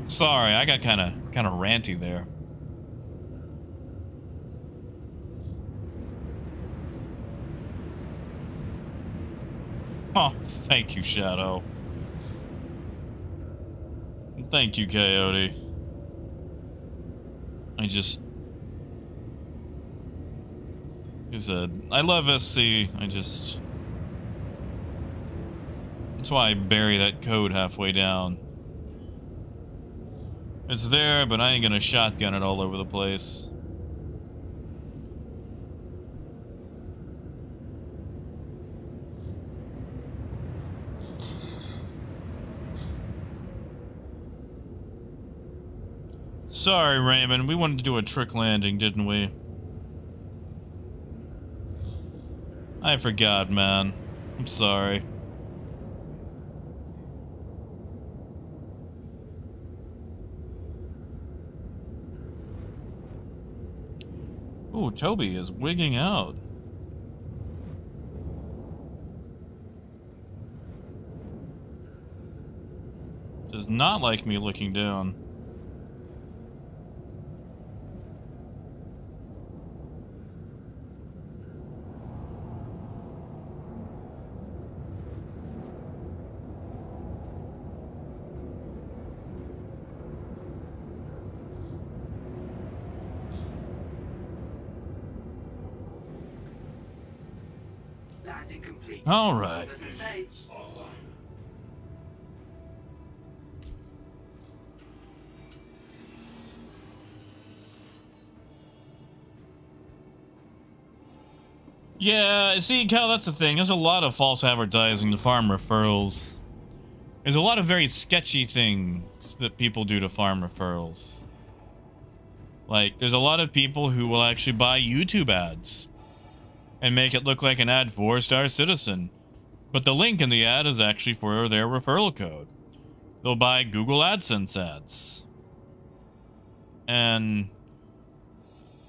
Sorry, I got kind of ranty there. Oh, thank you, Shadow. Thank you, Coyote. I said, I love SC. That's why I bury that code halfway down. It's there, but I ain't gonna shotgun it all over the place. Sorry, Raymond. We wanted to do a trick landing, didn't we? I forgot, man. I'm sorry. Ooh, Toby is wigging out. Does not like me looking down. Landing complete. All right. Business stage. Yeah, see, Cal, that's the thing. There's a lot of false advertising to farm referrals. There's a lot of very sketchy things that people do to farm referrals. Like, there's a lot of people who will actually buy YouTube ads and make it look like an ad for Star Citizen. But the link in the ad is actually for their referral code. They'll buy Google AdSense ads. And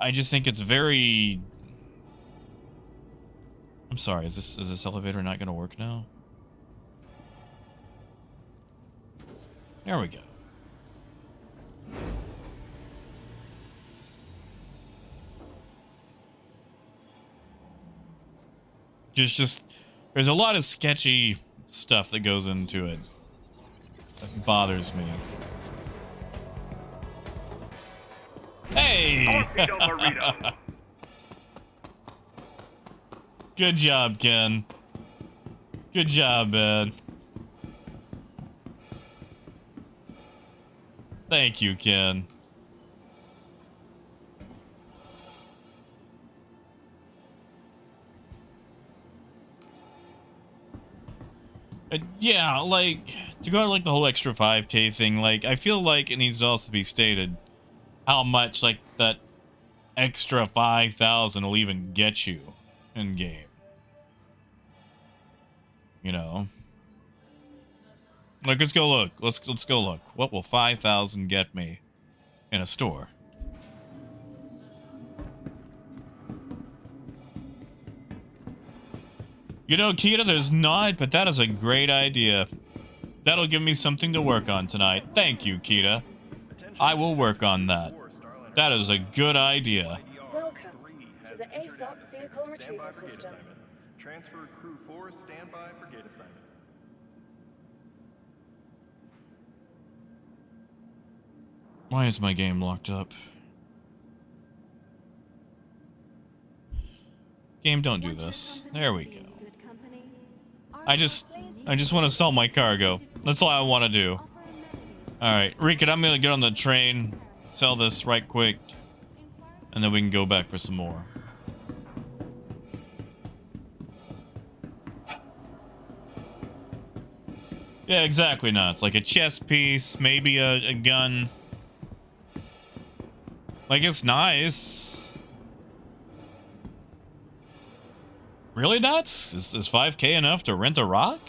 I just think it's very... I'm sorry, is this elevator not gonna work now? There we go. Just there's a lot of sketchy stuff that goes into it. That bothers me. Hey! Good job, Ken. Good job, man. Thank you, Ken. Yeah, like, to go to, like, the whole extra 5K thing, like, I feel like it needs to also be stated how much, like, that extra 5,000 will even get you in game. You know? Like, let's go look. Let's go look. What will 5,000 get me in a store? You know, Kita, there's not, but that is a great idea. That'll give me something to work on tonight. Thank you, Kita. I will work on that. That is a good idea. Welcome the ASOP vehicle retrieval system. Transfer crew 4, standby for gate assignment. Why is my game locked up? Game, don't do this. There we go. I just want to sell my cargo. That's all I want to do. Alright, Rican, I'm gonna get on the train, sell this right quick, and then we can go back for some more. Yeah, exactly nuts. Like a chess piece, maybe a gun. Like, it's nice. Really nuts? Is 5K enough to rent a rock?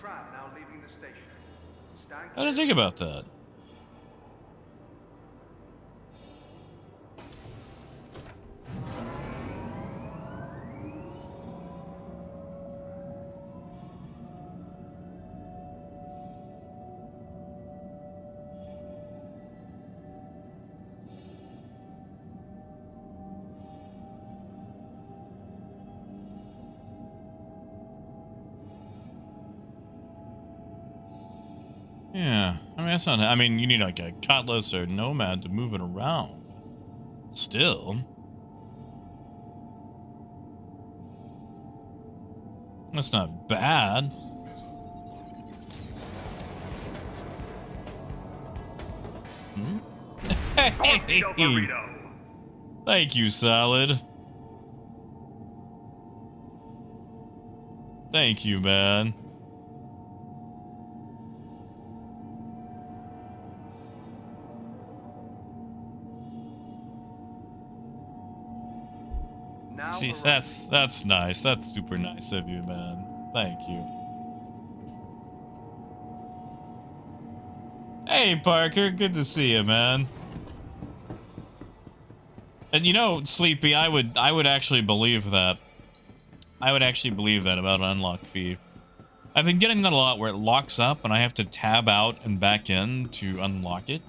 Tram now leaving the station. Stand I didn't think about that. Yeah, I mean, that's not. I mean, you need like a cutlass or nomad to move it around. Still, that's not bad. Hmm? Hey, thank you, Salad. Thank you, man. See, that's nice. That's super nice of you, man. Thank you. Hey, Parker. Good to see you, man. And you know, Sleepy, I would actually believe that. I would actually believe that about an unlock fee. I've been getting that a lot where it locks up and I have to tab out and back in to unlock it.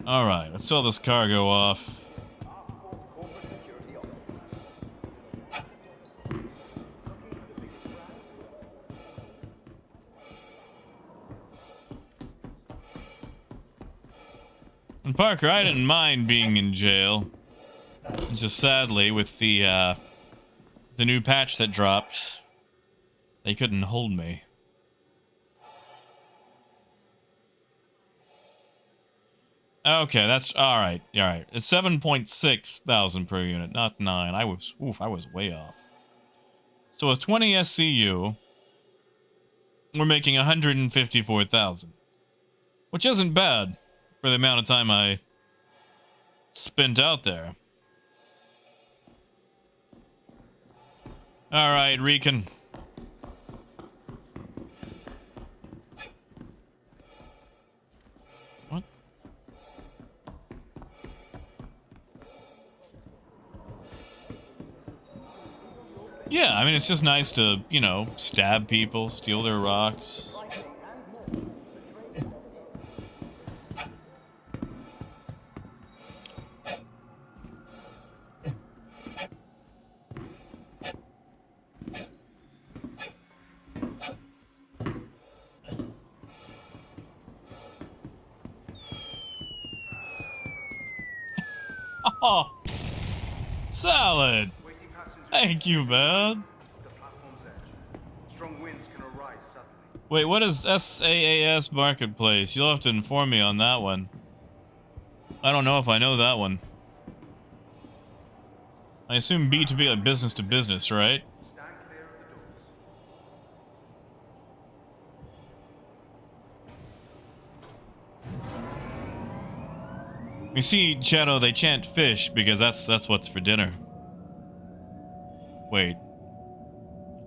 Alright, let's sell this cargo off. And Parker, I didn't mind being in jail. Just sadly, with the new patch that dropped, they couldn't hold me. Okay, that's all right. All right, it's 7.6 thousand per unit, not 9. I was way off. So with 20 SCU, we're making 154,000, which isn't bad for the amount of time I spent out there. All right, Rican. What? Yeah, I mean, it's just nice to, you know, stab people, steal their rocks. Oh, Salad. Waiting passengers. Thank you, man. The platform's edge. Strong winds can arise suddenly. Wait, what is SaaS Marketplace? You'll have to inform me on that one. I don't know if I know that one. I assume B2B, like business to business, right? Stand clear of the doors. You see, Shadow, they chant fish because that's what's for dinner. Wait.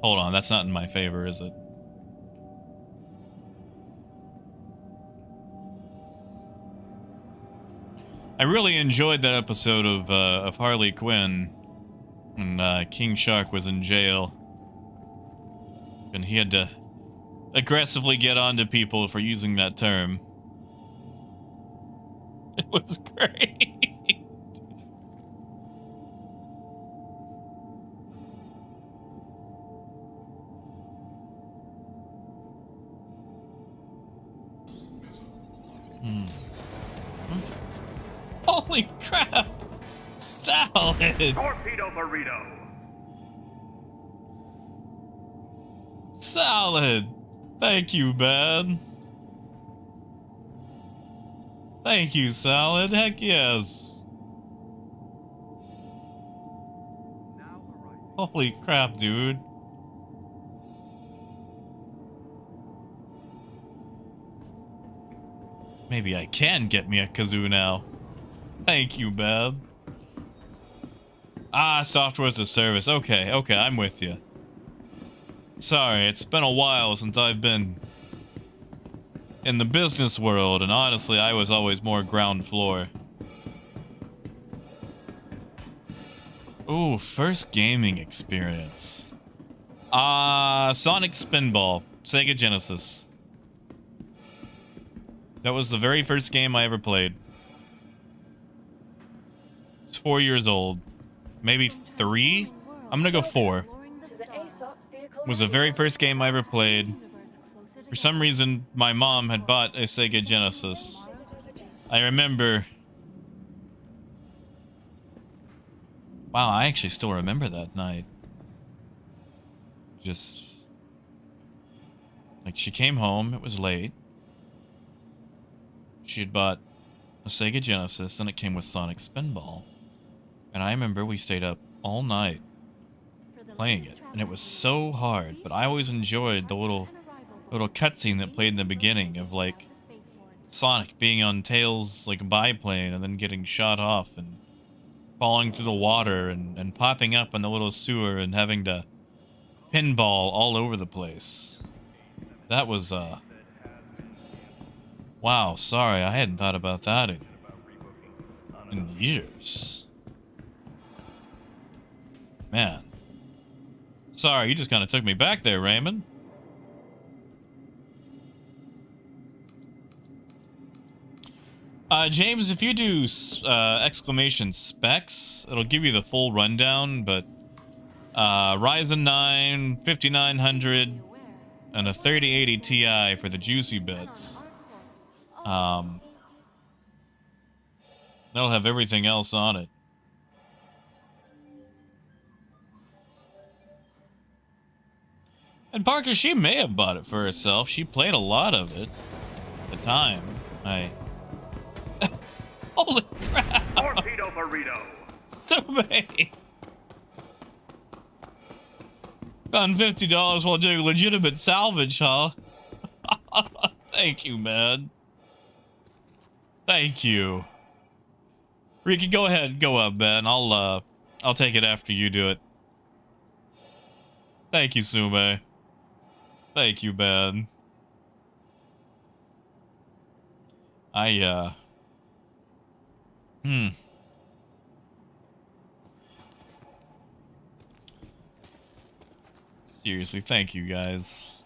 Hold on, that's not in my favor, is it? I really enjoyed that episode of Harley Quinn when King Shark was in jail. And he had to aggressively get onto people for using that term. It was great. Holy crap! Salad! Torpedo burrito! Salad! Thank you, man. Thank you, Salad. Heck yes. Now arriving. Holy crap, dude. Maybe I can get me a kazoo now. Thank you, Beb. Ah, software as a service. Okay, okay, I'm with you. Sorry, it's been a while since I've been in the business world, and honestly, I was always more ground floor. Ooh, first gaming experience. Sonic Spinball, Sega Genesis. That was the very first game I ever played. I was 4 years old. Maybe 3? I'm gonna go 4. Was the very first game I ever played. For some reason, my mom had bought a Sega Genesis. I remember... Wow, I actually still remember that night. Just... like, she came home, it was late. She had bought a Sega Genesis, and it came with Sonic Spinball. And I remember we stayed up all night playing it, and it was so hard, but I always enjoyed the little cutscene that played in the beginning of, like, Sonic being on Tails' like biplane and then getting shot off and falling through the water and popping up in the little sewer and having to pinball all over the place. That was wow, sorry, I hadn't thought about that in years. Man. Sorry, you just kind of took me back there, Raymond. James, if you do exclamation specs, it'll give you the full rundown, but Ryzen 9, 5900, and a 3080 Ti for the juicy bits. They'll have everything else on it. And Parker, she may have bought it for herself. She played a lot of it at the time. Holy crap! Torpedo burrito! So many! Found $50 while doing legitimate salvage, huh? Thank you, man. Thank you. Ricky, go ahead, go up, man. I'll take it after you do it. Thank you, Sume. Thank you, man. Seriously, thank you, guys.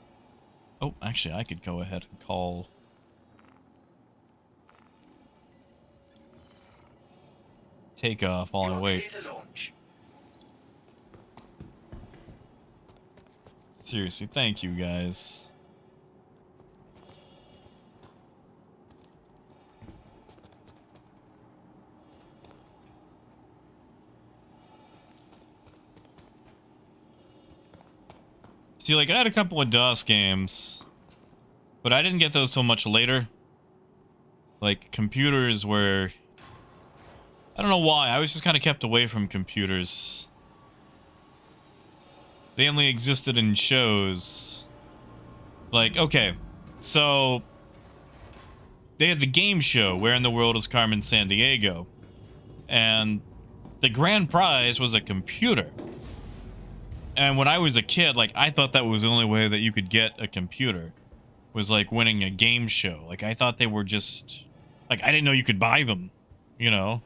Oh, actually, I could go ahead and call... takeoff while I wait. Seriously, thank you, guys. See, like, I had a couple of DOS games, but I didn't get those till much later. Like, computers were... I don't know why, I was just kind of kept away from computers. They only existed in shows. Like, okay, so... they had the game show, Where in the World is Carmen Sandiego? And the grand prize was a computer. And when I was a kid, like, I thought that was the only way that you could get a computer. Was, like, winning a game show. Like, I thought they were just... like, I didn't know you could buy them, you know?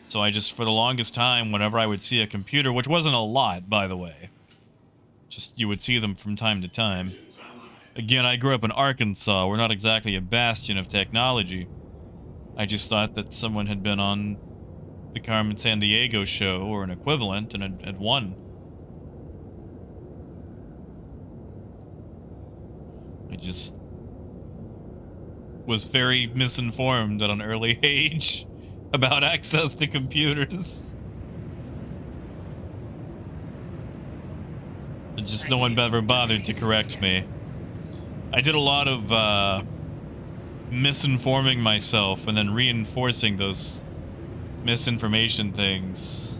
So I just, for the longest time, whenever I would see a computer, which wasn't a lot, by the way. Just, you would see them from time to time. Again, I grew up in Arkansas. We're not exactly a bastion of technology. I just thought that someone had been on the Carmen Sandiego show or an equivalent and had won. I just was very misinformed at an early age about access to computers. And just no one ever bothered to correct me. I did a lot of misinforming myself and then reinforcing those misinformation things.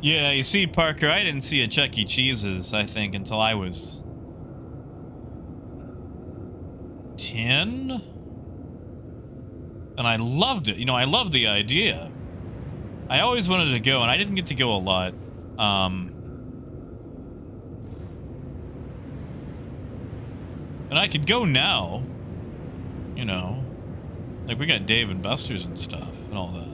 Yeah, you see, Parker, I didn't see a Chuck E. Cheese's, I think, until I was 10? And I loved it. You know, I loved the idea. I always wanted to go, and I didn't get to go a lot. And I could go now. You know. Like, we got Dave and Buster's and stuff and all that.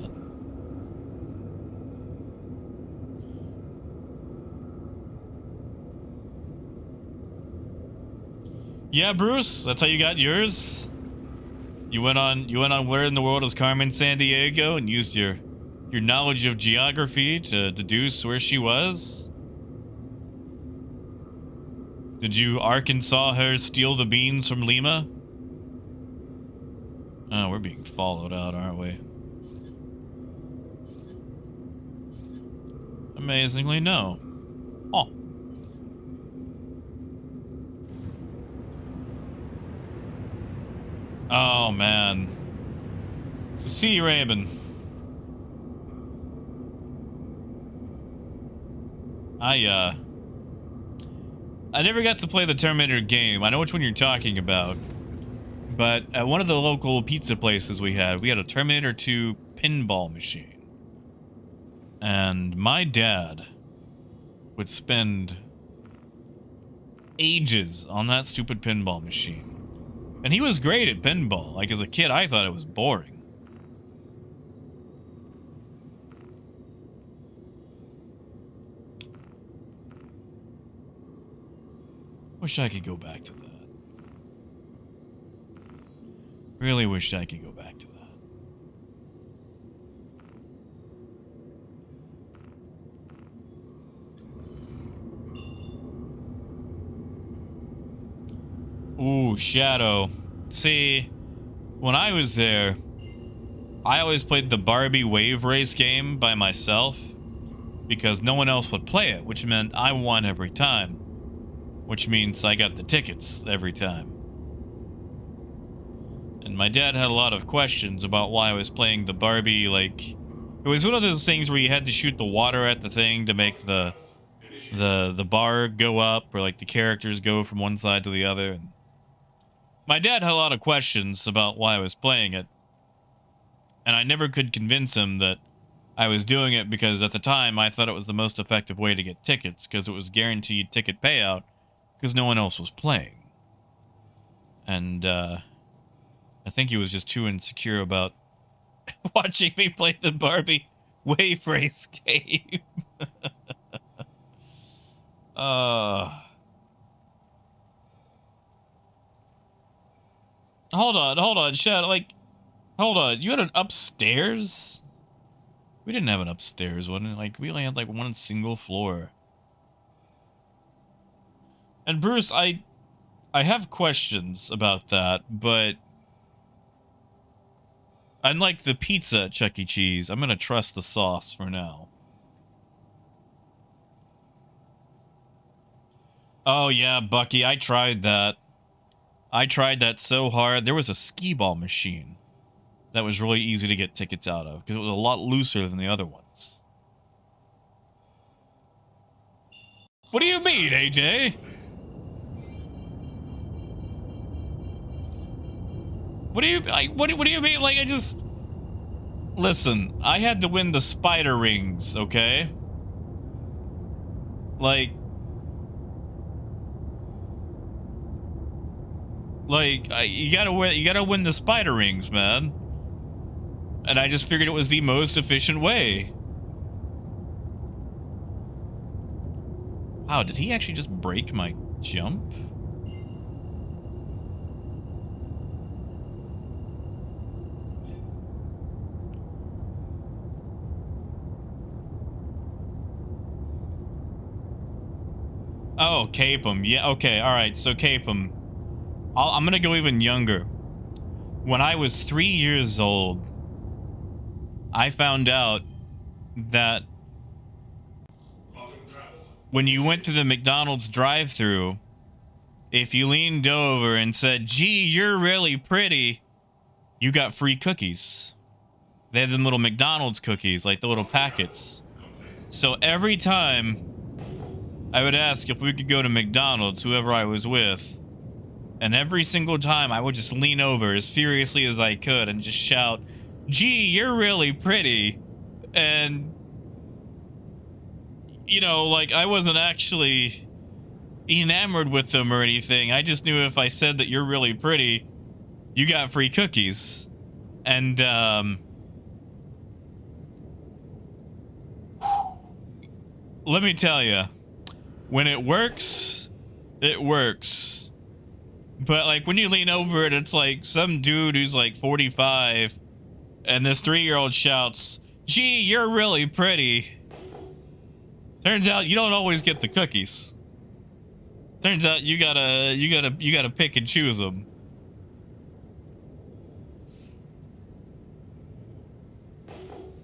Yeah, Bruce, that's how you got yours? You went on where in the world is Carmen Sandiego and used your knowledge of geography to deduce where she was? Did you Arkansas her steal the beans from Lima? Oh, we're being followed out, aren't we? Amazingly, no. Oh. Oh, man. See you, Raven. I never got to play the Terminator game. I know which one you're talking about. But at one of the local pizza places we had a Terminator 2 pinball machine. And my dad would spend ages on that stupid pinball machine. And he was great at pinball. Like, as a kid, I thought it was boring. Wish I could go back to that. Really wish I could go back to that. Ooh, Shadow. See, when I was there, I always played the Barbie Wave Race game by myself because no one else would play it, which meant I won every time. Which means I got the tickets every time. And my dad had a lot of questions about why I was playing the Barbie, like... It was one of those things where you had to shoot the water at the thing to make the bar go up, or like the characters go from one side to the other. And my dad had a lot of questions about why I was playing it. And I never could convince him that I was doing it because at the time I thought it was the most effective way to get tickets, because it was guaranteed ticket payout. Because no one else was playing. And, I think he was just too insecure about watching me play the Barbie Wave Race game. Hold on, Shadow, like, hold on, you had an upstairs? We didn't have an upstairs one, like, we only had, like, one single floor. And Bruce, I have questions about that, but unlike the pizza at Chuck E. Cheese, I'm gonna trust the sauce for now. Oh yeah, Bucky, I tried that. I tried that so hard. There was a skee ball machine that was really easy to get tickets out of because it was a lot looser than the other ones. What do you mean, AJ? What do you mean? Like, I just... Listen, I had to win the spider rings, okay? Like... Like, you gotta win the spider rings, man. And I just figured it was the most efficient way. Wow, did he actually just break my jump? Oh, cape him. Yeah, okay, alright, so cape him. I'm gonna go even younger. When I was 3 years old, I found out that when you went to the McDonald's drive-thru, if you leaned over and said, "Gee, you're really pretty," you got free cookies. They have them little McDonald's cookies, like the little packets. So every time I would ask if we could go to McDonald's, whoever I was with, and every single time I would just lean over as furiously as I could and just shout, "Gee, you're really pretty." And, you know, like, I wasn't actually enamored with them or anything. I just knew if I said that you're really pretty, you got free cookies. And, let me tell you, when it works, it works. But, like, when you lean over it, it's like some dude who's, like, 45, and this 3-year-old shouts, "Gee, you're really pretty." Turns out you don't always get the cookies. Turns out you gotta pick and choose them.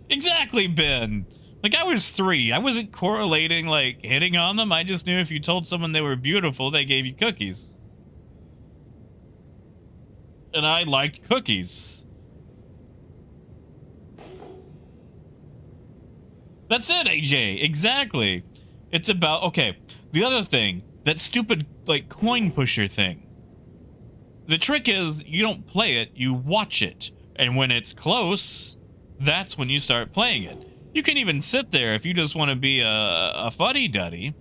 Exactly, Ben. Like, I was 3. I wasn't correlating, like, hitting on them. I just knew if you told someone they were beautiful, they gave you cookies. And I liked cookies. That's it, AJ. Exactly. It's about... Okay, the other thing, that stupid, like, coin pusher thing. The trick is, you don't play it, you watch it. And when it's close, that's when you start playing it. You can even sit there if you just want to be a fuddy-duddy.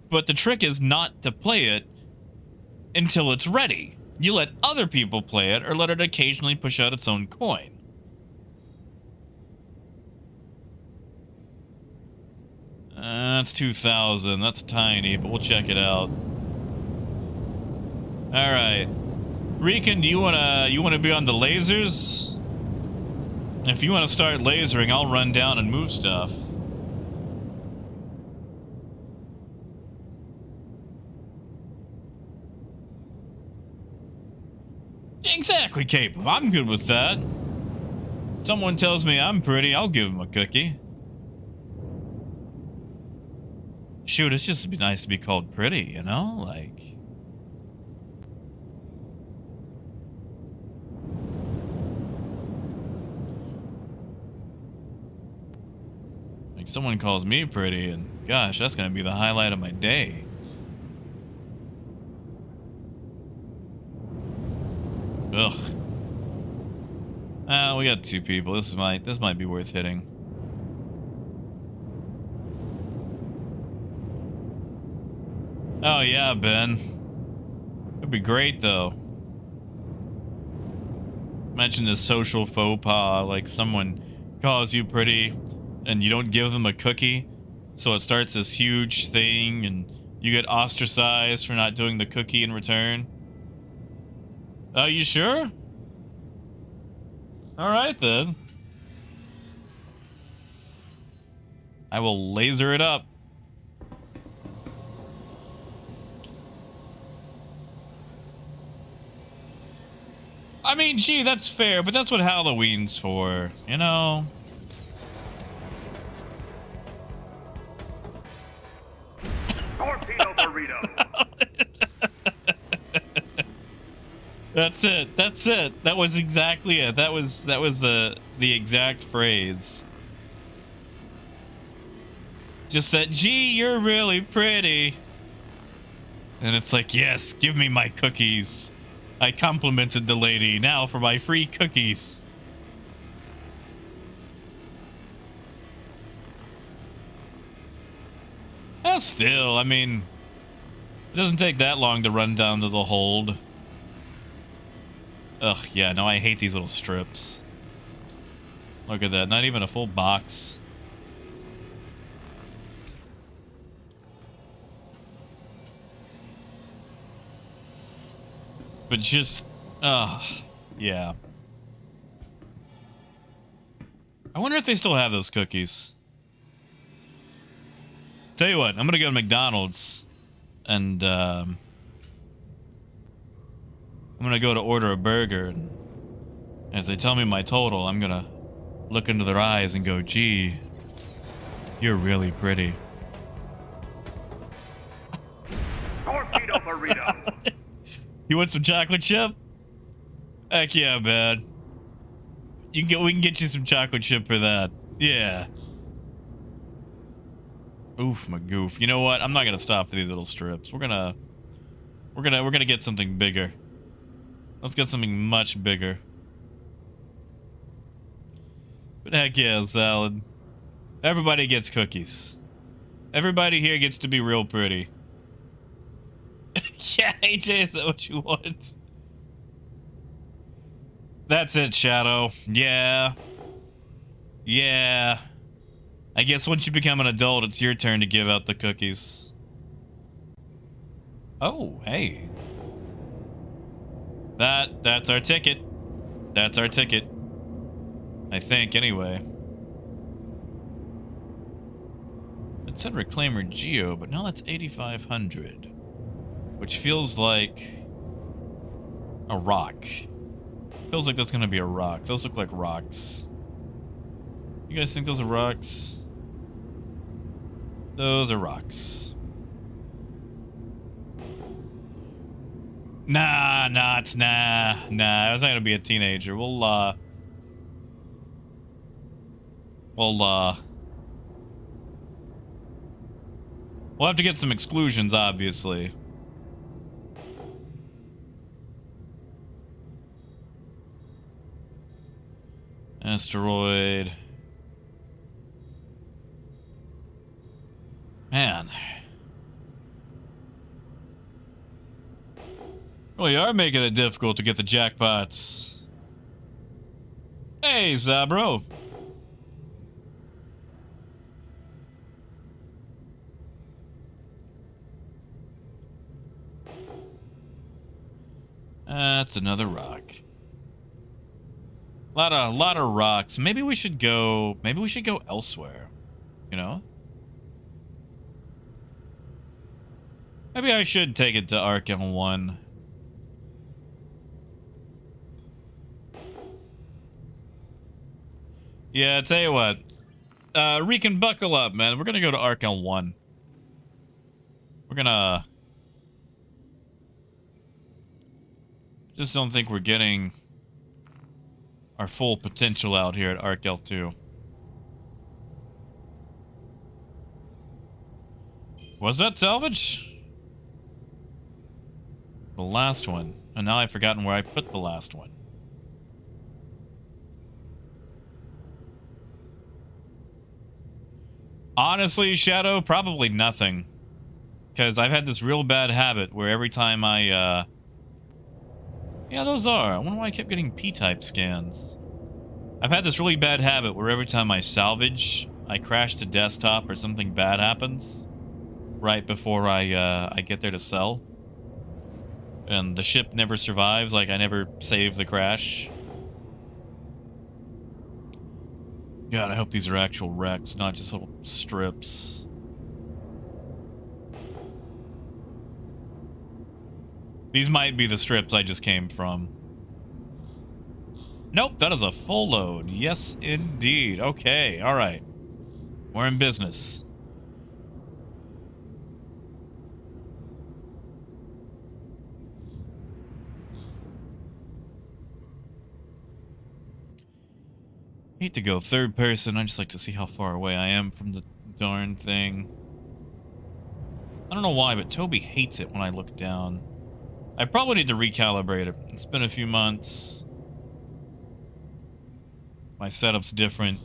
But the trick is not to play it until it's ready. You let other people play it, or let it occasionally push out its own coin. That's 2,000. That's tiny, but we'll check it out. All right, Rican, do you wanna be on the lasers? If you want to start lasering, I'll run down and move stuff. Exactly, Cape. I'm good with that. Someone tells me I'm pretty, I'll give them a cookie. Shoot, it's just nice to be called pretty, you know? Like... Like, someone calls me pretty, and gosh, that's gonna be the highlight of my day. Ugh. We got 2 people. This might be worth hitting. Oh yeah, Ben. It'd be great though. Imagine this social faux pas, like someone calls you pretty and you don't give them a cookie, so it starts this huge thing and you get ostracized for not doing the cookie in return. Oh, you sure? Alright then. I will laser it up. I mean, gee, that's fair, but that's what Halloween's for, you know? Torpedo burrito. That's it. That's it. That was exactly it. That was the exact phrase. Just that, "Gee, you're really pretty." And it's like, yes, give me my cookies. I complimented the lady. Now for my free cookies. Well, still, I mean, it doesn't take that long to run down to the hold. Ugh, yeah, no, I hate these little strips. Look at that, not even a full box. But just, yeah. I wonder if they still have those cookies. Tell you what, I'm gonna go to McDonald's and I'm gonna go to order a burger. And as they tell me my total, I'm gonna look into their eyes and go, gee, you're really pretty. Torpedo burrito. You want some chocolate chip? Heck yeah, man. We can get you some chocolate chip for that. Yeah. Oof, my goof. You know what? I'm not gonna stop for these little strips. We're gonna get something bigger. Let's get something much bigger. But heck yeah, salad. Everybody gets cookies. Everybody here gets to be real pretty. Yeah, AJ, is that what you want? That's it, Shadow. Yeah. Yeah. I guess once you become an adult, it's your turn to give out the cookies. Oh, hey. That's our ticket. That's our ticket. I think, anyway. It said Reclaimer Geo, but now that's 8,500. Which feels like a rock. Feels like that's gonna be a rock. Those look like rocks. You guys think those are rocks? Those are rocks. Nah, it's nah. I was not gonna be a teenager. We'll have to get some exclusions, obviously. Asteroid. Man. Really are making it difficult to get the jackpots. Hey, Zabro. That's another rock. Lot of rocks. Maybe we should go elsewhere. You know? Maybe I should take it to Arkham 1. Yeah, tell you what. Recon, buckle up, man. We're gonna go to Arkham 1. We're gonna... Just don't think we're getting our full potential out here at Arkel 2. Was that salvage? The last one. And now I've forgotten where I put the last one. Honestly, Shadow, probably nothing. Because I've had this real bad habit where every time I, yeah, those are. I wonder why I kept getting P-type scans. I've had this really bad habit where every time I salvage, I crash to desktop or something bad happens right before I get there to sell. And the ship never survives, like I never save the crash. God, I hope these are actual wrecks, not just little strips. These might be the strips I just came from. Nope, that is a full load. Yes, indeed. Okay, alright. We're in business. Hate to go third person. I just like to see how far away I am from the darn thing. I don't know why, but Toby hates it when I look down. I probably need to recalibrate it. It's been a few months. My setup's different.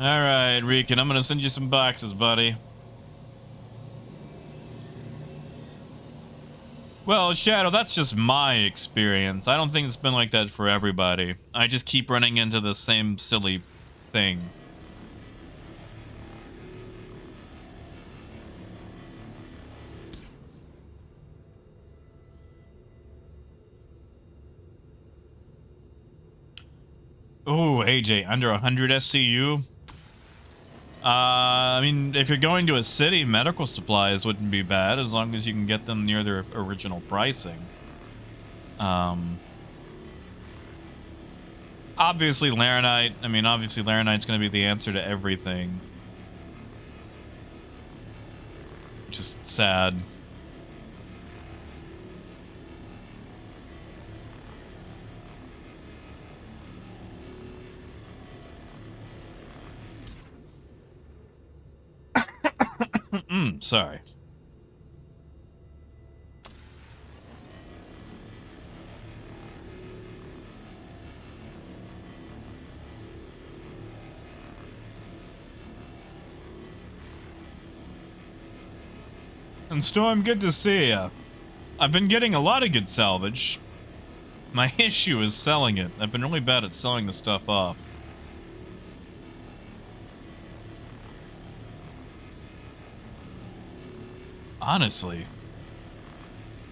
Alright, Reekin, I'm gonna send you some boxes, buddy. Well, Shadow, that's just my experience. I don't think it's been like that for everybody. I just keep running into the same silly thing. Oh, AJ, under 100 SCU? I mean, if you're going to a city, medical supplies wouldn't be bad as long as you can get them near their original pricing. Obviously, Laranite. I mean, obviously, Laranite's going to be the answer to everything. Just sad. Sorry. And Storm, good to see ya. I've been getting a lot of good salvage. My issue is selling it. I've been really bad at selling the stuff off. Honestly,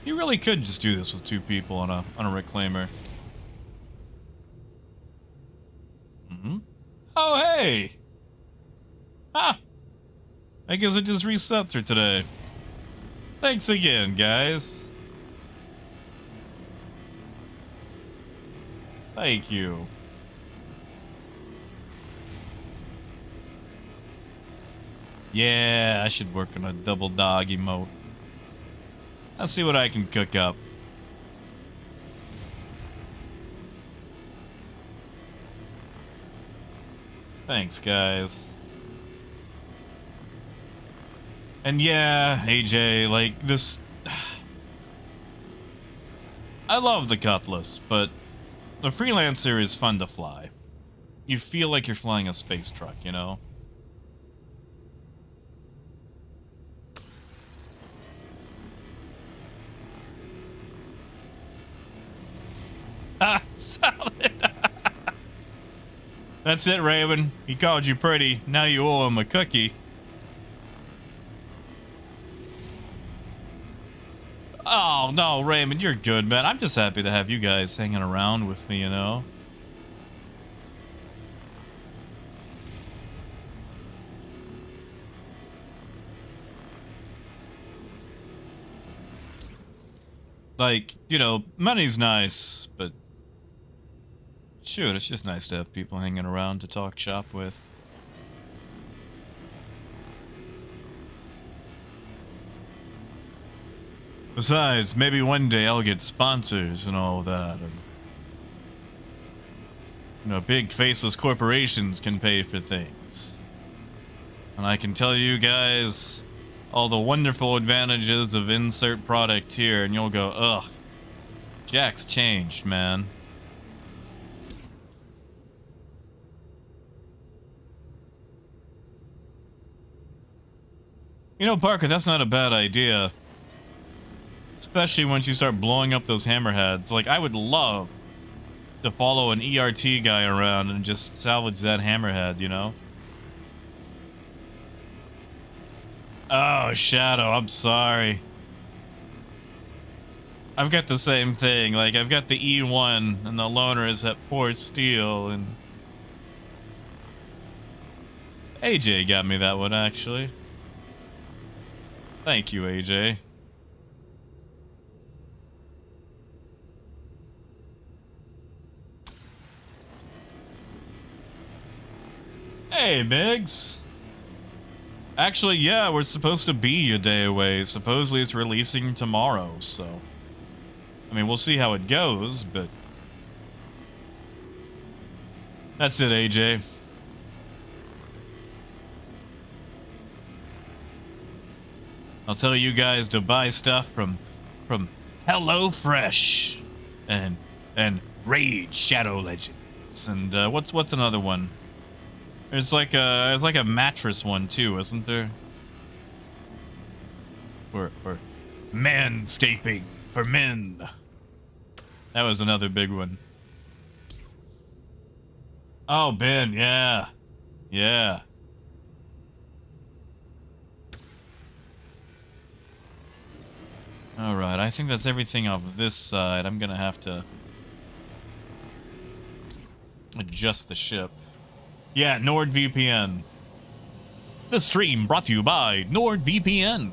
you really could just do this with 2 people on a reclaimer. Oh, hey! Ah! I guess it just reset for today. Thanks again, guys. Thank you. Yeah, I should work on a double dog emote. I'll see what I can cook up. Thanks, guys. And yeah, AJ, like this... I love the Cutlass, but the Freelancer is fun to fly. You feel like you're flying a space truck, you know? Ah, solid. That's it, Raven. He called you pretty. Now you owe him a cookie. Oh, no, Raymond, you're good, man. I'm just happy to have you guys hanging around with me, you know? Like, you know, money's nice, but shoot, it's just nice to have people hanging around to talk shop with. Besides, maybe one day I'll get sponsors and all that. And, you know, big faceless corporations can pay for things. And I can tell you guys all the wonderful advantages of insert product here, and you'll go, ugh, Jack's changed, man. You know, Parker, that's not a bad idea. Especially once you start blowing up those hammerheads. Like, I would love to follow an ERT guy around and just salvage that hammerhead, you know? Oh, Shadow, I'm sorry. I've got the same thing. Like, I've got the E1, and the loaner is at Port Steel, and... AJ got me that one, actually. Thank you, AJ. Hey, Migs. Actually, yeah, we're supposed to be a day away. Supposedly it's releasing tomorrow, so... I mean, we'll see how it goes, but... That's it, AJ. I'll tell you guys to buy stuff from HelloFresh and Raid Shadow Legends. And what's another one? There's like a mattress one too, isn't there? For manscaping for men. That was another big one. Oh, Ben, yeah. Yeah. Alright, I think that's everything off this side. I'm gonna have to adjust the ship. Yeah, NordVPN. The stream brought to you by NordVPN.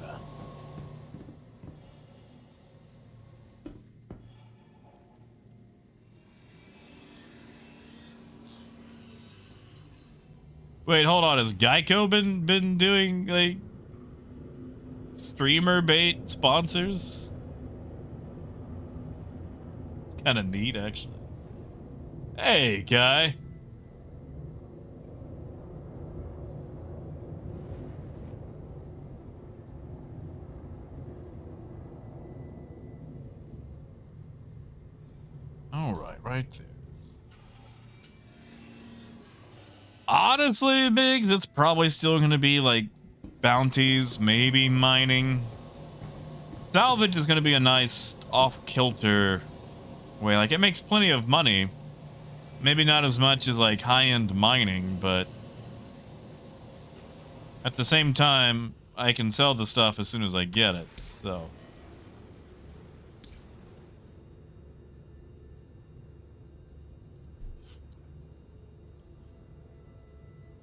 Wait, hold on. Has Geico been doing like streamer bait sponsors? It's kind of neat, actually. Hey, guy. All right there. Honestly, Biggs, it's probably still going to be like bounties, maybe mining. Salvage is going to be a nice off-kilter way. Like, it makes plenty of money. Maybe not as much as like high-end mining, but at the same time, I can sell the stuff as soon as I get it, so.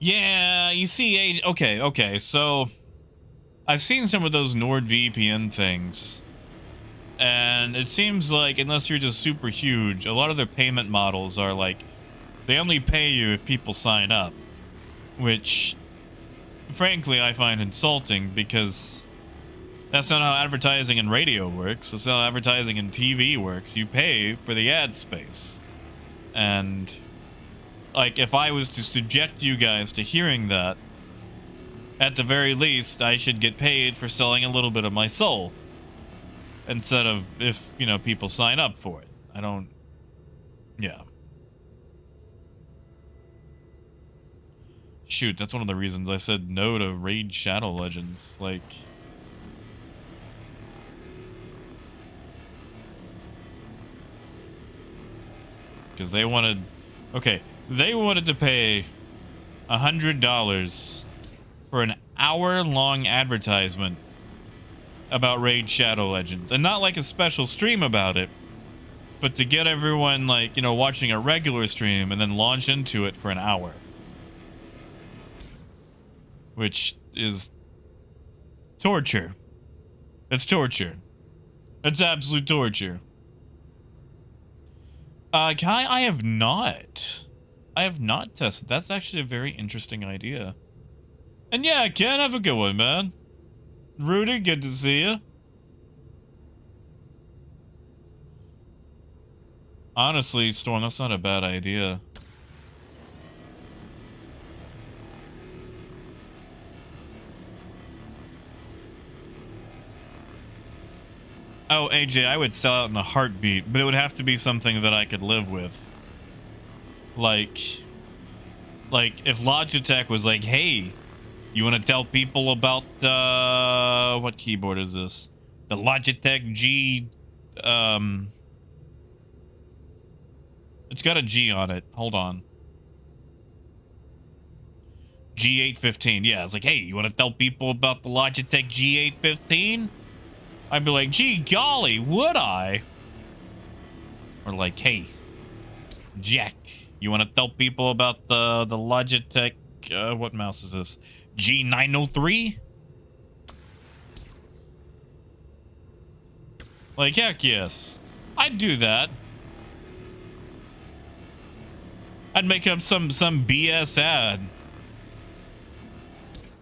Yeah, you see, okay, so I've seen some of those NordVPN things, and it seems like unless you're just super huge, a lot of their payment models are like, they only pay you if people sign up, which, frankly, I find insulting because that's not how advertising in radio works. That's not how advertising in TV works. You pay for the ad space, and like, if I was to subject you guys to hearing that, at the very least, I should get paid for selling a little bit of my soul. Instead of if, you know, people sign up for it. I don't... Yeah. Shoot, that's one of the reasons I said no to Raid Shadow Legends. Like... Because they wanted... Okay. They wanted to pay $100 for an hour-long advertisement about Raid Shadow Legends. And not like a special stream about it, but to get everyone, like, you know, watching a regular stream and then launch into it for an hour. Which is torture. It's torture. It's absolute torture. Kai, I have not tested. That's actually a very interesting idea. And yeah, Ken, have a good one, man. Rudy, good to see you. Honestly, Storm, that's not a bad idea. Oh, AJ, I would sell out in a heartbeat, but it would have to be something that I could live with. Like if Logitech was like, hey, you want to tell people about, what keyboard is this? The Logitech G, it's got a G on it. Hold on. G815. Yeah, it's like, hey, you want to tell people about the Logitech G815? I'd be like, gee golly, would I? Or like, hey, Jack, you want to tell people about the Logitech, what mouse is this? G903? Like, heck yes. I'd do that. I'd make up some BS ad.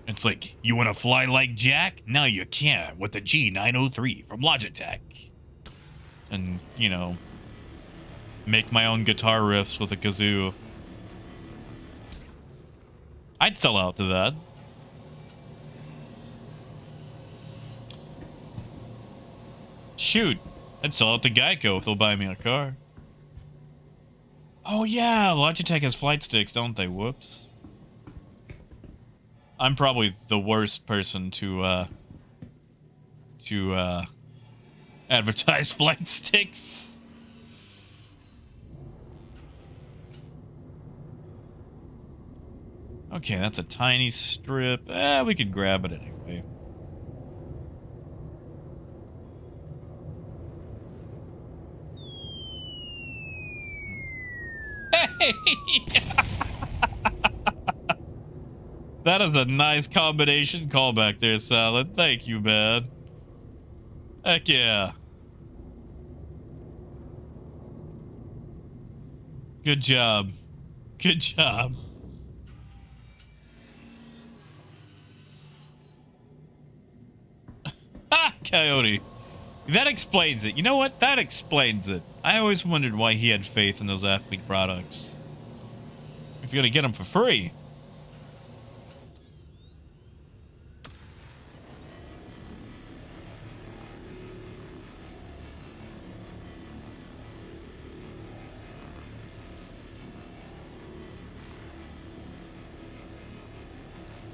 It's like, you want to fly like Jack? Now you can with the G903 from Logitech. And, you know, make my own guitar riffs with a kazoo. I'd sell out to that. Shoot, I'd sell out to Geico if they'll buy me a car. Oh yeah, Logitech has flight sticks, don't they? Whoops. I'm probably the worst person to advertise flight sticks. Okay, that's a tiny strip. We could grab it anyway. Hey! That is a nice combination callback there, Salad. Thank you, man. Heck yeah. Good job. Good job. Ah, Coyote. That explains it. You know what? That explains it. I always wondered why he had faith in those athlete products. If you're gonna get them for free.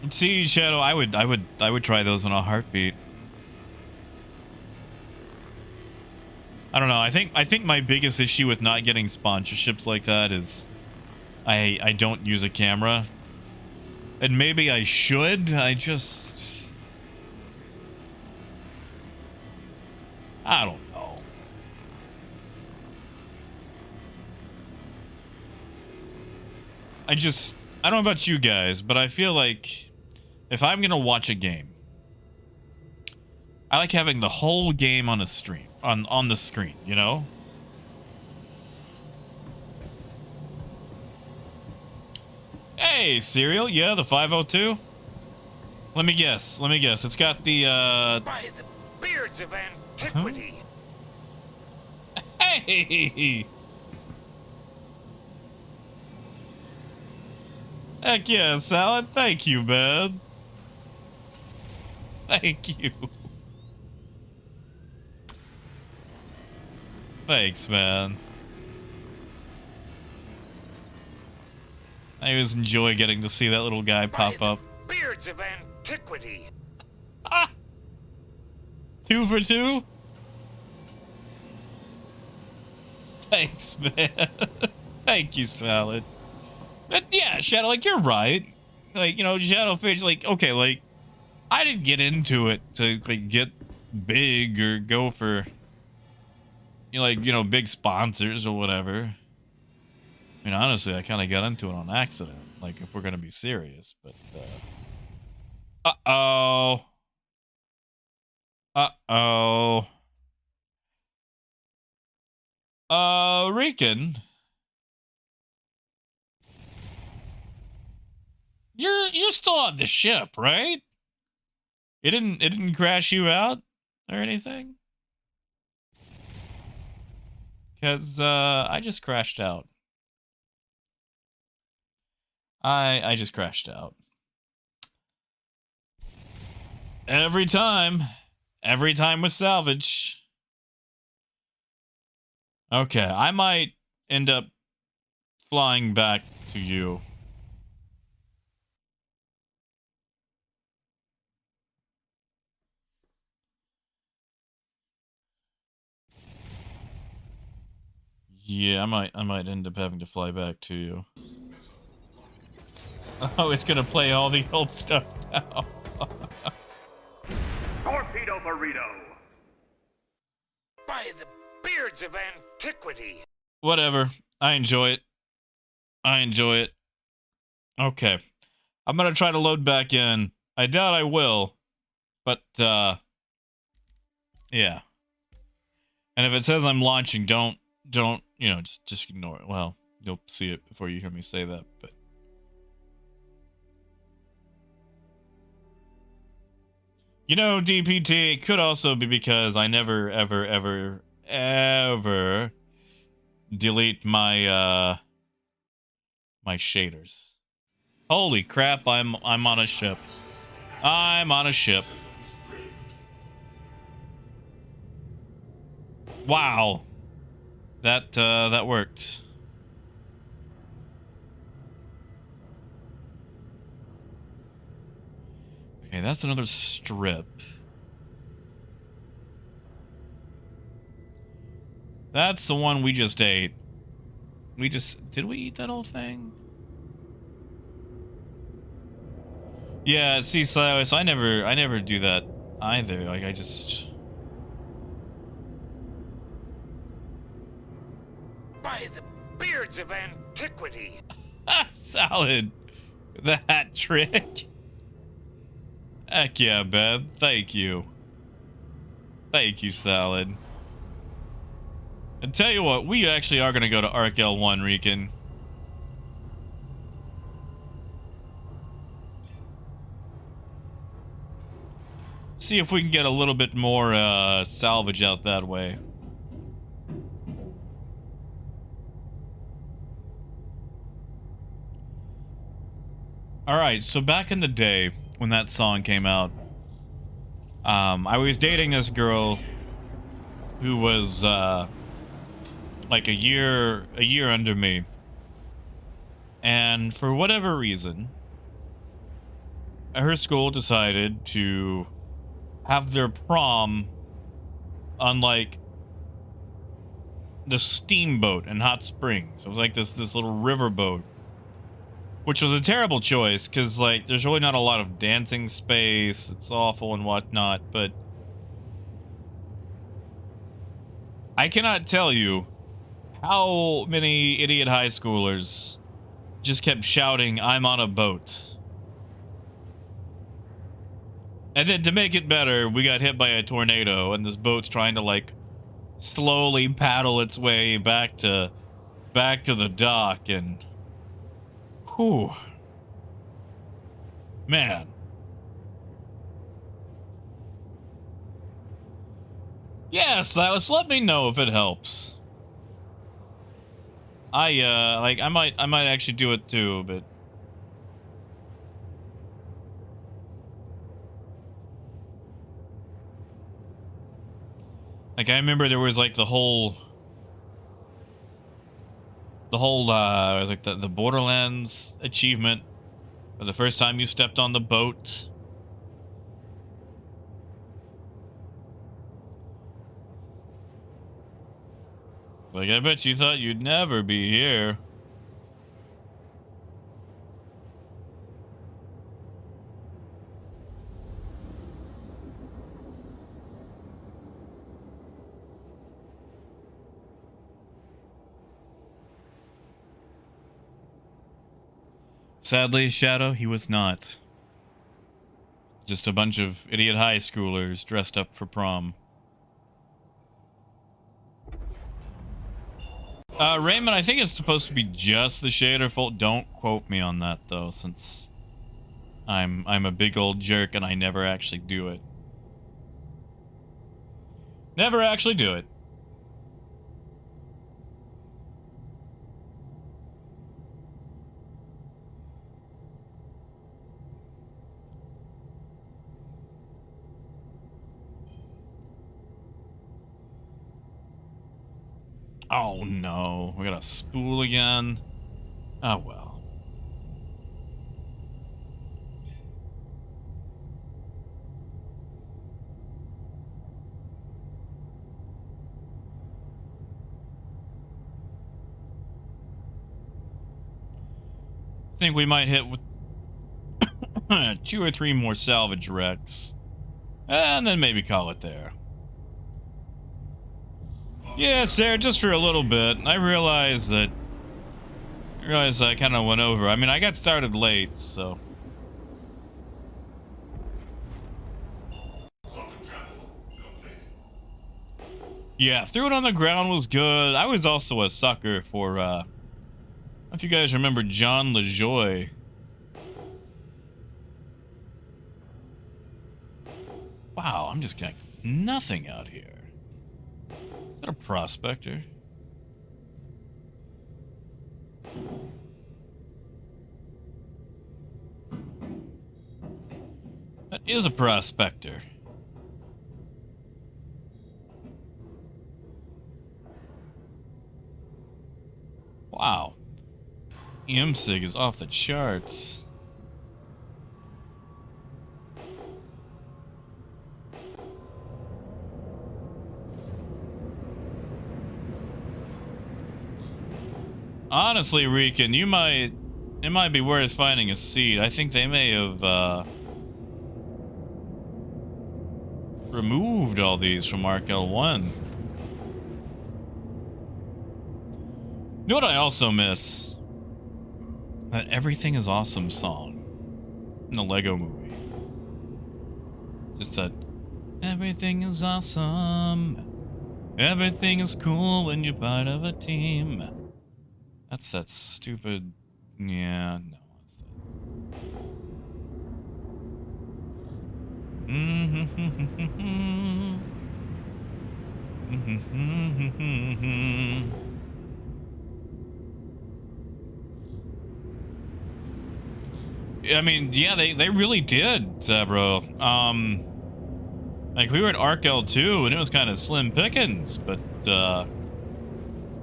See, Shadow, I would try those in a heartbeat. I don't know. I think my biggest issue with not getting sponsorships like that is I don't use a camera. And maybe I should. I don't know. I don't know about you guys, but I feel like if I'm gonna watch a game, I like having the whole game on a stream, on the screen, you know? Hey, Serial, yeah, the 502? Let me guess. It's got the, By the beards of antiquity. Hey! Heck yeah, Salad. Thank you, man. Thank you. Thanks, man. I always enjoy getting to see that little guy pop up. Beards of antiquity. Ah! 2 for 2? Thanks, man. Thank you, Salad. But yeah, Shadow, like, you're right. Like, you know, Shadowfish, like, okay, like, I didn't get into it to, like, get big or go for, you know, like, you know, big sponsors or whatever. I mean, honestly, I kind of got into it on accident, like, if we're going to be serious, but, uh-oh. Uh-oh. Rican. You're still on the ship, right? It didn't crash you out or anything? Cause I just crashed out. I just crashed out. Every time with salvage. Okay, I might end up flying back to you. Yeah, I might end up having to fly back to you. Oh, it's gonna play all the old stuff now. Torpedo burrito. By the beards of antiquity. Whatever. I enjoy it. Okay. I'm gonna try to load back in. I doubt I will. But, yeah. And if it says I'm launching, don't, you know, just ignore it. Well, you'll see it before you hear me say that, but. You know, DPT, it could also be because I never, ever delete my, my shaders. Holy crap, I'm on a ship. I'm on a ship. Wow. That worked. Okay, that's another strip. That's the one we just ate. Did we eat that whole thing? Yeah, see, Silas, I never do that either. Like, I just... By the beards of antiquity. Salad! That trick? Heck yeah, Beth. Thank you. Thank you, Salad. And tell you what, we actually are gonna go to Arc L1, Rican. See if we can get a little bit more salvage out that way. Alright, so back in the day when that song came out, I was dating this girl who was like a year under me. And for whatever reason, her school decided to have their prom on like the steamboat in Hot Springs. It was like this little riverboat, which was a terrible choice because like there's really not a lot of dancing space. It's awful and whatnot, but I cannot tell you how many idiot high schoolers just kept shouting, "I'm on a boat." And then to make it better, we got hit by a tornado, and this boat's trying to like slowly paddle its way back to the dock, and whew, man. Yeah, Silas, let me know if it helps. I might actually do it too, but like I remember there was like the whole it was like the Borderlands achievement for the first time you stepped on the boat. Like, I bet you thought you'd never be here. Sadly, Shadow, he was not. Just a bunch of idiot high schoolers dressed up for prom. Raymond, I think it's supposed to be just the shader fault. Don't quote me on that though, since I'm a big old jerk and I never actually do it. Never actually do it. Oh no, we got a spool again. Oh well. I think we might hit with 2 or 3 more salvage wrecks, and then maybe call it there. Yeah, Sarah, just for a little bit. I realized I kind of went over. I mean, I got started late, so. Yeah, threw it on the ground was good. I was also a sucker for, I don't know if you guys remember John LaJoy. Wow, I'm just getting nothing out here. Is that a prospector? That is a prospector. Wow. EMSIG is off the charts. Honestly, Rican, it might be worth finding a seat. I think they may have, removed all these from Arc L1. You know what I also miss? That Everything is Awesome song in the Lego movie. Just that, everything is awesome. Everything is cool when you're part of a team. That's that stupid... Yeah, no. It's I mean, yeah, they really did, bro. Like, we were at Arc L2, and it was kind of slim pickings, but,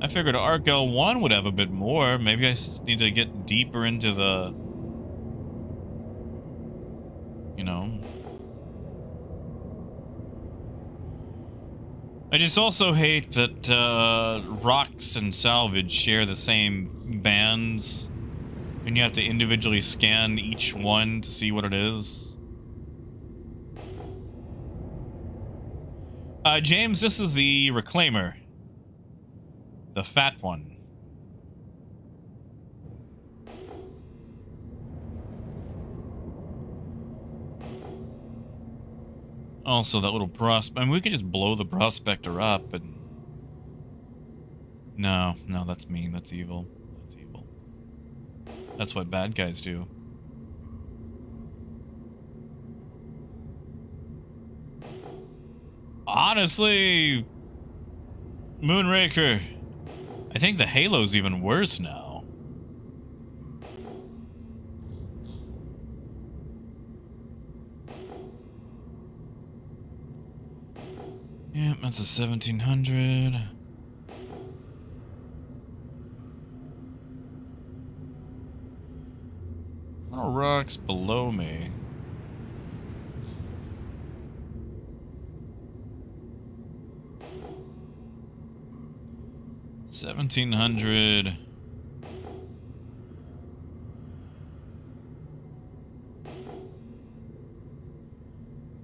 I figured Arc L1 would have a bit more. Maybe I just need to get deeper into the... You know... I just also hate that, Rocks and Salvage share the same bands, and you have to individually scan each one to see what it is. James, this is the Reclaimer. The fat one. Also, that little prospect. I mean, we could just blow the prospector up and... No, that's mean. That's evil. That's evil. That's what bad guys do. Honestly, Moonraker, I think the Halo's even worse now. Yep, that's a 1700. Little rocks below me. $1,700.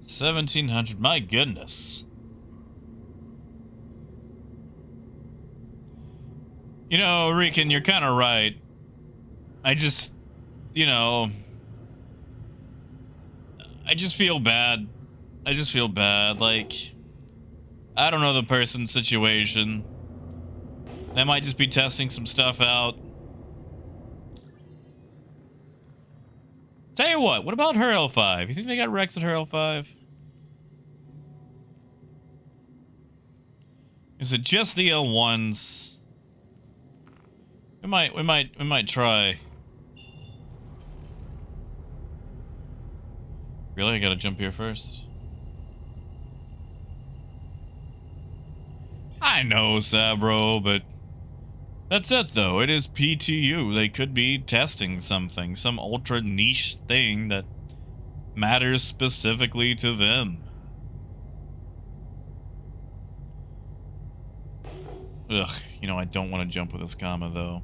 $1,700. My goodness. You know, Rican, you're kind of right. I just, you know, I just feel bad. I just feel bad. Like, I don't know the person's situation. They might just be testing some stuff out. Tell you what about her L5? You think they got wrecks at her L5? Is it just the L1s? We might try. Really? I gotta jump here first? I know, Sabro, but that's it, though. It is PTU. They could be testing something, some ultra niche thing that matters specifically to them. Ugh, you know, I don't want to jump with this comma, though.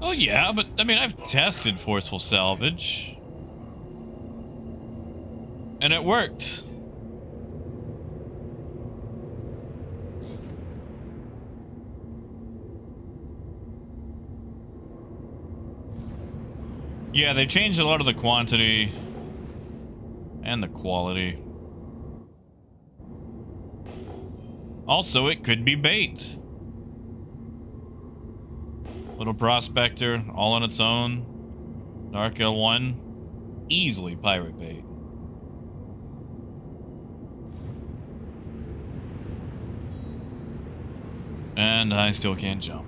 Oh, yeah, but, I mean, I've tested Forceful Salvage. And it worked. Yeah, they changed a lot of the quantity and the quality. Also, it could be bait. Little prospector, all on its own. Arc L1, easily pirate bait. And I still can't jump.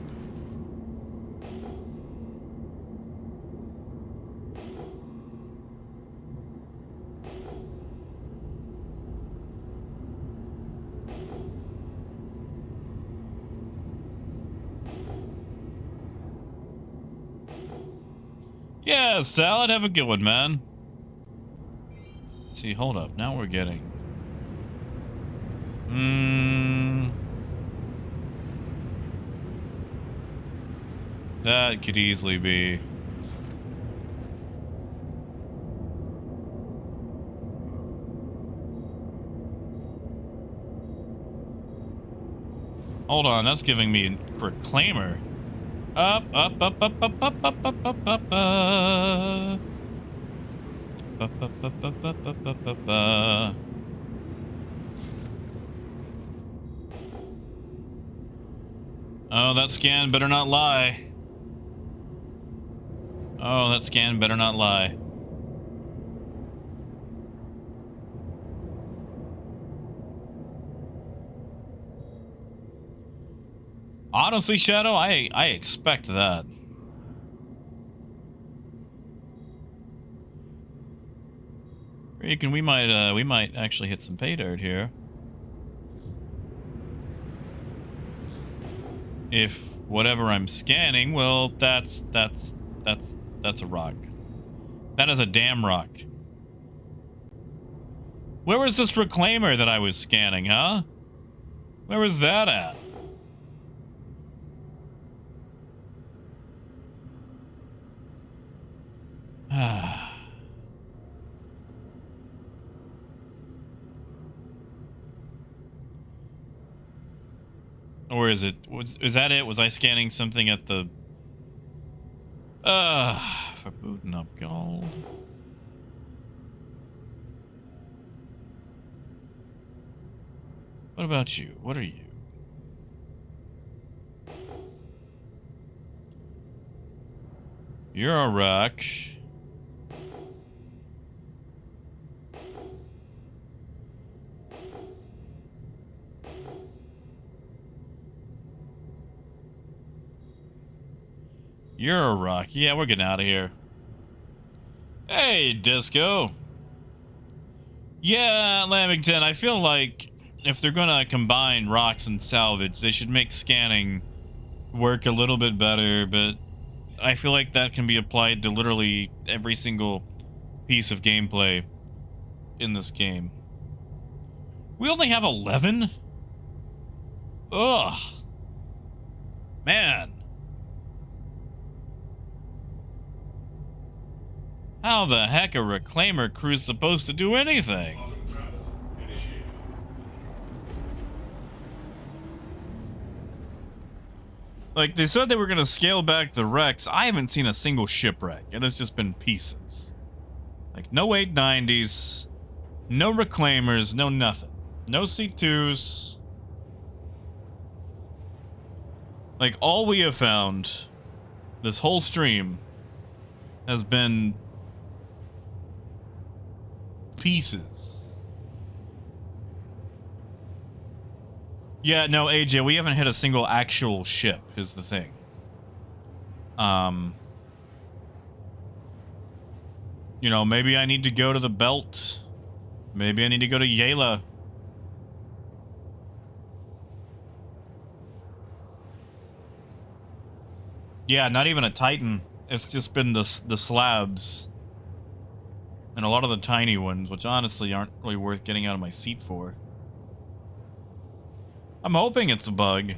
Yeah, Salad, have a good one, man. Let's see, hold up. Now we're getting That could easily be. Hold on, that's giving me a reclaimer. Up, up, up, up, up, up, up, up, up, up, up, up. Up, up, up, up, up, up, up, up, up. Oh, that scan better not lie. Oh, that scan better not lie. Honestly, Shadow, I expect that. We might actually hit some pay dirt here. If whatever I'm scanning, well, that's a rock. That is a damn rock. Where was this reclaimer that I was scanning, huh? Where was that at? Or is it? Is that it? Was I scanning something at the... for booting up gold. What about you? What are you? You're a rock. You're a rock. Yeah, we're getting out of here. Hey, Disco. Yeah, Lamington, I feel like if they're gonna combine rocks and salvage, they should make scanning work a little bit better, but I feel like that can be applied to literally every single piece of gameplay in this game. We only have 11? Ugh. Man. How the heck a reclaimer crew's supposed to do anything? Like, they said they were going to scale back the wrecks. I haven't seen a single shipwreck. It has just been pieces. Like, no 890s, no reclaimers, no nothing. No C2s. Like, all we have found this whole stream has been pieces. Yeah, no, AJ, we haven't hit a single actual ship, is the thing. You know, maybe I need to go to the belt. Maybe I need to go to Yela. Yeah, not even a Titan. It's just been the slabs. And a lot of the tiny ones, which honestly aren't really worth getting out of my seat for. I'm hoping it's a bug.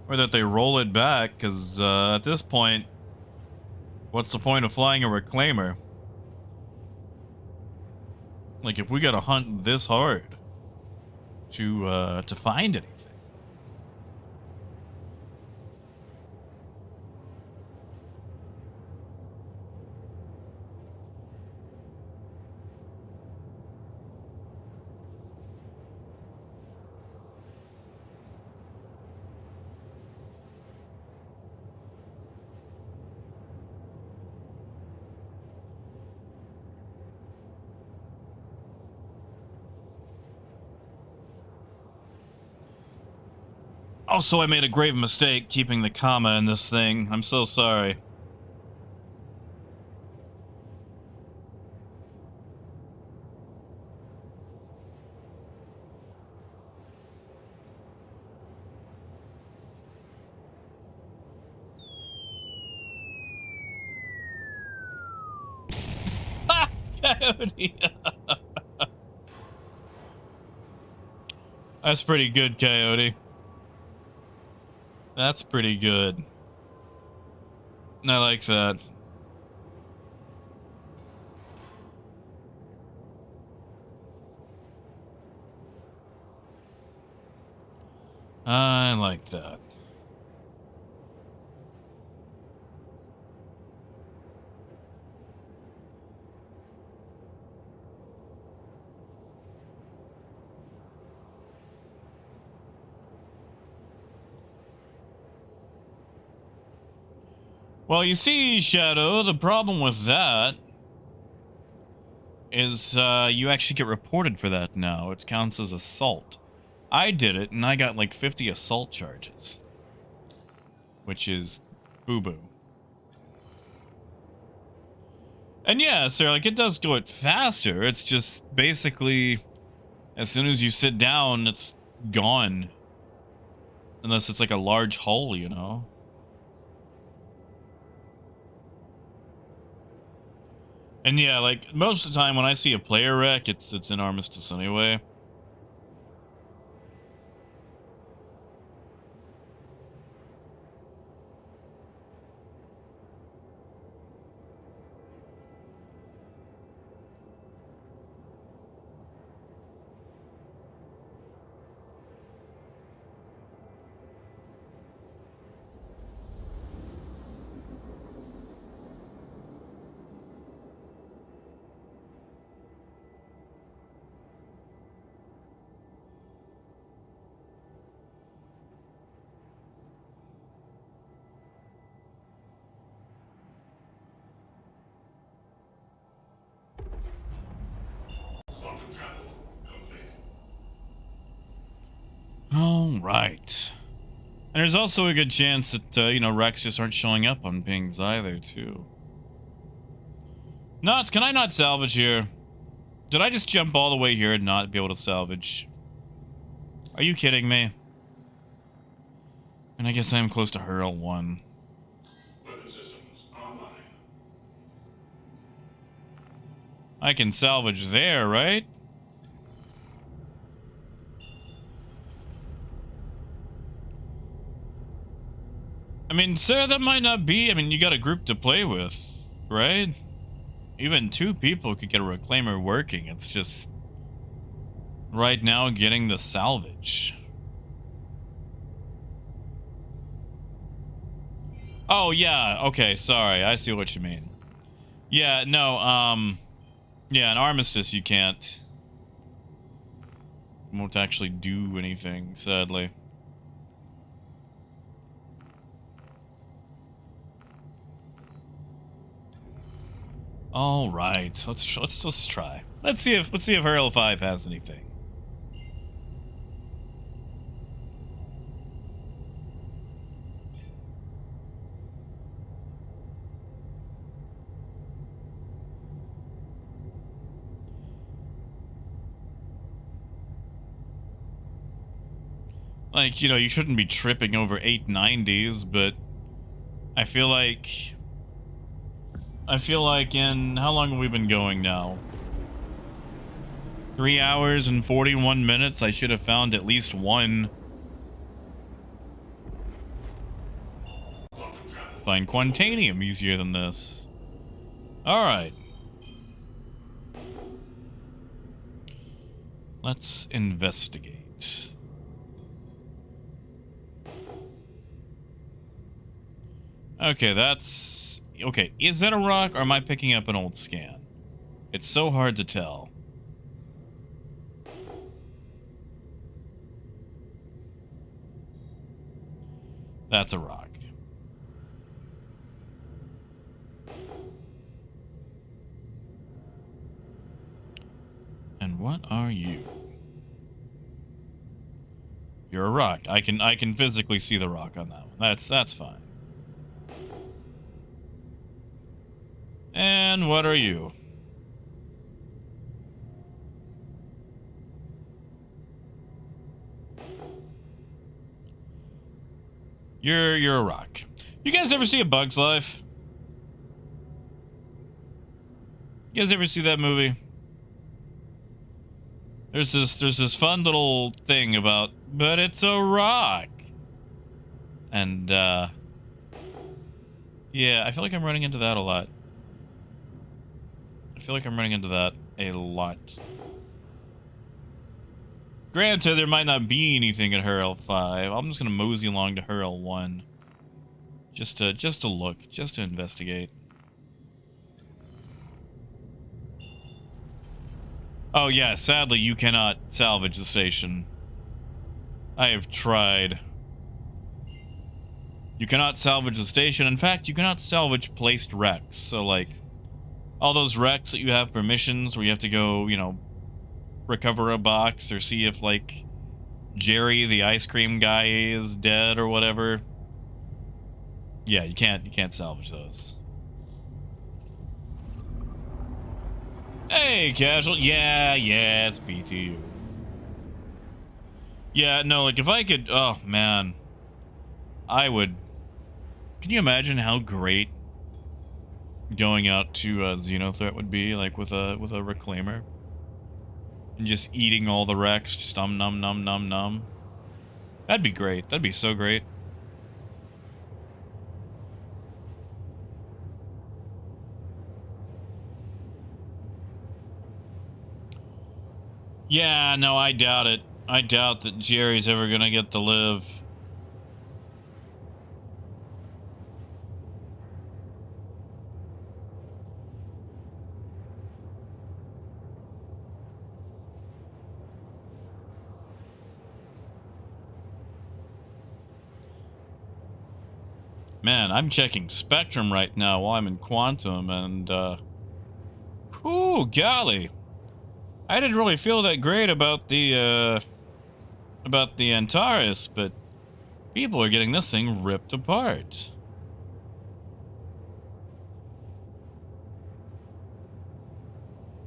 Or that they roll it back, because at this point, what's the point of flying a reclaimer? Like, if we gotta hunt this hard to find anything. Also, I made a grave mistake keeping the comma in this thing. I'm so sorry. Ha! Coyote! That's pretty good, Coyote. That's pretty good. I like that. I like that. Well, you see, Shadow, the problem with that is you actually get reported for that now. It counts as assault. I did it, and I got like 50 assault charges. Which is boo-boo. And yeah, so like it does go it faster. It's just basically as soon as you sit down, it's gone. Unless it's like a large hole, you know. And yeah, like most of the time when I see a player wreck, it's in Armistice anyway. All right. And there's also a good chance that, you know, wrecks just aren't showing up on pings either, too. Nuts, can I not salvage here? Did I just jump all the way here and not be able to salvage? Are you kidding me? And I guess I am close to Hurl 1. I can salvage there, right? I mean, sir, that might not be. I mean, you got a group to play with, right? Even 2 people could get a reclaimer working. It's just right now getting the salvage. Oh, yeah. Okay, sorry. I see what you mean. Yeah, no, yeah, an Armistice you can't. Won't actually do anything, sadly. All right, let's just try. Let's see if Hurl 5 has anything. Like, you know, you shouldn't be tripping over 890s, but I feel like in how long have we been going now? 3 hours and 41 minutes. I should have found at least one. Find Quantanium easier than this. Alright. Let's investigate. Okay, that's... Okay, is that a rock or am I picking up an old scan? It's so hard to tell. That's a rock. And what are you? You're a rock. I can physically see the rock on that one. That's fine. And what are you? You're a rock. You guys ever see A Bug's Life? You guys ever see that movie? There's this fun little thing about, but it's a rock. And yeah, I feel like I'm running into that a lot. I feel like I'm running into that a lot. Granted, there might not be anything at Hurl 5. I'm just gonna mosey along to Hurl 1. Just to look, just to investigate. Oh yeah, sadly you cannot salvage the station. I have tried. You cannot salvage the station. In fact, you cannot salvage placed wrecks. So like, all those wrecks that you have for missions where you have to go, you know, recover a box or see if like Jerry the ice cream guy is dead or whatever. Yeah, you can't salvage those. Hey, casual. Yeah, it's BTU. Yeah, no, like if I could, oh man, I would. Can you imagine how great going out to Xenothreat would be, like with a reclaimer, and just eating all the wrecks, just num. That'd be great. That'd be so great. Yeah, no, I doubt it. I doubt that Jerry's ever gonna get to live. Man, I'm checking Spectrum right now while I'm in Quantum, and, whew, golly. I didn't really feel that great about the Antares, but people are getting this thing ripped apart.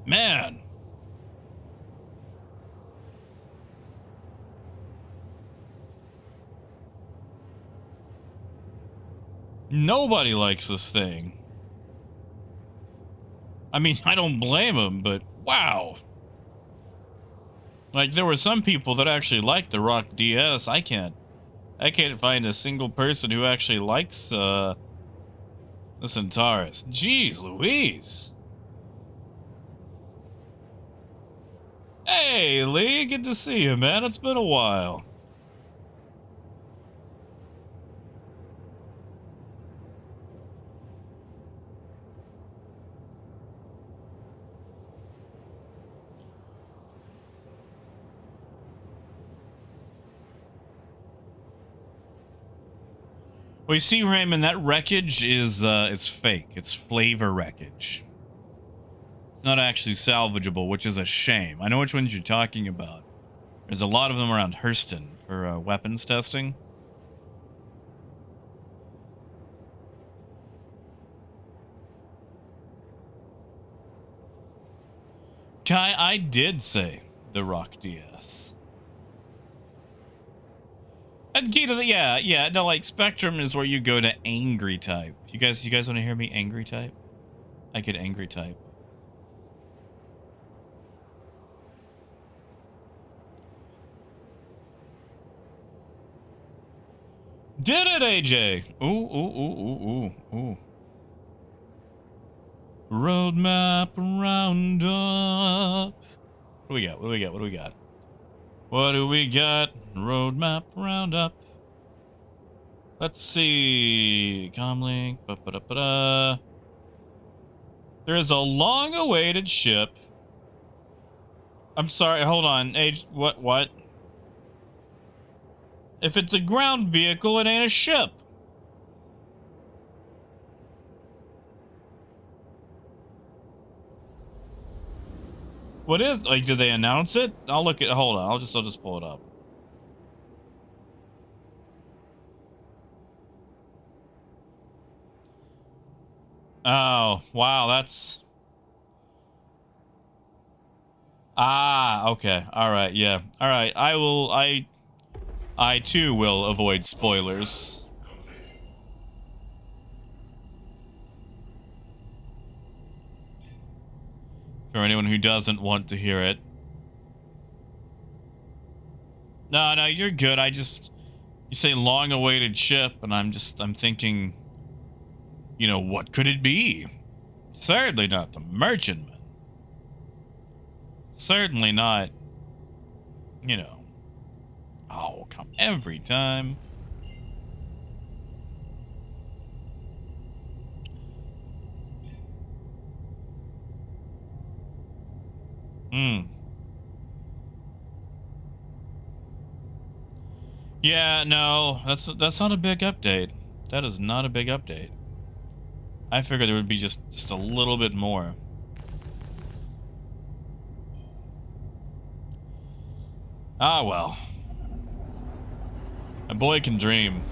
Man. Nobody likes this thing. I mean, I don't blame them, but wow. Like, there were some people that actually liked the Rock DS. I can't find a single person who actually likes, this Antares. Jeez Louise. Hey, Lee, good to see you, man. It's been a while. Well, you see, Raymond, that wreckage is, it's fake. It's flavor wreckage. It's not actually salvageable, which is a shame. I know which ones you're talking about. There's a lot of them around Hurston for, weapons testing. Kai, I did say the Rock DS. And key to the, yeah, no, like Spectrum is where you go to angry type. You guys want to hear me angry type? I could angry type. Did it, AJ? Ooh. Roadmap roundup. What do we got? What do we got? Roadmap roundup. Let's see. Comlink. There is a long-awaited ship. I'm sorry. Hold on. What? If it's a ground vehicle, it ain't a ship. What is, like, did they announce it? I'll look at, hold on, I'll just pull it up. Oh, wow, that's... Ah, okay, alright, yeah. Alright, I too will avoid spoilers. For anyone who doesn't want to hear it. No, no, you're good. You say long-awaited ship, and I'm thinking, you know, what could it be? Certainly not the merchantman. Certainly not, you know. Oh, come every time. Yeah, no, that's not a big update. That is not a big update. I figured there would be just a little bit more. Ah, well. A boy can dream.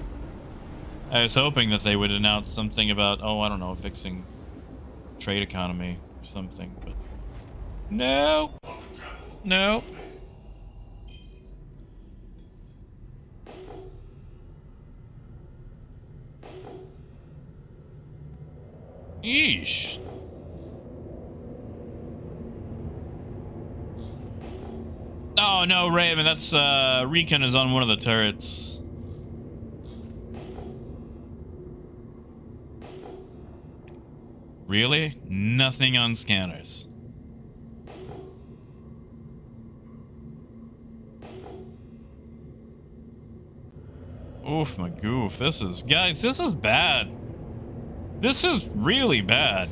I was hoping that they would announce something about, oh, I don't know, fixing trade economy or something, but no. No. Yeesh. Oh no, Raven, that's Recon is on one of the turrets. Really? Nothing on scanners. Oof, my goof. Guys, this is bad. This is really bad.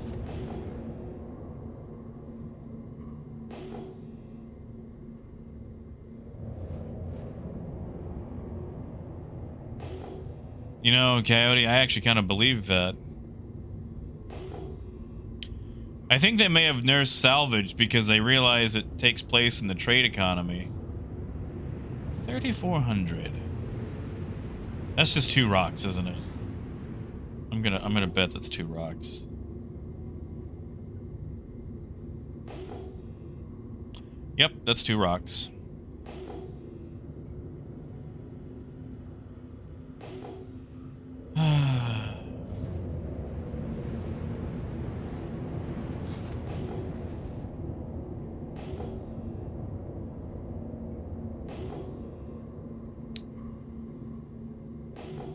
You know, Coyote, I actually kind of believe that. I think they may have nerfed salvage because they realize it takes place in the trade economy. 3,400. That's just 2 rocks, isn't it? I'm gonna bet that's 2 rocks. Yep, that's 2 rocks.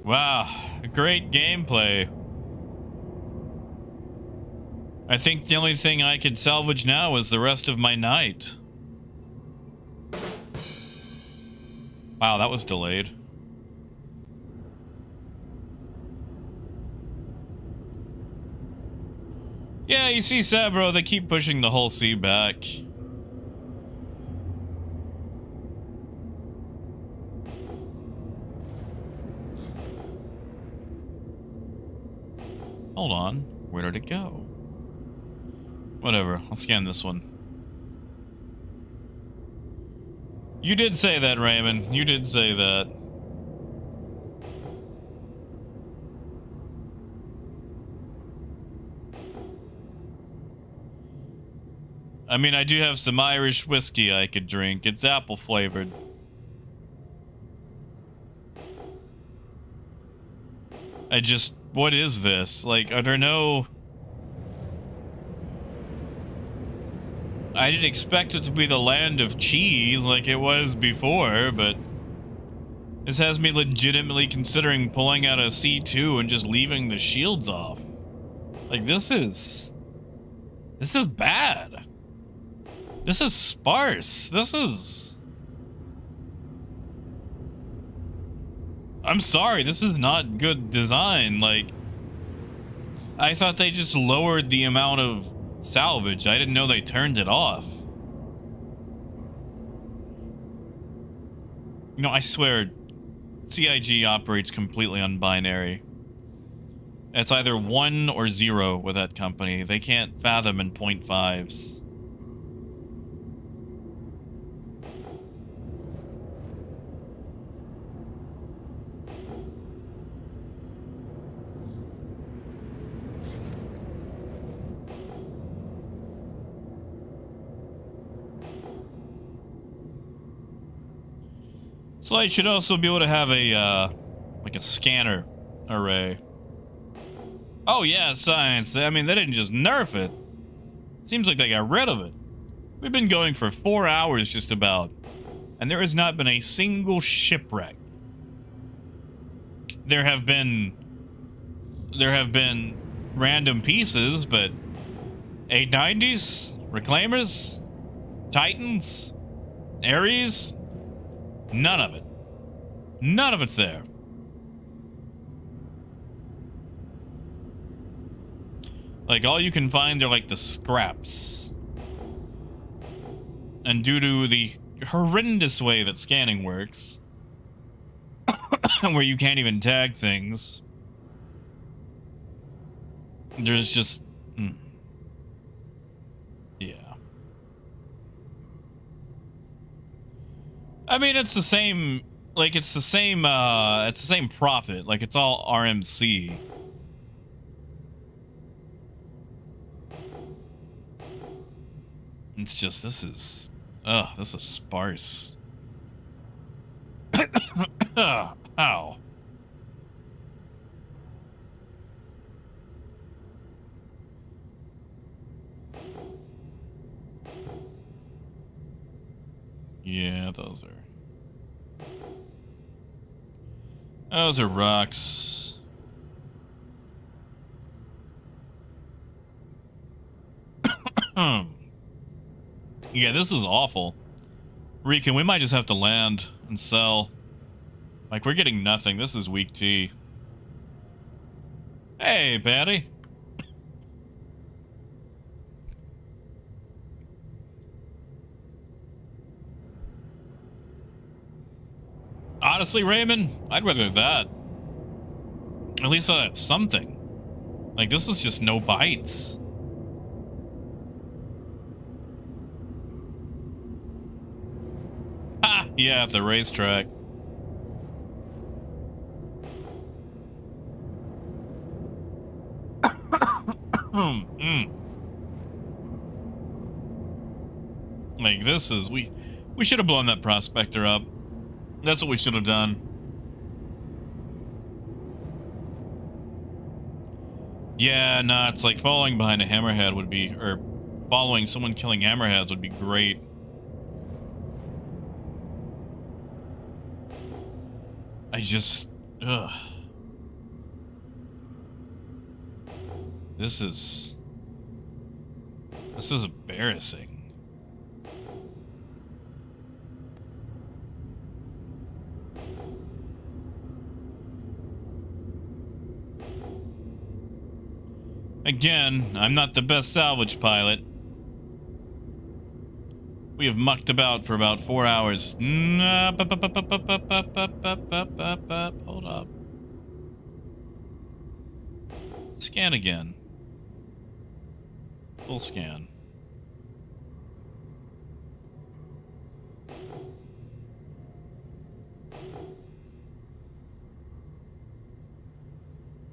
Wow, great gameplay. I think the only thing I could salvage now is the rest of my night. Wow, that was delayed. Yeah, you see, Sabro, they keep pushing the whole sea back. Hold on, where did it go? Whatever, I'll scan this one. You did say that, Raymond. You did say that. I mean, I do have some Irish whiskey I could drink. It's apple flavored. What is this? Like, are there no... I didn't expect it to be the land of cheese like it was before, but... This has me legitimately considering pulling out a C2 and just leaving the shields off. Like, this is bad. This is sparse. This is... I'm sorry, this is not good design. Like, I thought they just lowered the amount of salvage. I didn't know they turned it off. You know, I swear, CIG operates completely on binary. It's either 1 or 0 with that company. They can't fathom in 0.5s. So I should also be able to have a, like a scanner array. Oh yeah, science. I mean, they didn't just nerf it. Seems like they got rid of it. We've been going for 4 hours just about. and there has not been a single shipwreck. There have been random pieces, but 890s, reclaimers, Titans, Ares, none of it. None of it's there. Like, all you can find are like the scraps. And due to the horrendous way that scanning works, where you can't even tag things, there's just yeah. I mean, it's the same, like, it's the same profit, like, it's all RMC. It's just, this is sparse. Ow. Yeah, those are rocks. Yeah, this is awful. Rican, we might just have to land and sell. Like, we're getting nothing. This is weak tea. Hey, Patty. Honestly, Raymond, I'd rather that. At least I have something. Like, this is just no bites. Ha! Yeah, at the racetrack. Like, this is... We should have blown that prospector up. That's what we should have done. Yeah, nah, it's like following behind a hammerhead would be... Or following someone killing hammerheads would be great. I just... Ugh. This is embarrassing. Again, I'm not the best salvage pilot. We have mucked about for about 4 hours. Hold up. Scan again. Full scan.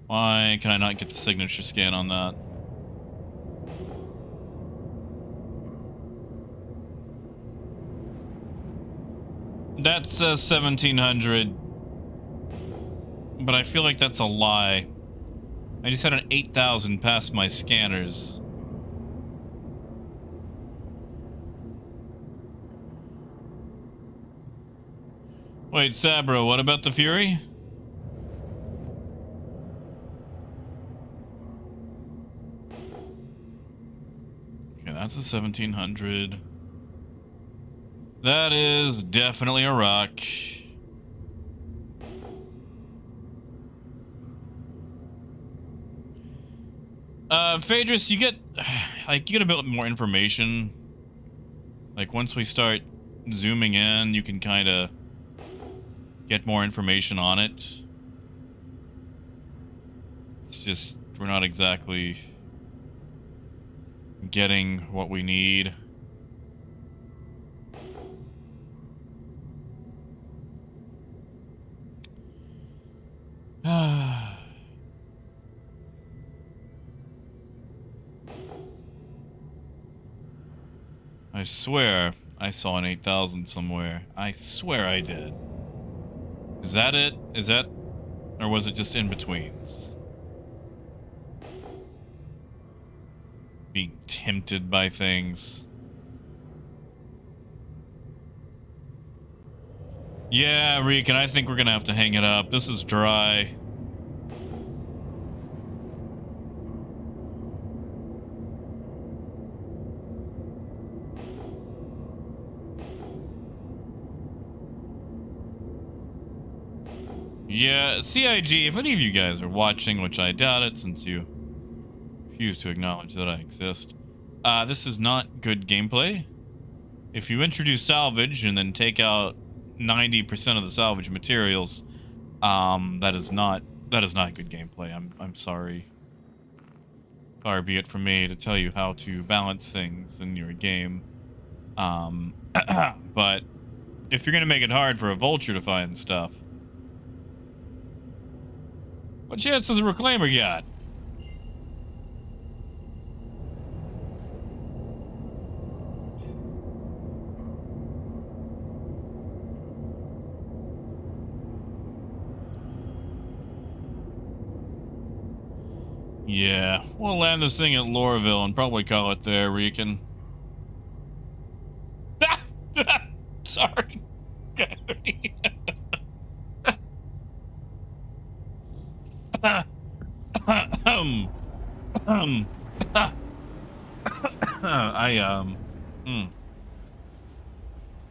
Why can I not get the signature scan on that? That says 1700. But I feel like that's a lie. I just had an 8,000 past my scanners. Wait, Sabro, what about the Fury? Okay, that's a 1700. That is definitely a rock. Phaedrus, you get a bit more information. Like, once we start zooming in, you can kind of get more information on it. It's just, we're not exactly getting what we need. I swear I saw an 8,000 somewhere. I swear I did. Is that it? Is that... Or was it just in betweens? Being tempted by things. Yeah, Reek, and I think we're gonna have to hang it up. This is dry. Yeah, CIG, if any of you guys are watching, which I doubt it since you refuse to acknowledge that I exist, this is not good gameplay. If you introduce salvage and then take out 90% of the salvage materials, that is not good gameplay. I'm sorry. Far be it from me to tell you how to balance things in your game. But if you're gonna make it hard for a vulture to find stuff, what chance does the reclaimer got? Yeah, we'll land this thing at Lorville and probably call it there, Reekin. Sorry.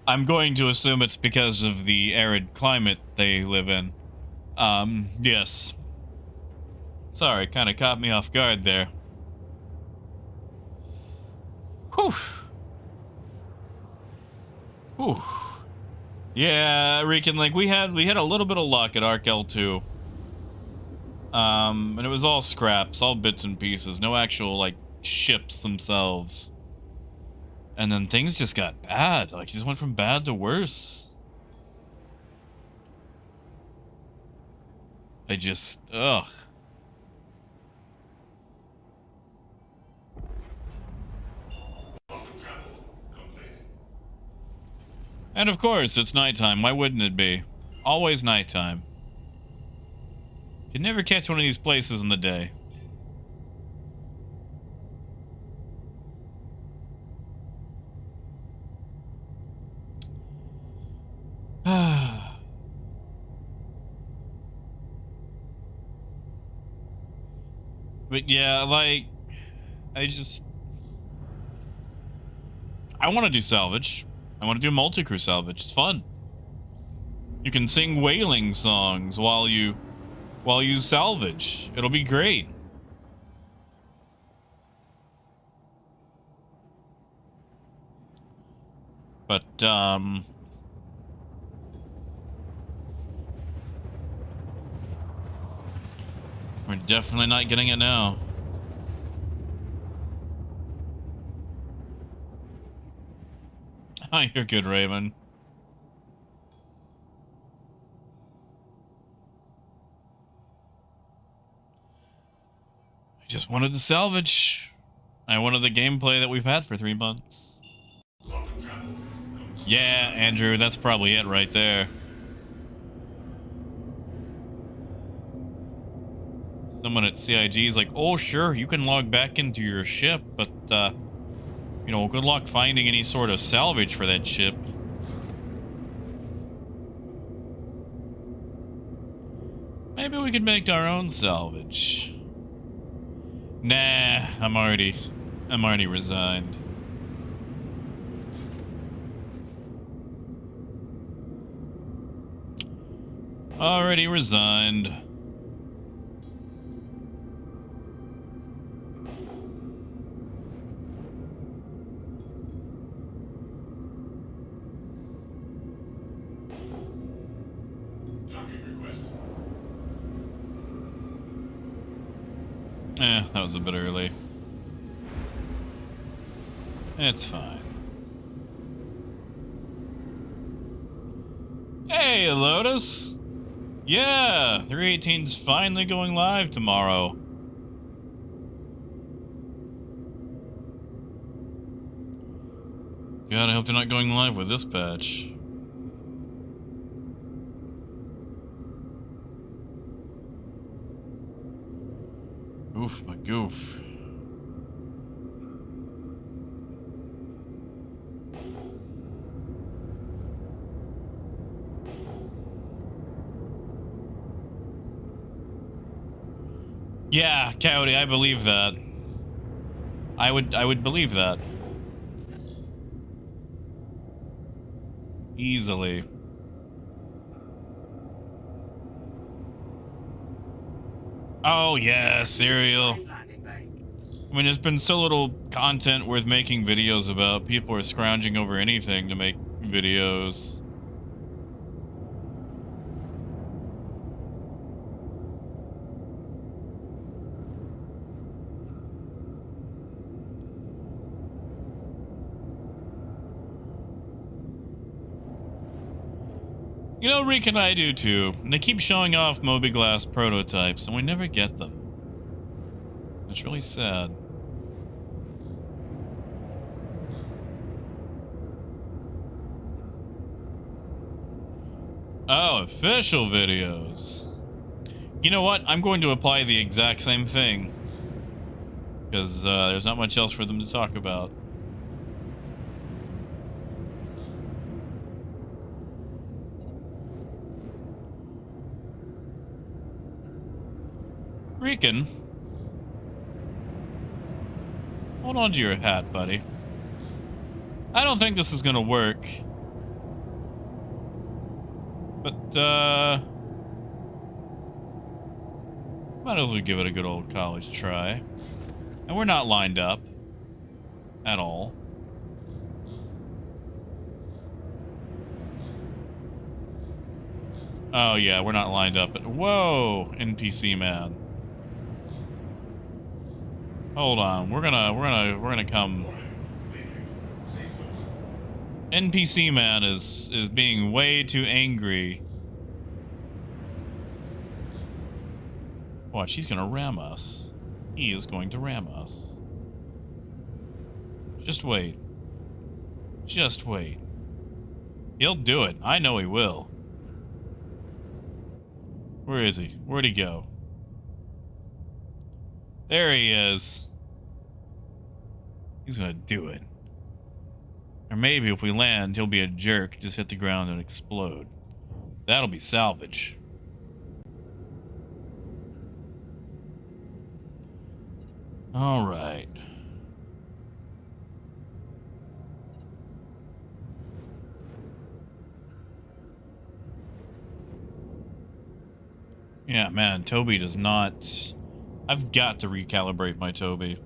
I'm going to assume it's because of the arid climate they live in. Yes. Sorry, kind of caught me off guard there. Whew. Whew. Yeah, Reekin, like we had a little bit of luck at Arc L2. And it was all scraps, all bits and pieces, no actual like ships themselves. And then things just got bad. Like, it just went from bad to worse. Ugh. And of course, it's nighttime. Why wouldn't it be? Always nighttime. You can never catch one of these places in the day. But yeah, like, I want to do salvage. I want to do multi-crew salvage. It's fun. You can sing wailing songs while you salvage. It'll be great. But we're definitely not getting it now. Oh, you're good, Raymond. I just wanted to salvage. I wanted the gameplay that we've had for 3 months. Yeah, Andrew, that's probably it right there. Someone at CIG is like, oh, sure, you can log back into your ship, but, you know, good luck finding any sort of salvage for that ship. Maybe we could make our own salvage. Nah, I'm already resigned. Already resigned. That was a bit early. It's fine. Hey, Lotus! Yeah, 318's finally going live tomorrow. God, I hope they're not going live with this patch. Oof, my goof. Yeah, Coyote, I believe that. I would believe that. Easily. Oh yeah, cereal. I mean, there's been so little content worth making videos about. People are scrounging over anything to make videos. You know, Reek and I do too. They keep showing off Moby Glass prototypes, and we never get them. It's really sad. Oh, official videos. You know what? I'm going to apply the exact same thing. Because there's not much else for them to talk about. Rican, hold on to your hat, buddy. I don't think this is gonna work. But, might as well give it a good old college try. And we're not lined up. At all. Oh yeah, we're not lined up. Whoa, NPC man. Hold on, we're gonna come. NPC man is being way too angry. Watch, he's gonna ram us. He is going to ram us. Just wait. Just wait. He'll do it. I know he will. Where is he? Where'd he go? There he is. He's gonna do it. Or maybe if we land, he'll be a jerk, just hit the ground and explode. That'll be salvage. All right. Yeah, man, Toby does not... I've got to recalibrate my Toby.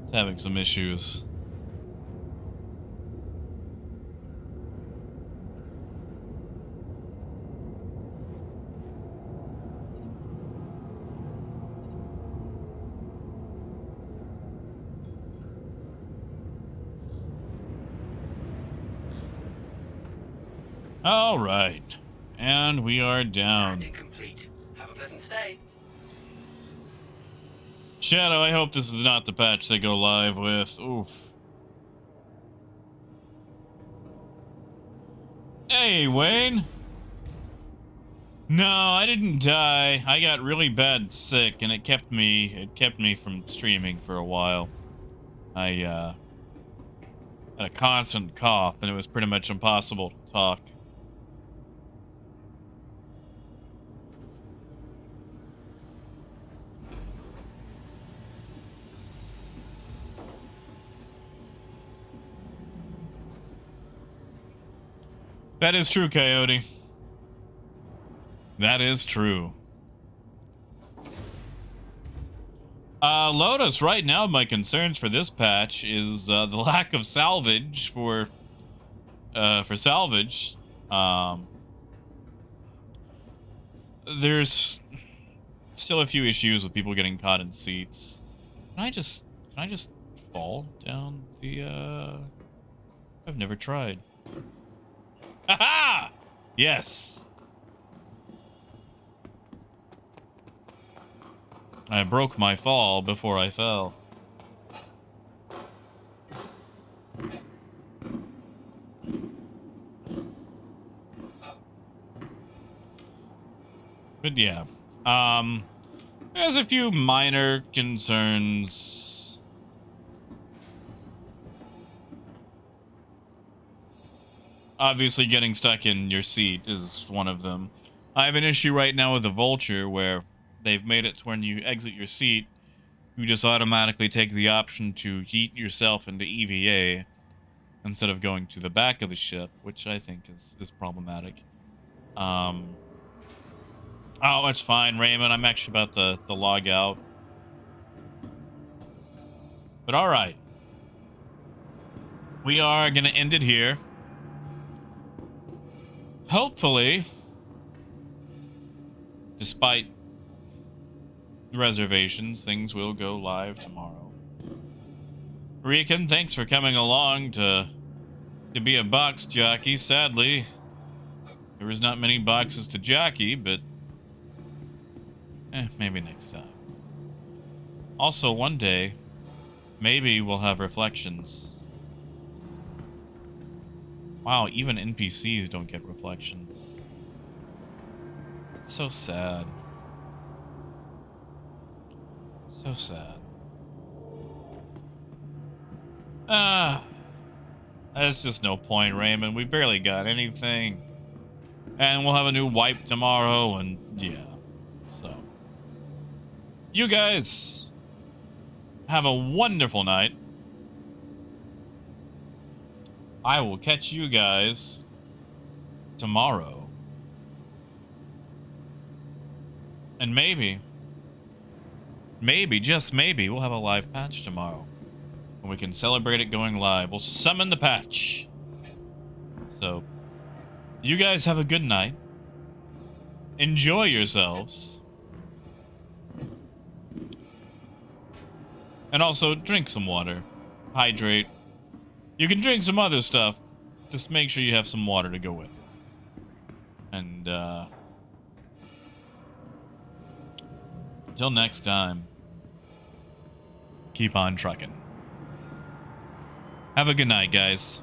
It's having some issues. All right, and we are down. Complete. Have a pleasant stay. Shadow, I hope this is not the patch they go live with. Oof. Hey, Wayne. No, I didn't die. I got really bad sick, and it kept me from streaming for a while. I had a constant cough, and it was pretty much impossible to talk. That is true, Coyote. That is true. Lotus, right now my concerns for this patch is the lack of salvage for salvage. There's still a few issues with people getting caught in seats. Can I just fall down the I've never tried. Aha! Yes. I broke my fall before I fell. But yeah, there's a few minor concerns. obviously getting stuck in your seat is one of them. I have an issue right now with the Vulture where they've made it to when you exit your seat, you just automatically take the option to yeet yourself into EVA instead of going to the back of the ship, which I think is problematic. Oh, it's fine, Raymond. I'm actually about to log out. But all right. We are going to end it here. Hopefully, despite reservations, things will go live tomorrow. Rican, thanks for coming along to be a box jockey. Sadly, there was not many boxes to jockey, but maybe next time. Also, one day, maybe we'll have reflections. Wow, even NPCs don't get reflections. It's so sad. So sad. There's just no point, Raymond. We barely got anything. And we'll have a new wipe tomorrow, and yeah. So, you guys have a wonderful night. I will catch you guys tomorrow. And maybe, just maybe, we'll have a live patch tomorrow. And we can celebrate it going live. We'll summon the patch. So, you guys have a good night. Enjoy yourselves. And also, drink some water. Hydrate. You can drink some other stuff. Just make sure you have some water to go with. And, until next time, keep on trucking. Have a good night, guys.